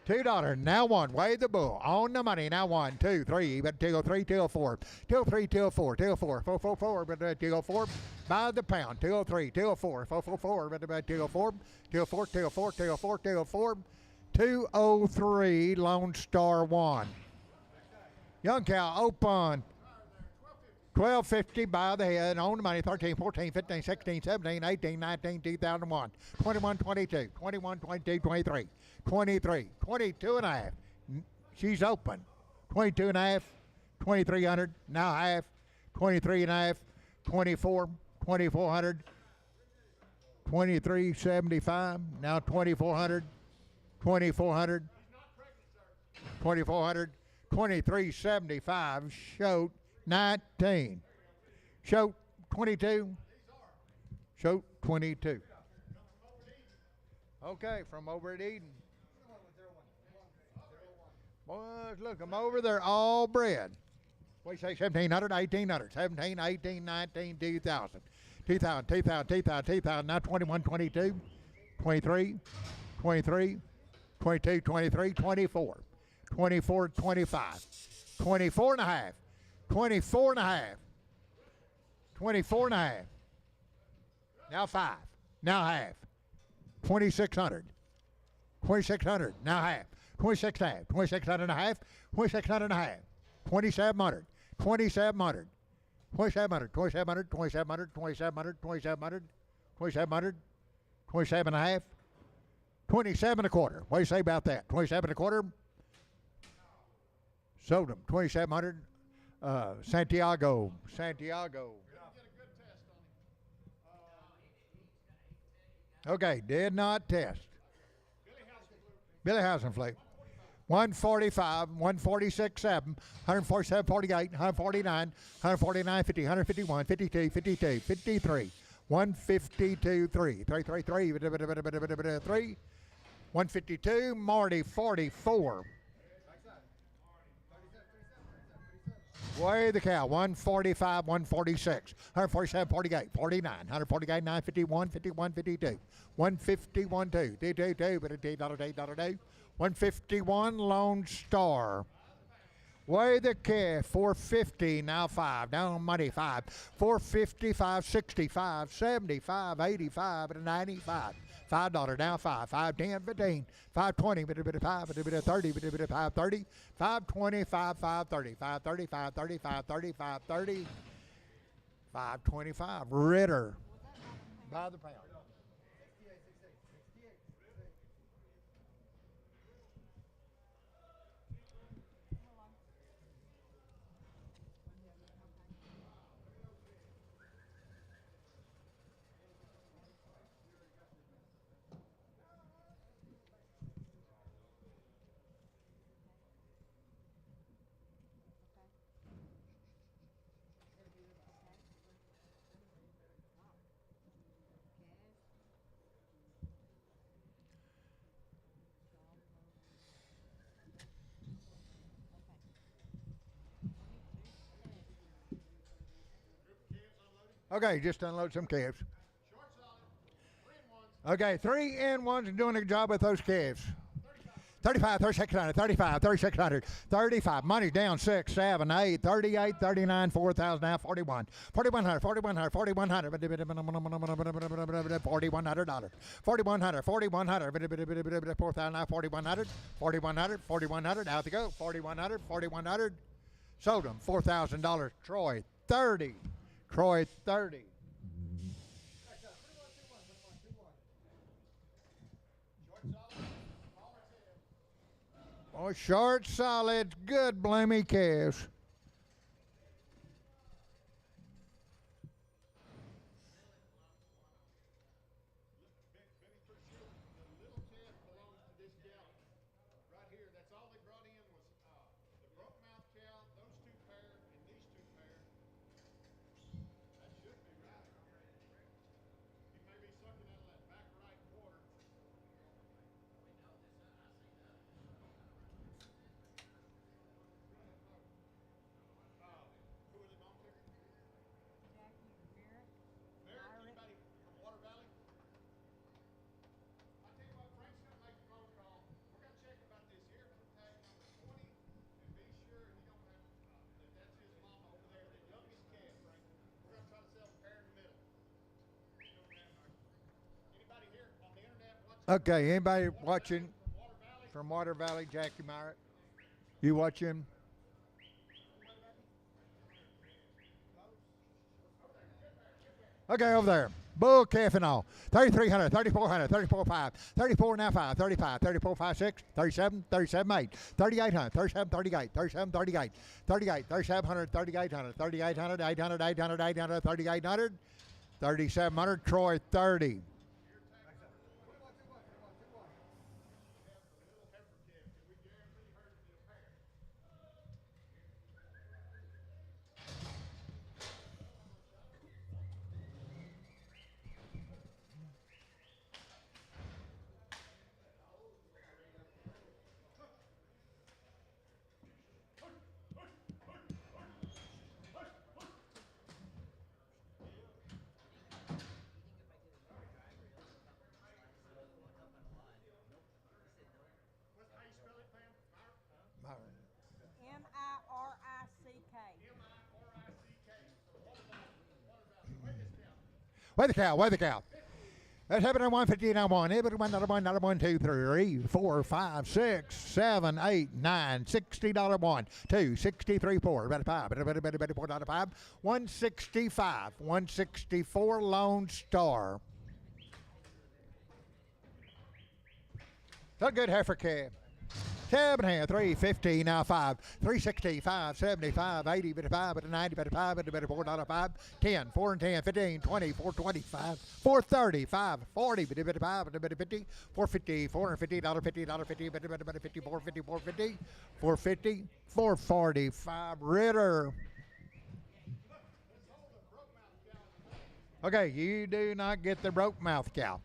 $2. $2. Now one. Weigh the bull. On the money. Now 1, 2, 3. But till 3, till 4. Till 3, till 4. Till 4. 4, 4, 4. But till 4. By the pound. Till 3. Till 4. 4, 4, 4. But till 4. Till 4. Till 4. Till 4. Till 4. 203 Lone Star 1. Young cow open. 1250 by the head, on the money, 13, 14, 15, 16, 17, 18, 19, 2001, 21, 22, 21, 22, 23, 23, 22 and a half. She's open. 22 and a half, 2,300, now half, 23 and a half, 24, 2,400, 2375, now 2,400, 2,400, 2,400, 2375, shoot 19. Show 22. Show 22. Okay, from over at Eden. Boys, look, I'm over there all bred. What do you say, 1,700, 1,800, 17, 18, 19, 2,000. 2,000, 2,000, 2,000, 2,000, now 21, 22, 23, 23, 22, 23, 24, 24, 25, 24 and a half. 24 and a half. 24 and a half. Now 5. Now half. 2,600. 2,600. Now half. 26 and a half. 2,600 and a half. 2,600 and a half. 2,700. 2,700. 2,700. 2,700. 2,700. 2,700. 2,700. 2,700. 27 and a half. 27 and a quarter. What do you say about that? 27 and a quarter. Sold them. 2,700. Santiago. Okay, did not test. Billy Hausenflake. 145, 146, 7, 147, 48, 149, 149, 50, 151, 52, 52, 53, 152, 3, 3, 3, 3, 3, 152, Marty, 44. Weigh the cow, 145, 146, 147, 48, 49, 148, 9, 51, 51, 52, 151, 2, 2, 2, 2, 151 Lone Star. Weigh the calf, 450, now 5, down money 5, 455, 65, 75, 85, and 95. $5 now 5, 510, 15, 520, 5, 30, 530, 525, 530, 530, 530, 530, 530, 525. Ritter by the pound. Okay, just unload some calves. Okay, 3 in 1s and doing a good job with those calves. 35, 3600, 35, 3600, 35. Money down 6, 7, 8, 38, 39, 4,000 now, 41. 4100, 4100, 4100, $4,100. 4100, 4,000 now, 4100, 4100, 4100, out to go, 4100, 4100. Sold them, $4,000. Troy, 30. Troy, 30. Oh, short, solid, good, bloomy calves. Benny, pretty sure the little calf belongs to this gal right here. That's all they brought in was the broke mouth cow, those two pair, and these two pair. That should be right. He may be sucking out of that back right quarter. Who are they belong to? Jackie and Barrett. Barrett, anybody from Water Valley? I tell you what, Frank's gonna make a phone call. We're gonna check about this earful tag number 20 and be sure he don't have that that's his mama over there, the youngest calf, Frank. We're gonna try to sell the pair in the middle. Anybody here on the internet watching? Okay, anybody watching From Water Valley? from Water Valley, Jackie Myrick? You watch him? Okay, over there. Bull calf and all. 3,300, 3,400, 34,500, 34 now 5, 35, 34, 5, 6, 37, 37, 8, 3,800, 37, 38, 37, 38, 38, 3,700, 3,800, 3,800, 800, 800, 800, 3,800, 3,700, Troy 30. How you spell it, Pam? Mirick. M-I-R-I-C-K. Water Valley. Weigh the cow, weigh the cow. Let's have it on 150 now one. Every one, another one, another 1, 2, 3, 4, 5, 6, 7, 8, 9, $60 1, 2, 63, 4, better 5, better $4, 165, 164 Lone Star. So good heifer calf. 7 hand, 350 now 5, 360, 5, 75, 80, better 5, better 90, better 5, better $4, 5, 10, 4 and 10, 15, 20, 425, 430, 5, 40, better 5, better 50, 450, $450, $50, better 50, 450, 450, 450, 445, Ritter. Okay, you do not get the broke mouth cow.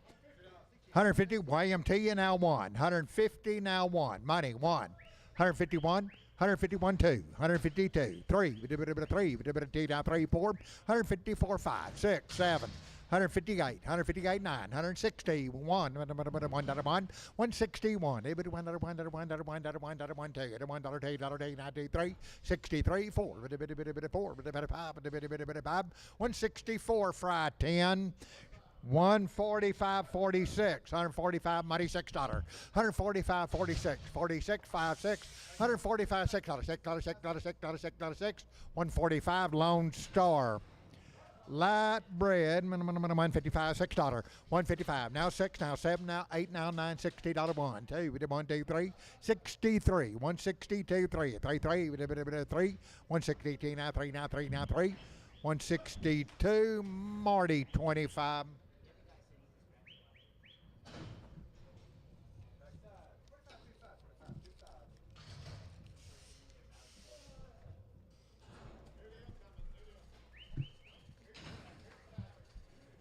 150, YMT now 1. 150 now 1. Money 1. 151, 151 2. 152 3. 3. T down 3 4. 154 5 6 7. 158, 158 9. 160 1. 161. 63 4. 164 fry 10. 145 46, 145 money $6, 145 46, 46 5 6, 145 $6, $6, $6, 145 Lone Star. Light bread, 155 $6, 155 now 6 now 7 now 8 now 9 $60 1 2 1 2 3 63 162 3 3 3 162 now 3 now 3 now 3 162 Marty 25.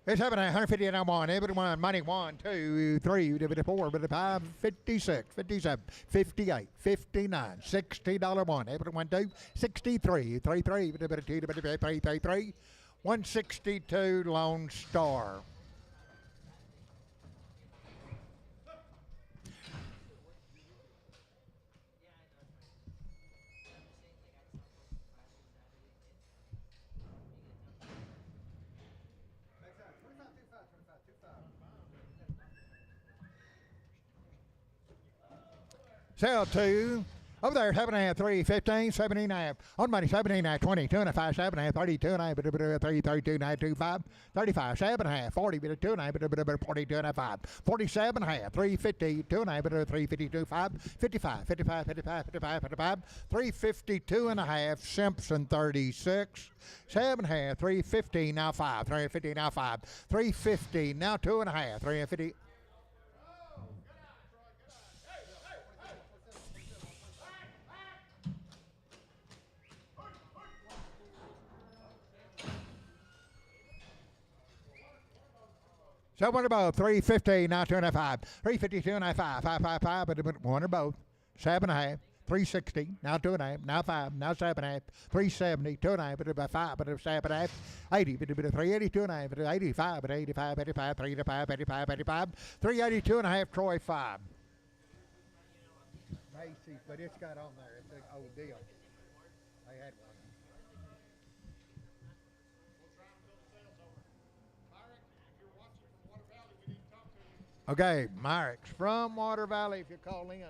It's happening. 150 and I'm on. Everyone, money 1, 2, 3, 4, 5, 56, 57, 58, 59, $60 one. Everyone, 2, 63, 33, 33, 162 Lone Star. Sell two. Over there, 7.5, 3, 15, 17.5. On money, 17.5, 20, 2.5, 7.5, 32.5, 3, 32.5, 25, 35, 7.5, 40, 2.5, 42.5, 47.5, 350, 2.5, 350, 5, 55, 55, 55, 55, 55, 352.5, Simpson 36. 7.5, 350, now 5, 350, now 5, 350, now 2.5, 350. So one of both, 350, now 2.5, 352 and a 5, 555, but one or both, 7.5, 360, now 2.5, now 5, now 7.5, 370, 2.5, but about 5, but 7.5, 80, but 382 and a half, 85, but 85, 85, 385, 85, 85, 382 and a half, Troy 5. Macy's, but it's got on there, it's an old deal. They had one. Okay, Myrick's from Water Valley if you call in.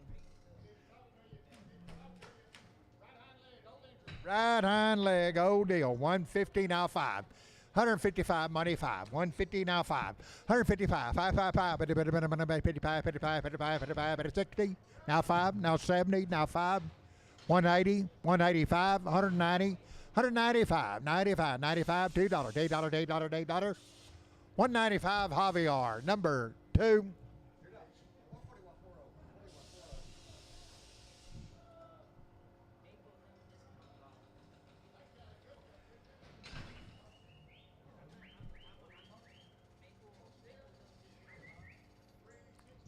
Right hind leg, old deal. 150 now 5. 155 money 5. 150 now 5. 155, 555, 55, 55, 55, 55, 60. Now 5, now 70, now 5. 180, 185, 190, 195, 95, 95, $2, $8, $8, $8. 195 Javier, number 2.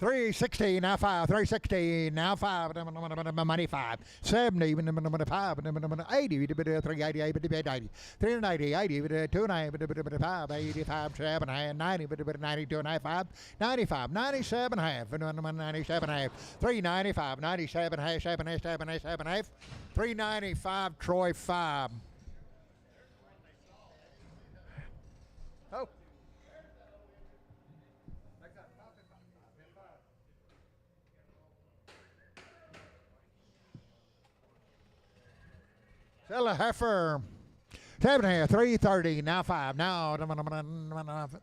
$360 now 5, $360 now 5, money 5, $70, $5, $80, $380, $380, $80, $290, $5, $85, $7, $90, $92, $5, $95, $97, $97, $395, $97, $7, $395, Troy 5. Oh. Sell a heifer. 7.5, 330, now 5, now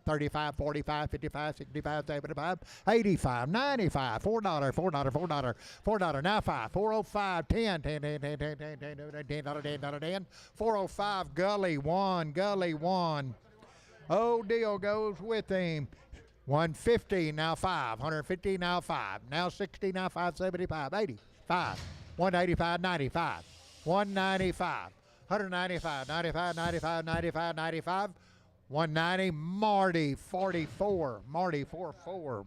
35, 45, 55, 65, 75, 85, 95, $4, $4, $4, $4, now 5, 405, 10, 10, 10, 10, 10, 10, 10, $10, 10, 405, Gully 1, Gully 1. Old deal goes with him. 150, now 5, 150, now 5, now 60, now 575, 85, 185, 95, 195. 195, 95, 95, 95, 95, 190, Marty 44, Marty 44.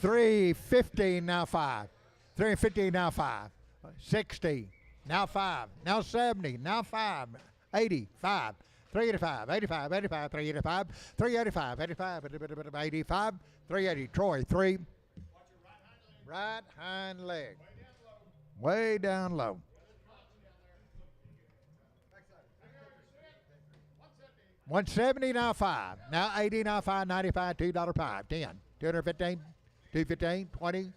$350 now 5, $350 now 5, 60 now 5, now 70 now 5, 85. 385, 85, 85, 385, 385, 85, 85, 380, Troy 3. Right hind leg. Way down low. $170 now 5. Now 80 now 5, 95, $2 5, 10, 215, 215, 20,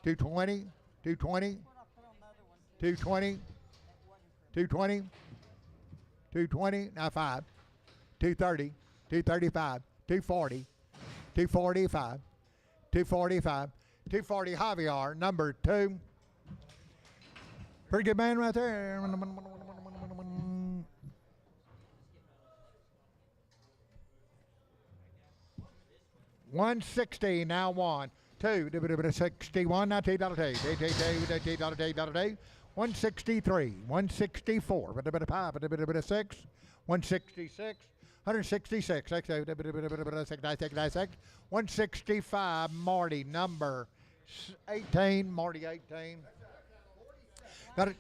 220, 220, 220, 220. 220, now 5, 230, 235, 240, 245, 245, 240 Javier, number 2. Pretty good man right there. 160, now 1, 2, 61, now $2, $2, 163, 164, 6, 166, 166, 165, Marty, number 18, Marty 18. Got it.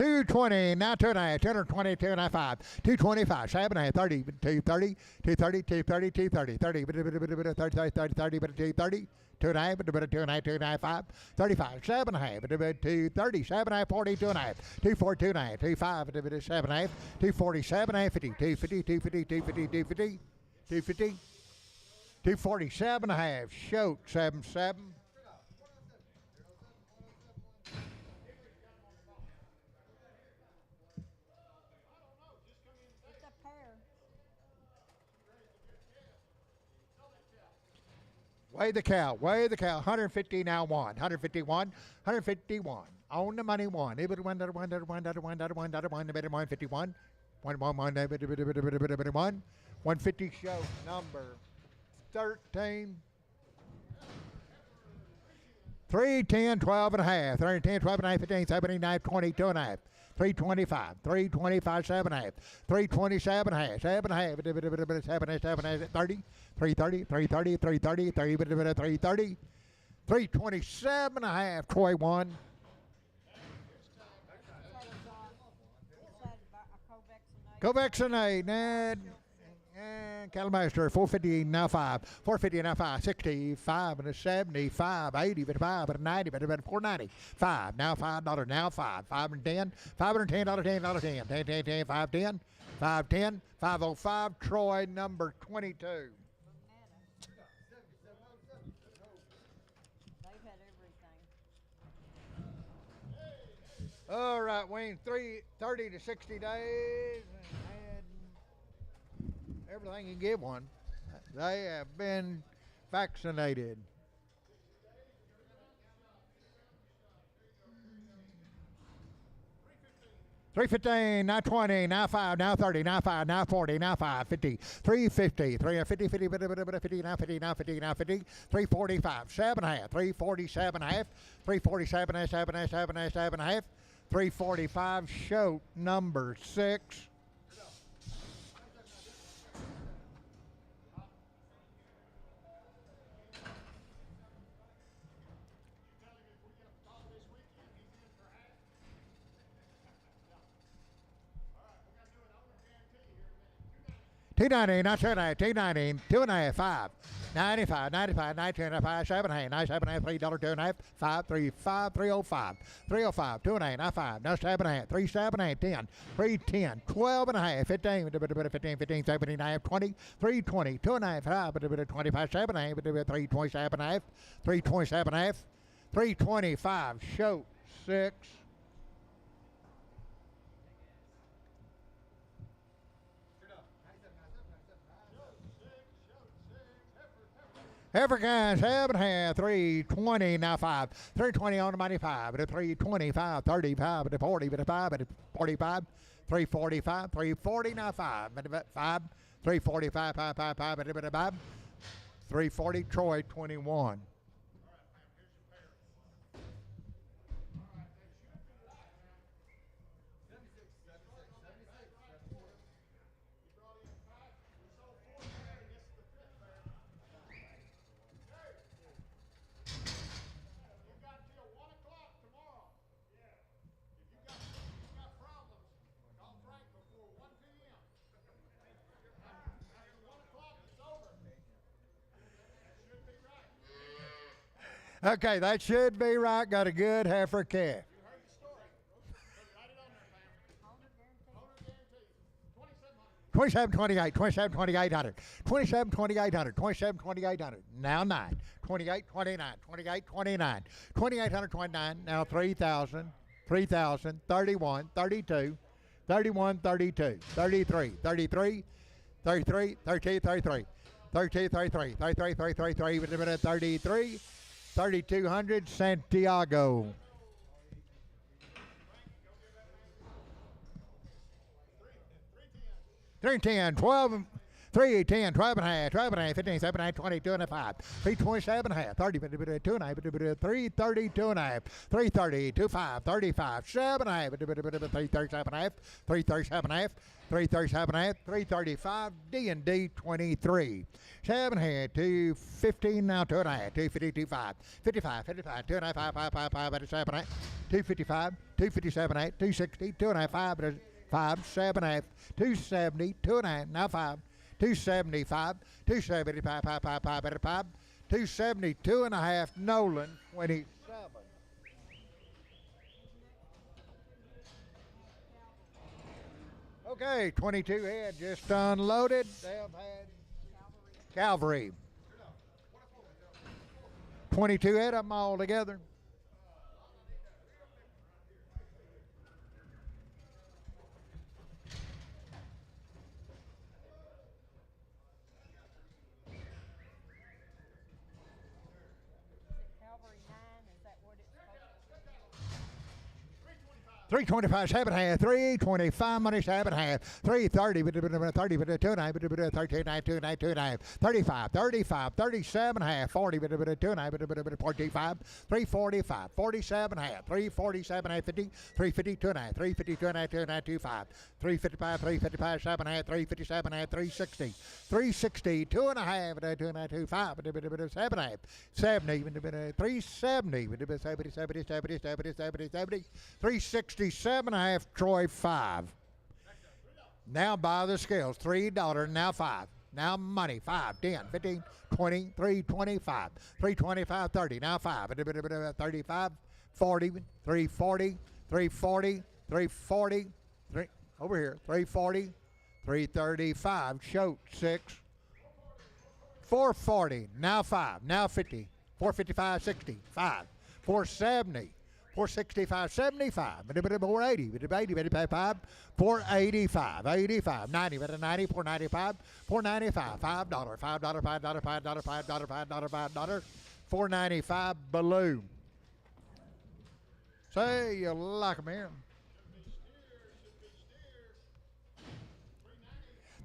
220, now 2.5, 220, 2.5, 225, 7.5, 30, 230, 230, 230, 230, 30, 30, 230, 2.5, 2.5, 2.5, 35, 7.5, 230, 7.5, 40, 2.5, 240, 2.5, 25, 7.5, 240, 7.5, 50, 250, 250, 250, 250, 250, 247.5, shoot, 7.7. It's a pair. Weigh the cow. 150 now one. 151, 151. On the money one. 151. 150 show number 13. 310, 12 and a half. 310, 12 and a half, 15, 17, 22 and a half. 325, 325, 7 and a half. 327 and a half, 7 and a half. 7 and 30, 330, 330, 330, 330, 327 and a half. Troy won. Covexinate, Ned. And Calmaster, 450 now 5, 450 now 5, 65 and a 75, 80, but 5, but 90, but 490, 5, now $5, now 5, 5 and 10, $510, $10, 10, 10, 10, 10, 5, 10, 5, 10, 505, Troy number 22. They've had everything. All right, Wayne, 30 to 60 days. Everything you give one. They have been vaccinated. $315, now 20, now 5, now 30, now 5, now 40, now 5, 50, $350, 350, 50, 50, now 50, now 50, now 50, $345, 7.5, $347.5, $347, 7.5, $345, show number 6. $290, not $290, $290, 2.5, 5, 95, 95, 92.5, 7.5, 97.5, $3, 2.5, 5, 3, 5, 305, 305, 2.5, not 5, no 7.5, 3, 7.5, 10, 3, 10, 12.5, 15, 15, 15, 17.5, 20, 3, 20, 2.5, 5, 25, 7.5, 3, 27.5, 3, 27.5, 325, show 6. African 7.5, 320, now 5, 320 on the money 5, 325, 35, 40, 5, 45, 345, 340, now 5, 5, 345, 5, 5, 5, 5, 340, Troy 21. Okay, that should be right. Got a good heifer calf. 27, 28, 27, 2800, 27, 2800, 27, 2800, now 9, 28, 29, 28, 29, 2829, now 3,000, 3,000, 31, 32, 31, 32, 33, 33, 33, 32, 33, 32, 33, 33, 33, 33, 3,200, Santiago. 310, 12, 3, 10, 12 and a half, 12 and a half, 15, 17, 20, 2 and a half, 327 and a half, 30, 2 and a half, 332 and a half, 330, 25, 35, 7 and a half, 337 and a half, 337 and a half, 337 and a half, 335, D&D 23. 7 and a half, 215 now, 2 and a half, 250, 5, 55, 55, 2 and a half, 5, 5, 5, 5, 7 and a half, 255, 257 and a half, 260, 2 and a half, 5, 5, 7 and a half, 270, 2 and a half, now 5, 275, 275, 5, 5, 5, 5, 5, 272 and a half, Nolan, 27. Okay, 22 head just unloaded. They've had Calvary. 22 head of them all together. Calvary 9, is that what it's supposed to be? 325, 7 and a half, 325 money, 7 and a half, 330, 30, 2 and a half, 13, 2 and a half, 2 and a half, 35, 35, 37 and a half, 40, 2 and a half, 45, 345, 47 and a half, 347 and a half, 50, 350, 2 and a half, 350, 2 and a half, 2 and a half, 25, 355, 355, 7 and a half, 357 and a half, 360, 360, 2 and a half, 2 and a half, 25, 7 and a half, 70, 370, 70, 70, 70, 70, 70, 70, 367 and a half, Troy 5. Now by the scales, $3, now 5. Now money, 5, 10, 15, 20, 325, 325, 30, now 5, 35, 40, 340, 340, 340, 3, over here, 340, 335, Shote 6, 440, now 5, now 50, 455, 60, 5, 470, 465, 75, 480, 85, 485, 85, 90, 90, 495, 495, $5, $5, $5, $5, $5, $5, $5, $5, 495, balloon. Say you like 'em here.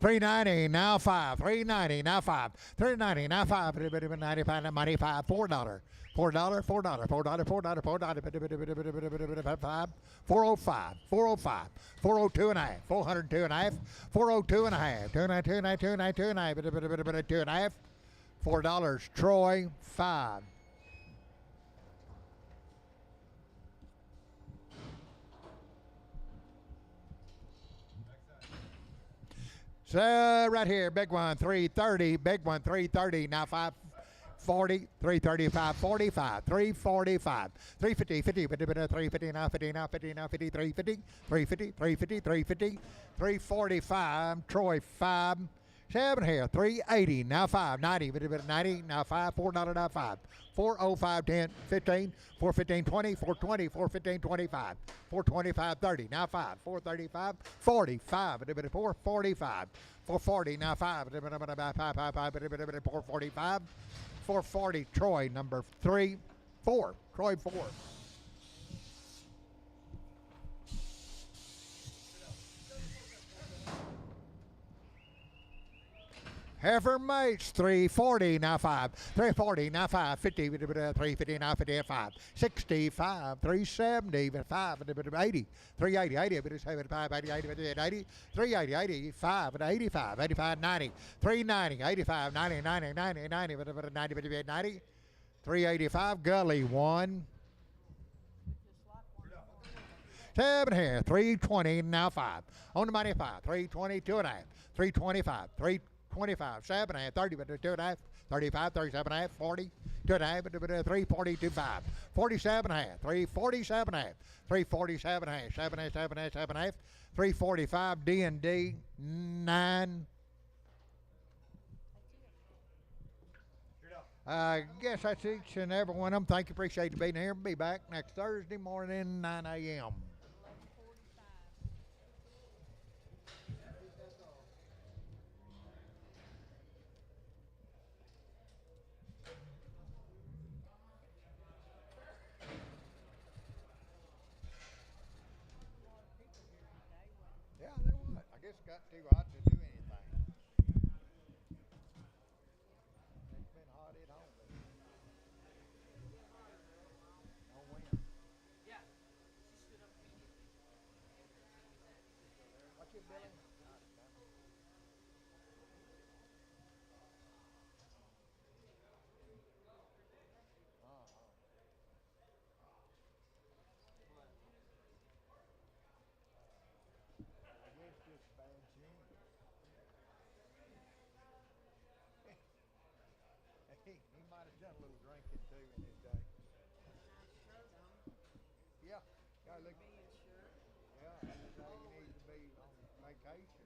390, now 5, 390, now 5, 390, now 5, 95, 95, $4. $4, $4, $4, $4, $4, 5, 405, 405, 402 and a half, 402 and a half, 402 and a half, 292 and a half, 292 and a half, 2 and a half, $4, Troy 5. So right here, big one, 330, big one, 330, now 5. 40, 335, 45, 345, 350, 50, 350, now 50, now 50, now 50, 350, 350, 350, 350, 345, Troy 5, 7 here, 380, now 5, 90, 90, now 5, $4, now 5, 405, 10, 15, 415, 20, 420, 415, 25, 425, 30, now 5, 435, 45, 445, 440, now 5, 445, 440, Troy, number 3, 4, Troy 4. Heifer mates, 340, now 5, 340, now 5, 50, 350, now 50, 5, 65, 370, 5, 80, 380, 80, 75, 80, 80, 80, 380, 85, 85, 85, 90, 390, 85, 90, 90, 90, 90, 90, 90, 385, Gully 1. 7 here, 320, now 5, on the money 5, 320, 2 and a half, 325, 325, 7 and a half, 30, 2 and a half, 35, 37 and a half, 40, 2 and a half, 340, 25, 47 and a half, 347 and a half, 347 and a half, 7 and a half, 7 and a half, 7 and a half, 345, D&D 9. I guess that's each and every one of them. Thank you, appreciate you being here. Be back next Thursday morning, 9 a.m. Yeah, there was. I guess got too hot to do anything. He's done a little drinking too in his day. Nice shirt on. Yeah. Yeah, look. Being shirt. Yeah, that's how you need to be on vacation.